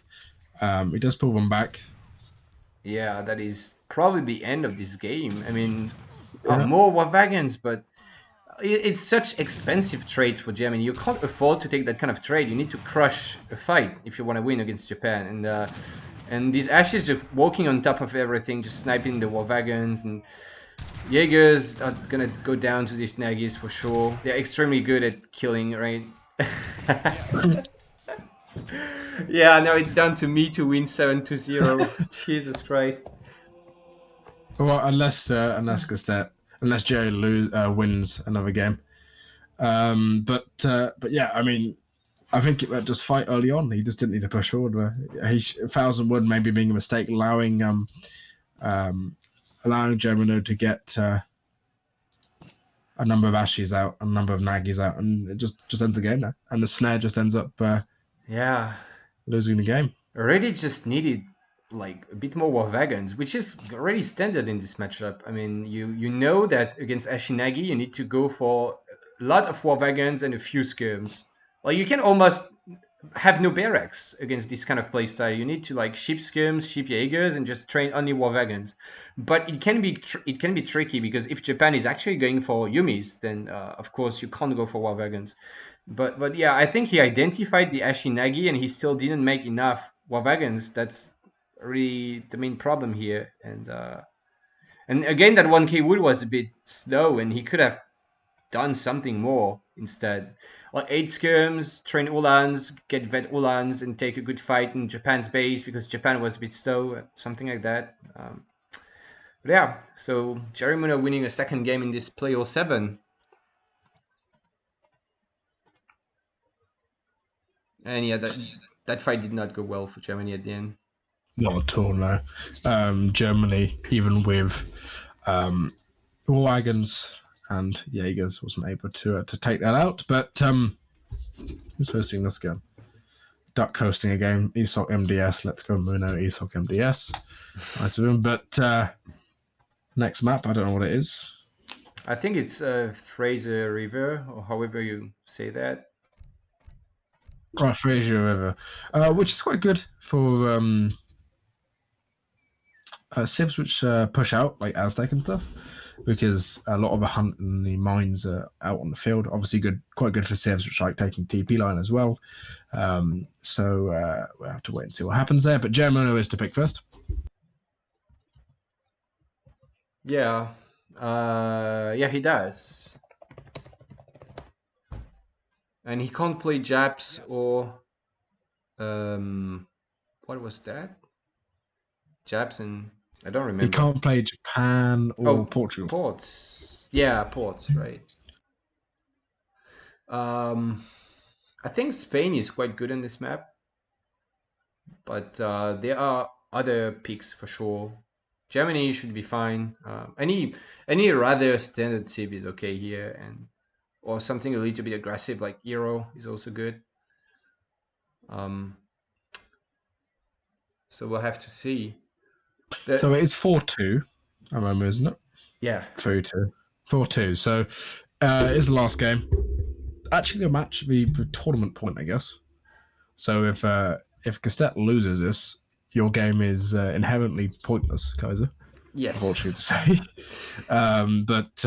He does pull them back.
Yeah, that is probably the end of this game. I mean, more war wagons, but it's such expensive trades for Germany. You can't afford to take that kind of trade. You need to crush a fight if you want to win against Japan. And these ashes just walking on top of everything, just sniping the war wagons, and Jaegers are gonna go down to these Nagis for sure. They're extremely good at killing, right? Yeah, now it's down to me to win 7-0. Jesus Christ.
Well, unless Jerry wins another game. But yeah, I mean, I think it just fight early on. He just didn't need to push forward. 1,000 wood maybe being a mistake, allowing Jerimuno to get a number of ashes out, a number of Nagis out, and it just ends the game now. And the snare just ends up losing the game.
Already just needed like a bit more war wagons, which is already standard in this matchup. I mean, you know that against Ashinagi you need to go for a lot of war wagons and a few skirms. Like, you can almost have no barracks against this kind of playstyle. You need to like ship skirms, ship Jaegers, and just train only war wagons. But it can be tricky, because if Japan is actually going for Yumis, then of course you can't go for war wagons. But yeah, I think he identified the Ashinagi and he still didn't make enough war wagons. That's really the main problem here. And again, that 1k wood was a bit slow, and he could have done something more instead. Or 8 skirms, train Ulans, get vet Ulans, and take a good fight in Japan's base, because Japan was a bit slow, something like that. But yeah, so Jerimuno winning a second game in this play 07. And yeah, that fight did not go well for Germany at the end.
Not at all, no. Germany, even with war wagons and Jaegers, wasn't able to take that out. But who's hosting this game? Duck hosting a game. ESOC MDS. Let's go Muno. ESOC MDS. Nice of him. But next map, I don't know what it is.
I think it's Fraser River, or however you say that.
Right, Frazier River, which is quite good for civs which push out like Aztec and stuff, because a lot of the hunt and the mines are out on the field. Obviously, quite good for civs which like taking TP line as well. So we'll have to wait and see what happens there. But Jerimuno is to pick first.
Yeah, yeah, he does, and he can't play Japs or what was that? Japs and I don't remember.
He can't play Japan or Portugal.
Ports. Yeah, ports, right. I think Spain is quite good on this map, but there are other picks for sure. Germany should be fine. Any rather standard civ is okay here, or something a little bit aggressive like Euro is also good. So we'll have to see.
So it is 4-2, I remember, isn't it?
Yeah.
3-2. 4-2. So it's the last game. Actually, a match, the tournament point, I guess. So if Lecastete loses this, your game is inherently pointless, Kaiser.
Yes.
Unfortunately to say. But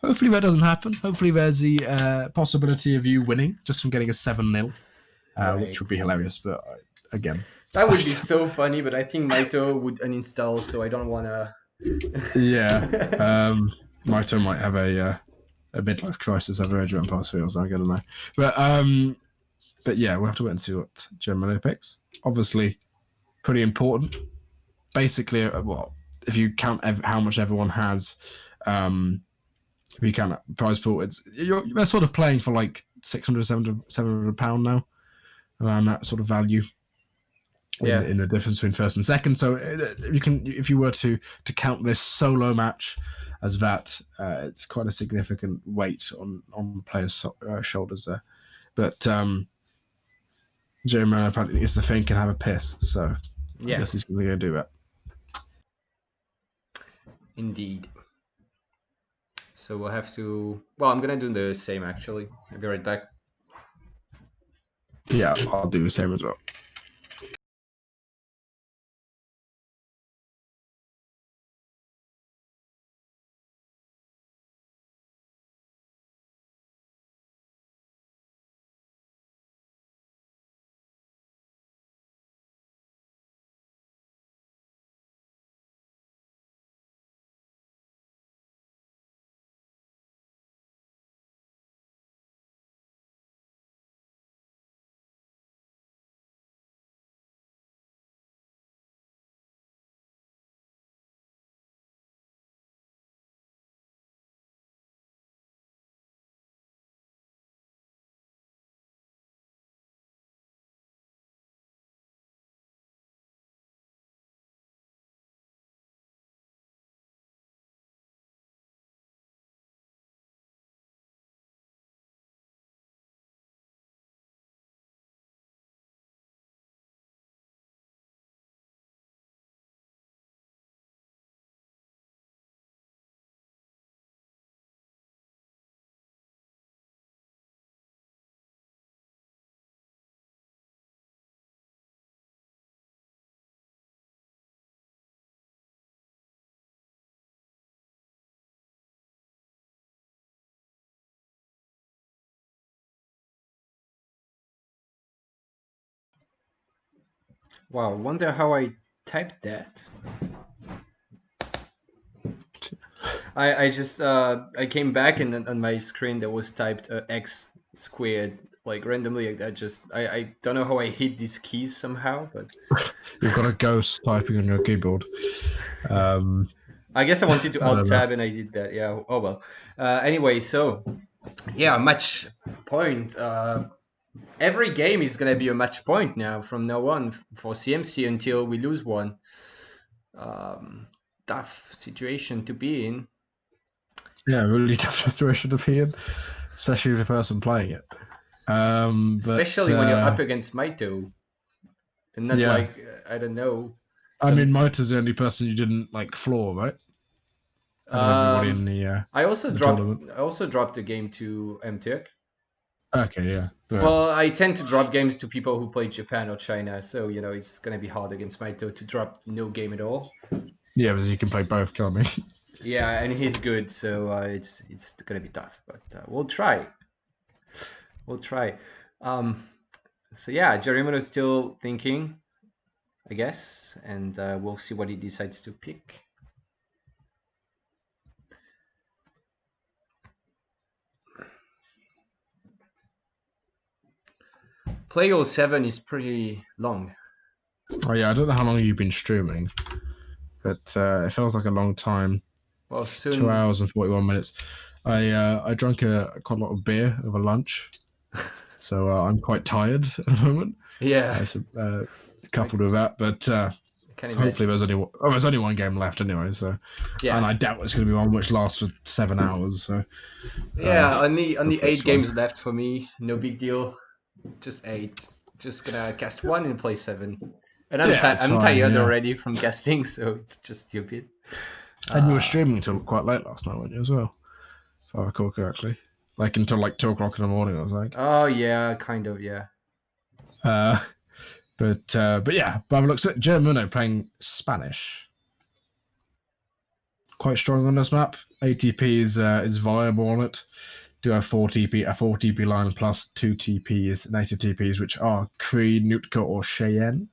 hopefully that doesn't happen. Hopefully there's the possibility of you winning just from getting a 7-0, which would be hilarious. But again,
that would be so funny. But I think Maito would uninstall, so I don't want to.
Yeah. Maito might have a midlife crisis over Adrian Pass feels. I don't know. But yeah, we'll have to wait and see what Jerimuno picks. Obviously, pretty important. Basically, well, if you count how much everyone has, if you count prize pool, they're sort of playing for like 600, 700 pound now, around that sort of value. In the difference between first and second. So if you were to count this solo match as that, it's quite a significant weight on players' shoulders there. But Jerimuno apparently is the thing, can have a piss, so I guess he's going to go do that.
Indeed. So we'll have to. Well, I'm gonna do the same actually. I'll be right back.
Yeah, I'll do the same as well.
Wow, wonder how I typed that. I just I came back and then on my screen there was typed x squared like randomly. I don't know how I hit these keys somehow, but
you've got a ghost typing on your keyboard.
I guess I wanted to alt tab and I did that. Yeah. Oh well. Anyway, so yeah, match point. Every game is gonna be a match point now from now on for CMC until we lose one. Tough situation to be in.
Yeah, really tough situation to be in, especially with the person playing it.
Especially when you're up against Maito, and not like I don't know.
I mean, Maito's the only person you didn't like floor, right? Out of everybody in the
I also dropped.
tournament.
I also dropped the game to MTurk.
Okay, yeah. But,
Well, I tend to drop games to people who play Japan or China, so it's gonna be hard against Maito to drop no game at all.
yeah, because you can play both, can't he?
Yeah, and he's good, so it's gonna be tough, but we'll try. We'll try. So yeah, Jerimuno is still thinking, I guess, and we'll see what he decides to pick. Play 07 is pretty long.
Oh yeah, I don't know how long you've been streaming, but it feels like a long time.
Well, soon
2 hours and 41 minutes. I drank quite a lot of beer over lunch, so I'm quite tired at the moment.
Yeah,
Coupled with that, but hopefully there's only one game left anyway. So
yeah,
and I doubt it's going to be one which lasts for 7 hours. So
yeah. Only
hopefully
8
it's
games
fine.
left for me. No big deal. Just 8. Just gonna cast 1 and play 7. And I'm
Yeah, it's
I'm
fine,
tired
yeah.
already from casting, so it's just stupid.
And you were streaming until quite late last night, weren't you, as well? If I recall correctly. Like until like 2 o'clock in the morning, I was like.
Oh yeah, kind of, yeah.
But yeah, by the looks at Jerimuno playing Spanish. Quite strong on this map. ATP is viable on it. Do have 4 TP line plus 2 TPs, native TPs, which are Cree, Nootka, or Cheyenne.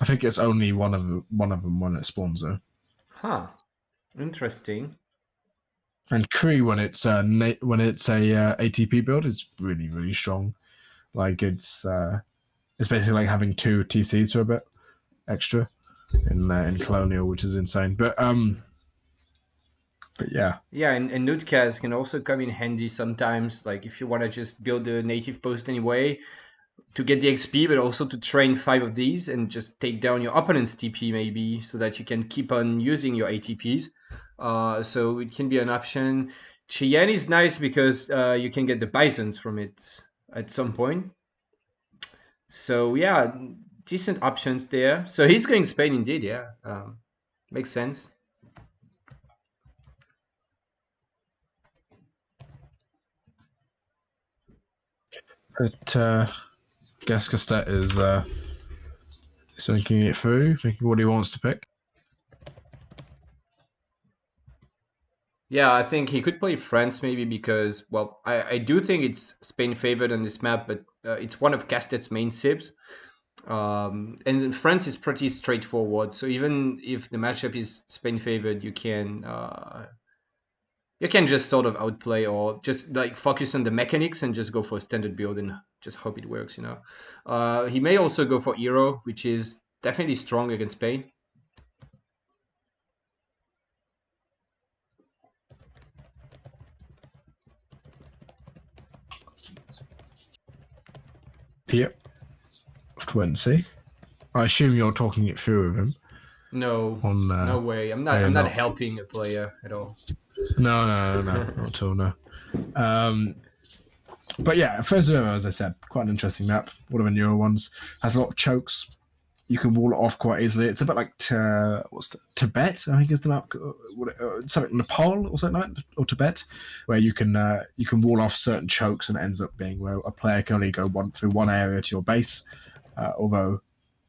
I think it's only one of them when it spawns though.
Huh. Interesting.
And Cree when it's a ATP build is really, really strong. Like it's basically like having 2 TCs for a bit extra in Colonial, which is insane. But yeah.
Yeah, and Nutcast can also come in handy sometimes, like if you want to just build a native post anyway to get the XP, but also to train 5 of these and just take down your opponent's TP maybe, so that you can keep on using your ATPs. So it can be an option. Cheyenne is nice because you can get the bisons from it at some point. So yeah, decent options there. So he's going Spain indeed, yeah. Makes sense.
But guess Lecastete is thinking it through, thinking what he wants to pick.
Yeah, I think he could play France maybe because, well, I do think it's Spain favored on this map, but it's one of Castete's main sibs. And France is pretty straightforward. So even if the matchup is Spain favored, you can just sort of outplay or just like focus on the mechanics and just go for a standard build and just hope it works. He may also go for Hero, which is definitely strong against Spain.
Yep. Have to wait and see. I assume you're talking it through with him.
No, no way. I'm not helping a player at all.
No, not at all. No. But yeah, first of all, as I said, quite an interesting map. One of the newer ones has a lot of chokes. You can wall it off quite easily. It's a bit like Tibet, I think is the map. Something Nepal or something like that, or Tibet, where you can wall off certain chokes, and it ends up being where a player can only go through one area to your base, although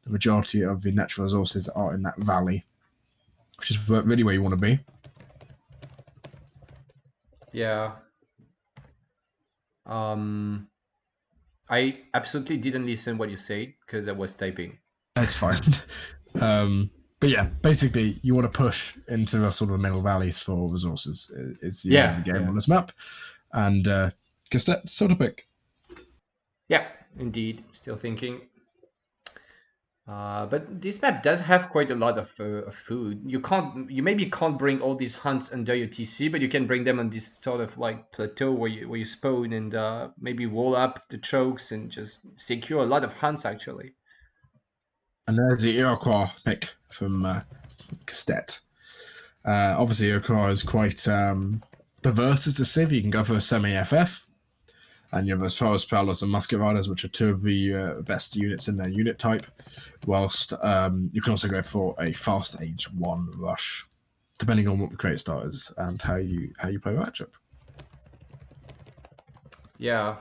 the majority of the natural resources are in that valley, which is really where you want to be.
Yeah. I absolutely didn't listen what you said because I was typing.
That's fine. But yeah, basically you want to push into the sort of middle valleys for resources. It's the end of the game on this map. And Lecastete, sort of pick.
Yeah, indeed. Still thinking. But this map does have quite a lot of food. You maybe can't bring all these hunts under your TC, but you can bring them on this sort of like plateau where you spawn and maybe wall up the chokes and just secure a lot of hunts actually.
And there's the Iroquois pick from Lecastete. Obviously, Iroquois is quite diverse as a civ. You can go for a semi-FF, and you have as far as Prowlers and Musket Riders, which are 2 of the best units in their unit type, whilst you can also go for a fast age 1 rush, depending on what the crate start is and how you play the matchup.
Yeah.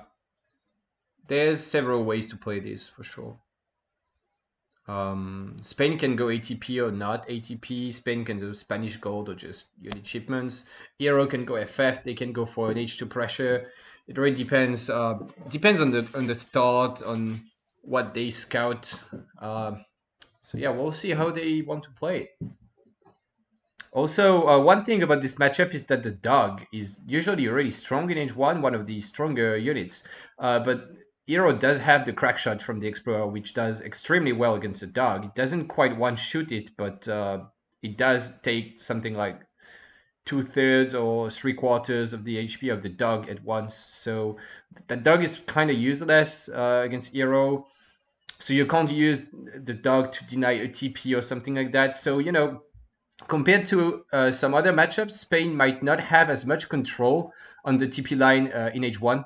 There's several ways to play this for sure. Spain can go ATP or not ATP. Spain can do Spanish gold or just unit shipments. Euro can go FF. They can go for an H2 pressure. It really depends. Depends on the start, on what they scout. So yeah, we'll see how they want to play it. Also, one thing about this matchup is that the dog is usually really strong in H1, one of the stronger units. But Hero does have the crack shot from the Explorer, which does extremely well against the dog. It doesn't quite one-shoot it, but it does take something like 2/3 or 3/4 of the HP of the dog at once. So the dog is kind of useless against Hero. So you can't use the dog to deny a TP or something like that. So, you know, compared to some other matchups, Spain might not have as much control on the TP line in H1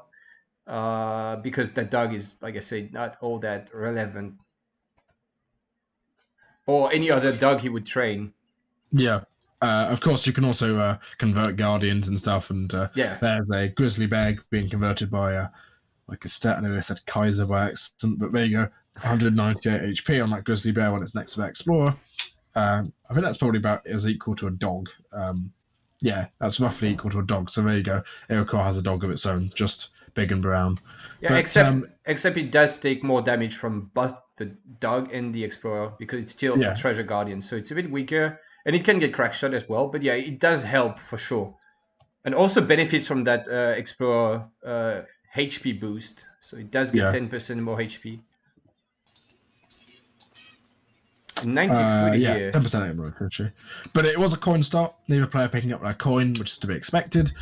because that dog is, like I said, not all that relevant. Or any other dog he would train.
Yeah. Of course, you can also convert Guardians and stuff, and
Yeah.
there's a Grizzly Bear being converted by like a stat. I know I said Kaiser by accident, but there you go. 198 HP on that Grizzly Bear when it's next to the Explorer. I think that's probably about as equal to a dog. Yeah, that's roughly equal to a dog. So there you go. Aerokar has a dog of its own, just big and brown.
Yeah,
But,
except it does take more damage from both the dog and the Explorer because it's still a Treasure Guardian, so it's a bit weaker. And it can get crack shot as well, but yeah, it does help for sure. And also benefits from that Explorer HP boost, so it does get 10% more HP. 90 foot here.
10% more actually. But it was a coin start. Neither player picking up a coin, which is to be expected.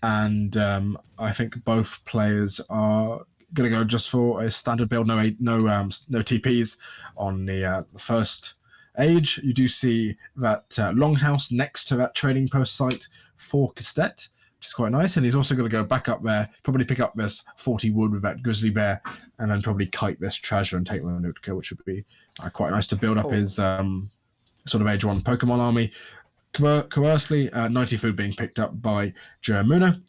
And I think both players are going to go just for a standard build, no TPs on the first age. You do see that longhouse next to that trading post site for Lecastete, which is quite nice. And he's also going to go back up there, probably pick up this 40 wood with that Grizzly Bear, and then probably kite this treasure and take the Nutka, which would be quite nice to build up his sort of age 1 Pokemon army. Conversely, 90 food being picked up by Jerimuno,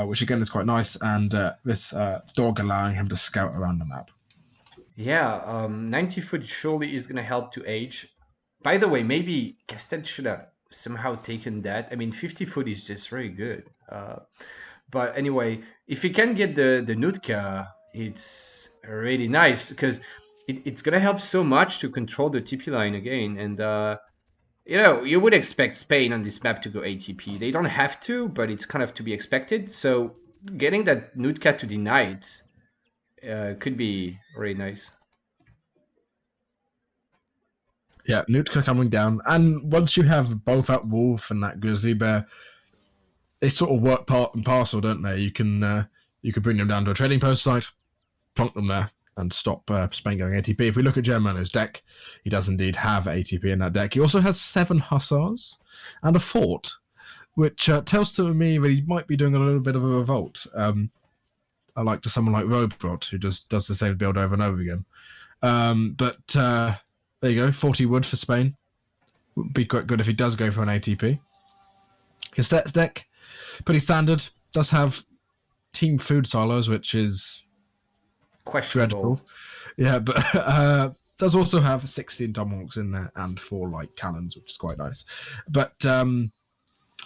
which again is quite nice, and this dog allowing him to scout around the map.
Yeah, 90 foot surely is going to help to age. By the way, maybe Lecastete should have somehow taken that. I mean, 50 foot is just very good. But anyway, if you can get the Nutka, it's really nice because it's going to help so much to control the TP line again. And, you know, you would expect Spain on this map to go ATP. They don't have to, but it's kind of to be expected. So getting that Nutka to deny it could be really nice.
Yeah, Nutka coming down. And once you have both that Wolf and that Grizzly Bear, they sort of work part and parcel, don't they? You can bring them down to a trading post site, plonk them there, and stop Spain going ATP. If we look at Jerimuno's deck, he does indeed have ATP in that deck. He also has 7 Hussars and a fort, which tells to me that he might be doing a little bit of a revolt. I like to someone like Robot, who just does the same build over and over again. But there you go, 40 wood for Spain. Would be quite good if he does go for an ATP. Castete's deck, pretty standard. Does have team food silos, which is
questionable.
Dreadful. Yeah, but does also have 16 tomahawks in there and 4 light cannons, which is quite nice. But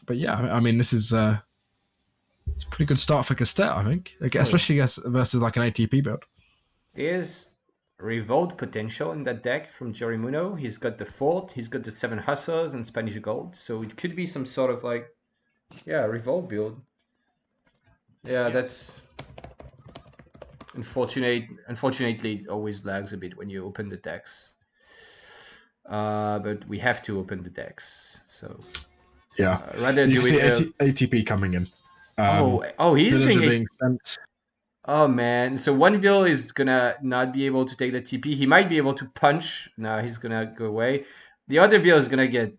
yeah, I mean, this is a pretty good start for Lecastete, I think, especially versus like an ATP build.
There's revolt potential in that deck from Jerimuno. He's got the fort, he's got the 7 Hussars and Spanish gold, so it could be some sort of like, revolt build. Yeah, that's unfortunately it always lags a bit when you open the decks. But we have to open the decks, so
yeah.
Rather
you
do
see
it.
ATP coming in.
He's
being sent.
Oh man, so one Vil is gonna not be able to take the TP. He might be able to punch. No, he's gonna go away. The other Vil is gonna get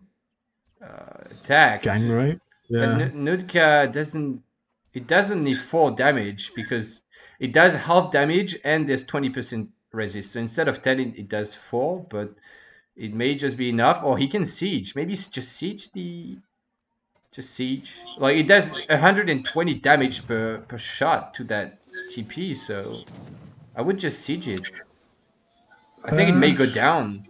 attacked.
Gang rape. Yeah.
But Nutka doesn't need 4 damage because it does half damage and there's 20% resist. So instead of 10, it does 4, but it may just be enough. Or he can siege. Maybe just siege siege. Like it does 120 damage per shot to that TP, so I would just siege it. I think it may go down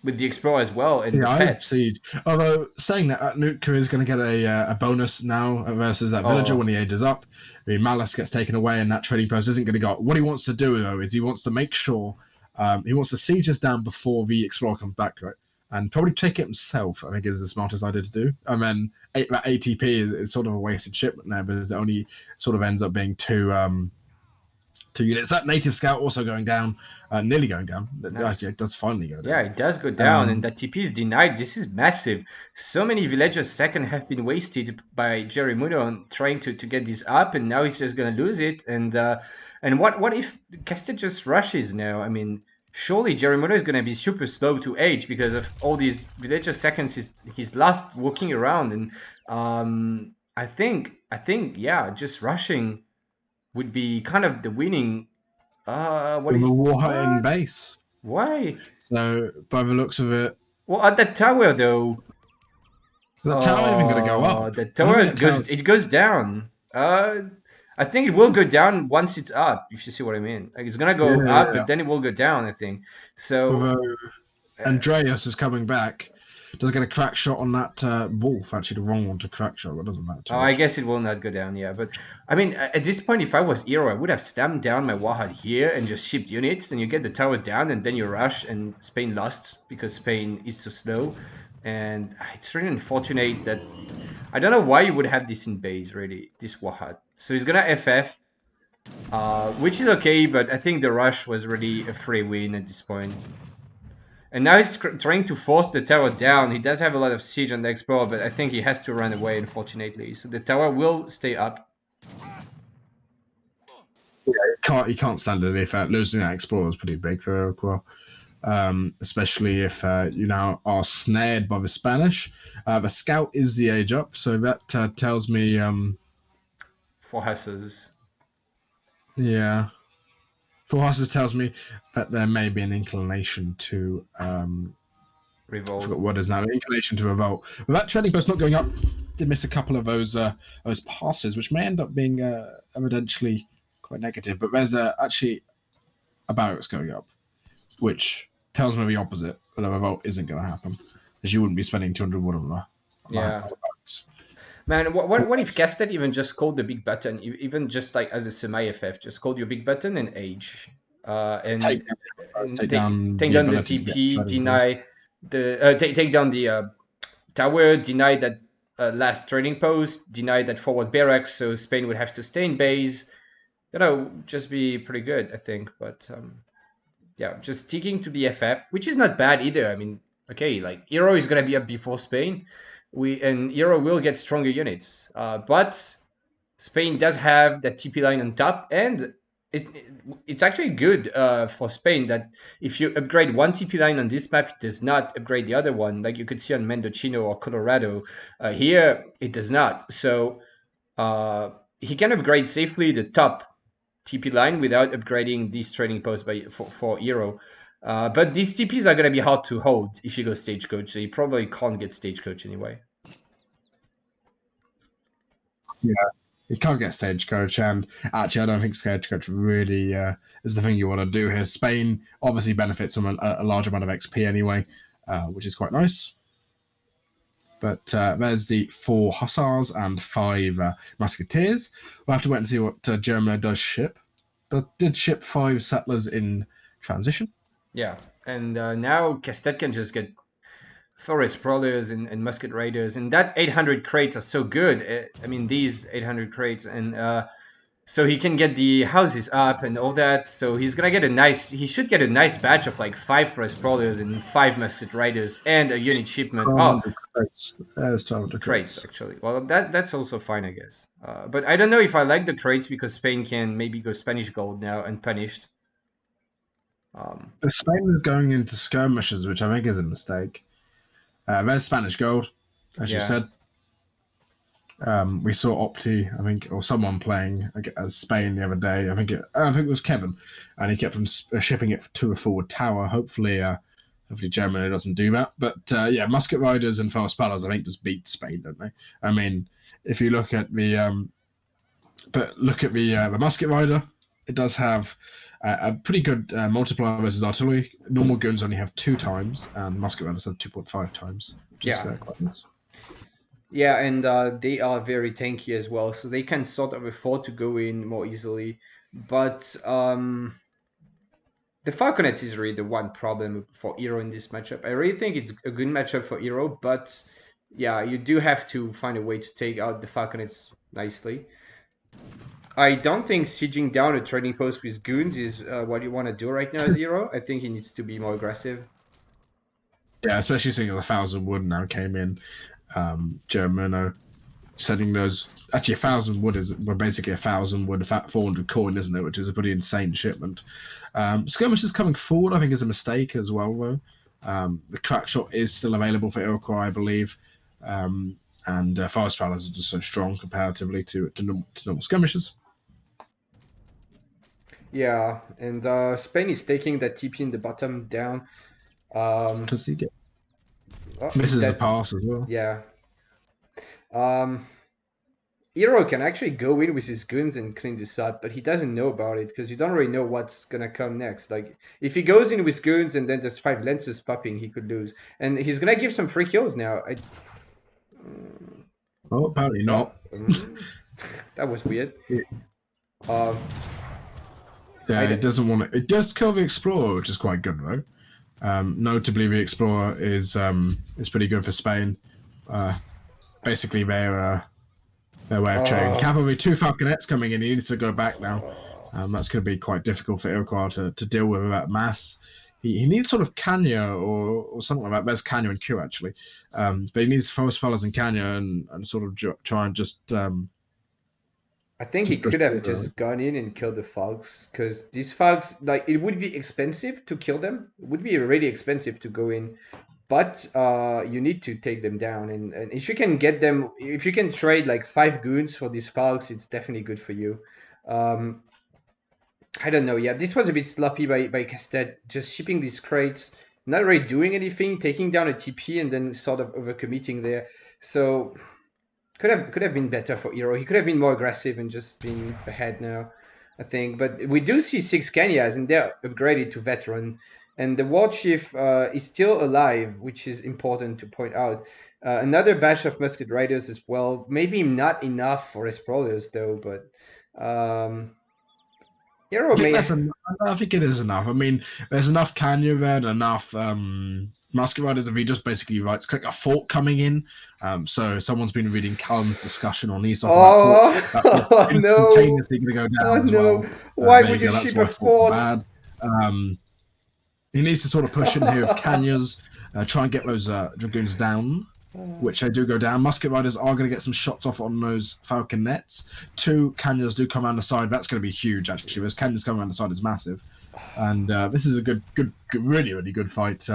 with the Explorer as well and the
I would
pets.
siege. Although saying that, Nutka is going to get a bonus now versus that villager when he ages up. I mean, Malice gets taken away, and that trading post isn't going to go. What he wants to do though is he wants to make sure he wants to siege us down before the Explorer comes back, right? And probably take it himself. I think is the smartest idea to do. And then that ATP is sort of a wasted shipment there, because it only sort of ends up being two units. That native scout also going down, nearly going down.
Nice.
It does finally go down.
Yeah, it does go down, and that TP is denied. This is massive. So many villagers second have been wasted by Jerimuno on trying to get this up, and now he's just gonna lose it. And what if Lecastete just rushes now? I mean, surely Jerimuno is gonna be super slow to age because of all these villager seconds he's lost walking around. And I think yeah, just rushing would be kind of the winning. What is
the Warhunting base?
Why?
So by the looks of it,
well, at the tower though.
the tower even going to go up?
The tower goes down. I think it will go down once it's up. If you see what I mean, like it's gonna go up, but then it will go down. I think so.
Although Andreas is coming back. Does get a crack shot on that wolf. Actually, the wrong one to crack shot, but doesn't matter.
I guess it will not go down, yeah. But I mean, at this point, if I was Eero, I would have stamped down my Wahad here and just shipped units, and you get the tower down, and then you rush, and Spain lost because Spain is so slow. And it's really unfortunate that I don't know why you would have this in base, really, this Wahad. So he's gonna FF, which is okay, but I think the rush was really a free win at this point. And now he's trying to force the tower down. He does have a lot of siege on the Explorer, but I think he has to run away, unfortunately. So the tower will stay up.
Yeah, he can't stand it. If losing that Explorer is pretty big for Ecuador, especially if you now are snared by the Spanish. The Scout is the age up, so that tells me...
For Husses.
Yeah. For Husses tells me that there may be an inclination to...
revolt.
I forgot what is now. An inclination to revolt. But that trading post not going up did miss a couple of those passes, which may end up being evidently quite negative. But there's actually a barracks going up, which tells me the opposite, that a revolt isn't going to happen, as you wouldn't be spending 200 wood on that.
Yeah. Man, what if Lecastete even just called the big button, even just like as a semi-FF, just called your big button and age, and take down the TP, deny the take down the tower, deny that last trading post, deny that forward barracks, so Spain would have to stay in base. You know, just be pretty good, I think. But yeah, just sticking to the FF, which is not bad either. I mean, okay, like Eero is gonna be up before Spain. And Eero will get stronger units, but Spain does have that TP line on top, and it's actually good for Spain that if you upgrade one TP line on this map, it does not upgrade the other one, like you could see on Mendocino or Colorado. Here, it does not. So he can upgrade safely the top TP line without upgrading this trading post for Eero. But these TPs are going to be hard to hold if you go Stagecoach, so you probably can't get Stagecoach anyway.
Yeah, you can't get Stagecoach, and actually I don't think Stagecoach really is the thing you want to do here. Spain obviously benefits from a large amount of XP anyway, which is quite nice. But there's the 4 Hussars and 5 Musketeers. We'll have to wait and see what Jerimuno does ship. Did ship 5 settlers in transition.
Yeah, and now Lecastete can just get Forest Brawlers and Musket Raiders, and that 800 crates are so good. I mean, these 800 crates, and so he can get the houses up and all that. So he's gonna get he should get a nice batch of like 5 Forest Brawlers and 5 Musket Raiders and a unit shipment.
Crates. There's 12
crates actually. Well, that's also fine, I guess. But I don't know if I like the crates because Spain can maybe go Spanish gold now unpunished.
Spain is going into skirmishes, which I think is a mistake. There's Spanish gold, as you said. We saw Opti, I think, or someone playing as Spain the other day. I think it was Kevin, and he kept on shipping it to a forward tower. Hopefully Germany doesn't do that. But yeah, Musket Riders and Fast Paddlers, I think, just beat Spain, don't they? I mean, if you look at the But look at the Musket Rider. It does have a pretty good multiplier versus artillery. Normal guns only have 2 times, and Musket Riders have 2.5 times, which is quite nice.
Yeah, and they are very tanky as well, so they can sort of afford to go in more easily. But the Falconet is really the one problem for Hero in this matchup. I really think it's a good matchup for Hero, but yeah, you do have to find a way to take out the Falconets nicely. I don't think sieging down a trading post with goons is what you want to do right now as Hero. I think he needs to be more aggressive.
Yeah, especially seeing 1,000 wood now came in. Jerimuno setting those. Actually, 1,000 wood is basically 1,000 wood, 400 coin, isn't it? Which is a pretty insane shipment. Skirmishers coming forward, I think, is a mistake as well, though. The crack shot is still available for Iroquois, I believe. And Forest Palace are just so strong comparatively to normal skirmishers.
Yeah, and Spain is taking that TP in the bottom down.
Does he get? Misses a pass as well.
Yeah. Hero can actually go in with his guns and clean this up, but he doesn't know about it because you don't really know what's gonna come next. Like, if he goes in with guns and then there's 5 lenses popping, he could lose. And he's gonna give some free kills now.
Oh, apparently not.
That was weird.
Yeah, it doesn't want to. It does kill the Explorer, which is quite good, though. Notably, the Explorer is pretty good for Spain. Basically, their way of trading. Cavalry, 2 Falconets coming in. He needs to go back now. That's going to be quite difficult for Iroquois to deal with that mass. He needs sort of Kanya or something like that. There's Kanya and Q, actually. But he needs Forest Palace and Kanya and sort of try and just...
I think he could have just gone in and killed the Fogs, because these Fogs, like, it would be expensive to kill them. It would be really expensive to go in, but you need to take them down. And if you can get them, if you can trade like 5 goons for these Fogs, it's definitely good for you. I don't know. Yeah, this was a bit sloppy by Lecastete, just shipping these crates, not really doing anything, taking down a TP, and then sort of overcommitting there. So... Could have been better for Hero. He could have been more aggressive and just been ahead now, I think. But we do see 6 Kenyas, and they're upgraded to veteran. And the War Chief is still alive, which is important to point out. Another batch of Musket Riders as well. Maybe not enough for Explorers, though, but... Hero may...
I think it is enough. I mean, there's enough Kanya there and enough... Musket Riders, if he just basically writes, click a fort coming in. So someone's been reading Callum's discussion on ESOC.
Oh, no.
Instantaneously going to go down as well.
Why would you ship a fort?
Bad. He needs to sort of push in here with Kanyas, try and get those Dragoons down, which they do go down. Musket Riders are going to get some shots off on those Falconets. 2 Kanyas do come around the side. That's going to be huge, actually. Those Kanyas coming around the side is massive. And this is a good, really, really good fight.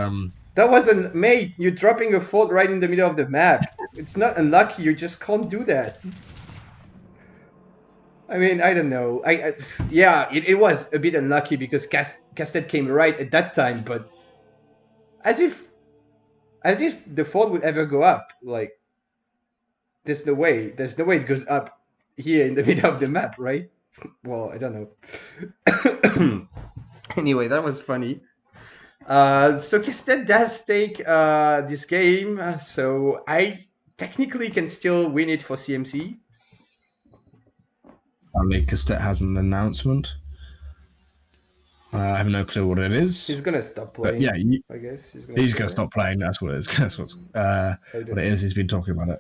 That wasn't, mate, you're dropping a fort right in the middle of the map. It's not unlucky, you just can't do that. I mean, I don't know. Yeah, it was a bit unlucky because Lecastete came right at that time, but as if the fort would ever go up. Like, there's no way it goes up here in the middle of the map, right? Well, I don't know. Anyway, that was funny. So Lecastete does take this game, so I technically can still win it for CMC.
Lecastete has an announcement. I have no clue what it is.
He's gonna stop playing.
Yeah,
I guess
he's gonna stop playing. That's what it is. That's what it is. He's been talking about it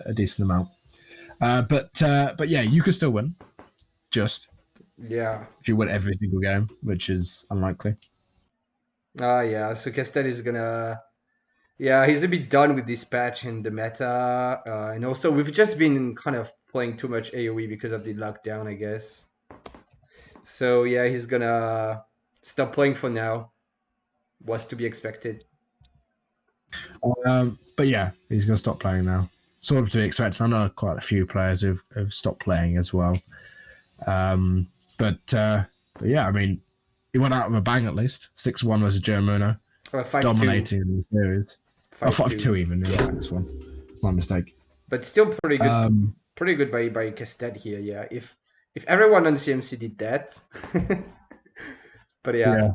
a decent amount. But yeah, you could still win. Just if you win every single game, which is unlikely.
Yeah, so Lecastete is gonna... Yeah, he's a bit done with this patch and the meta. And also, we've just been kind of playing too much AoE because of the lockdown, I guess. So yeah, he's gonna stop playing for now. Was to be expected.
But yeah, he's gonna stop playing now. Sort of to be expected. I know quite a few players who've stopped playing as well. But yeah, I mean, he went out with a bang at least. 6-1 versus Jerimuno. Dominating in the series. 5-2 even in this one. My mistake.
But still pretty good. pretty good by Lecastete here. Yeah, if everyone on CMC did that, but yeah.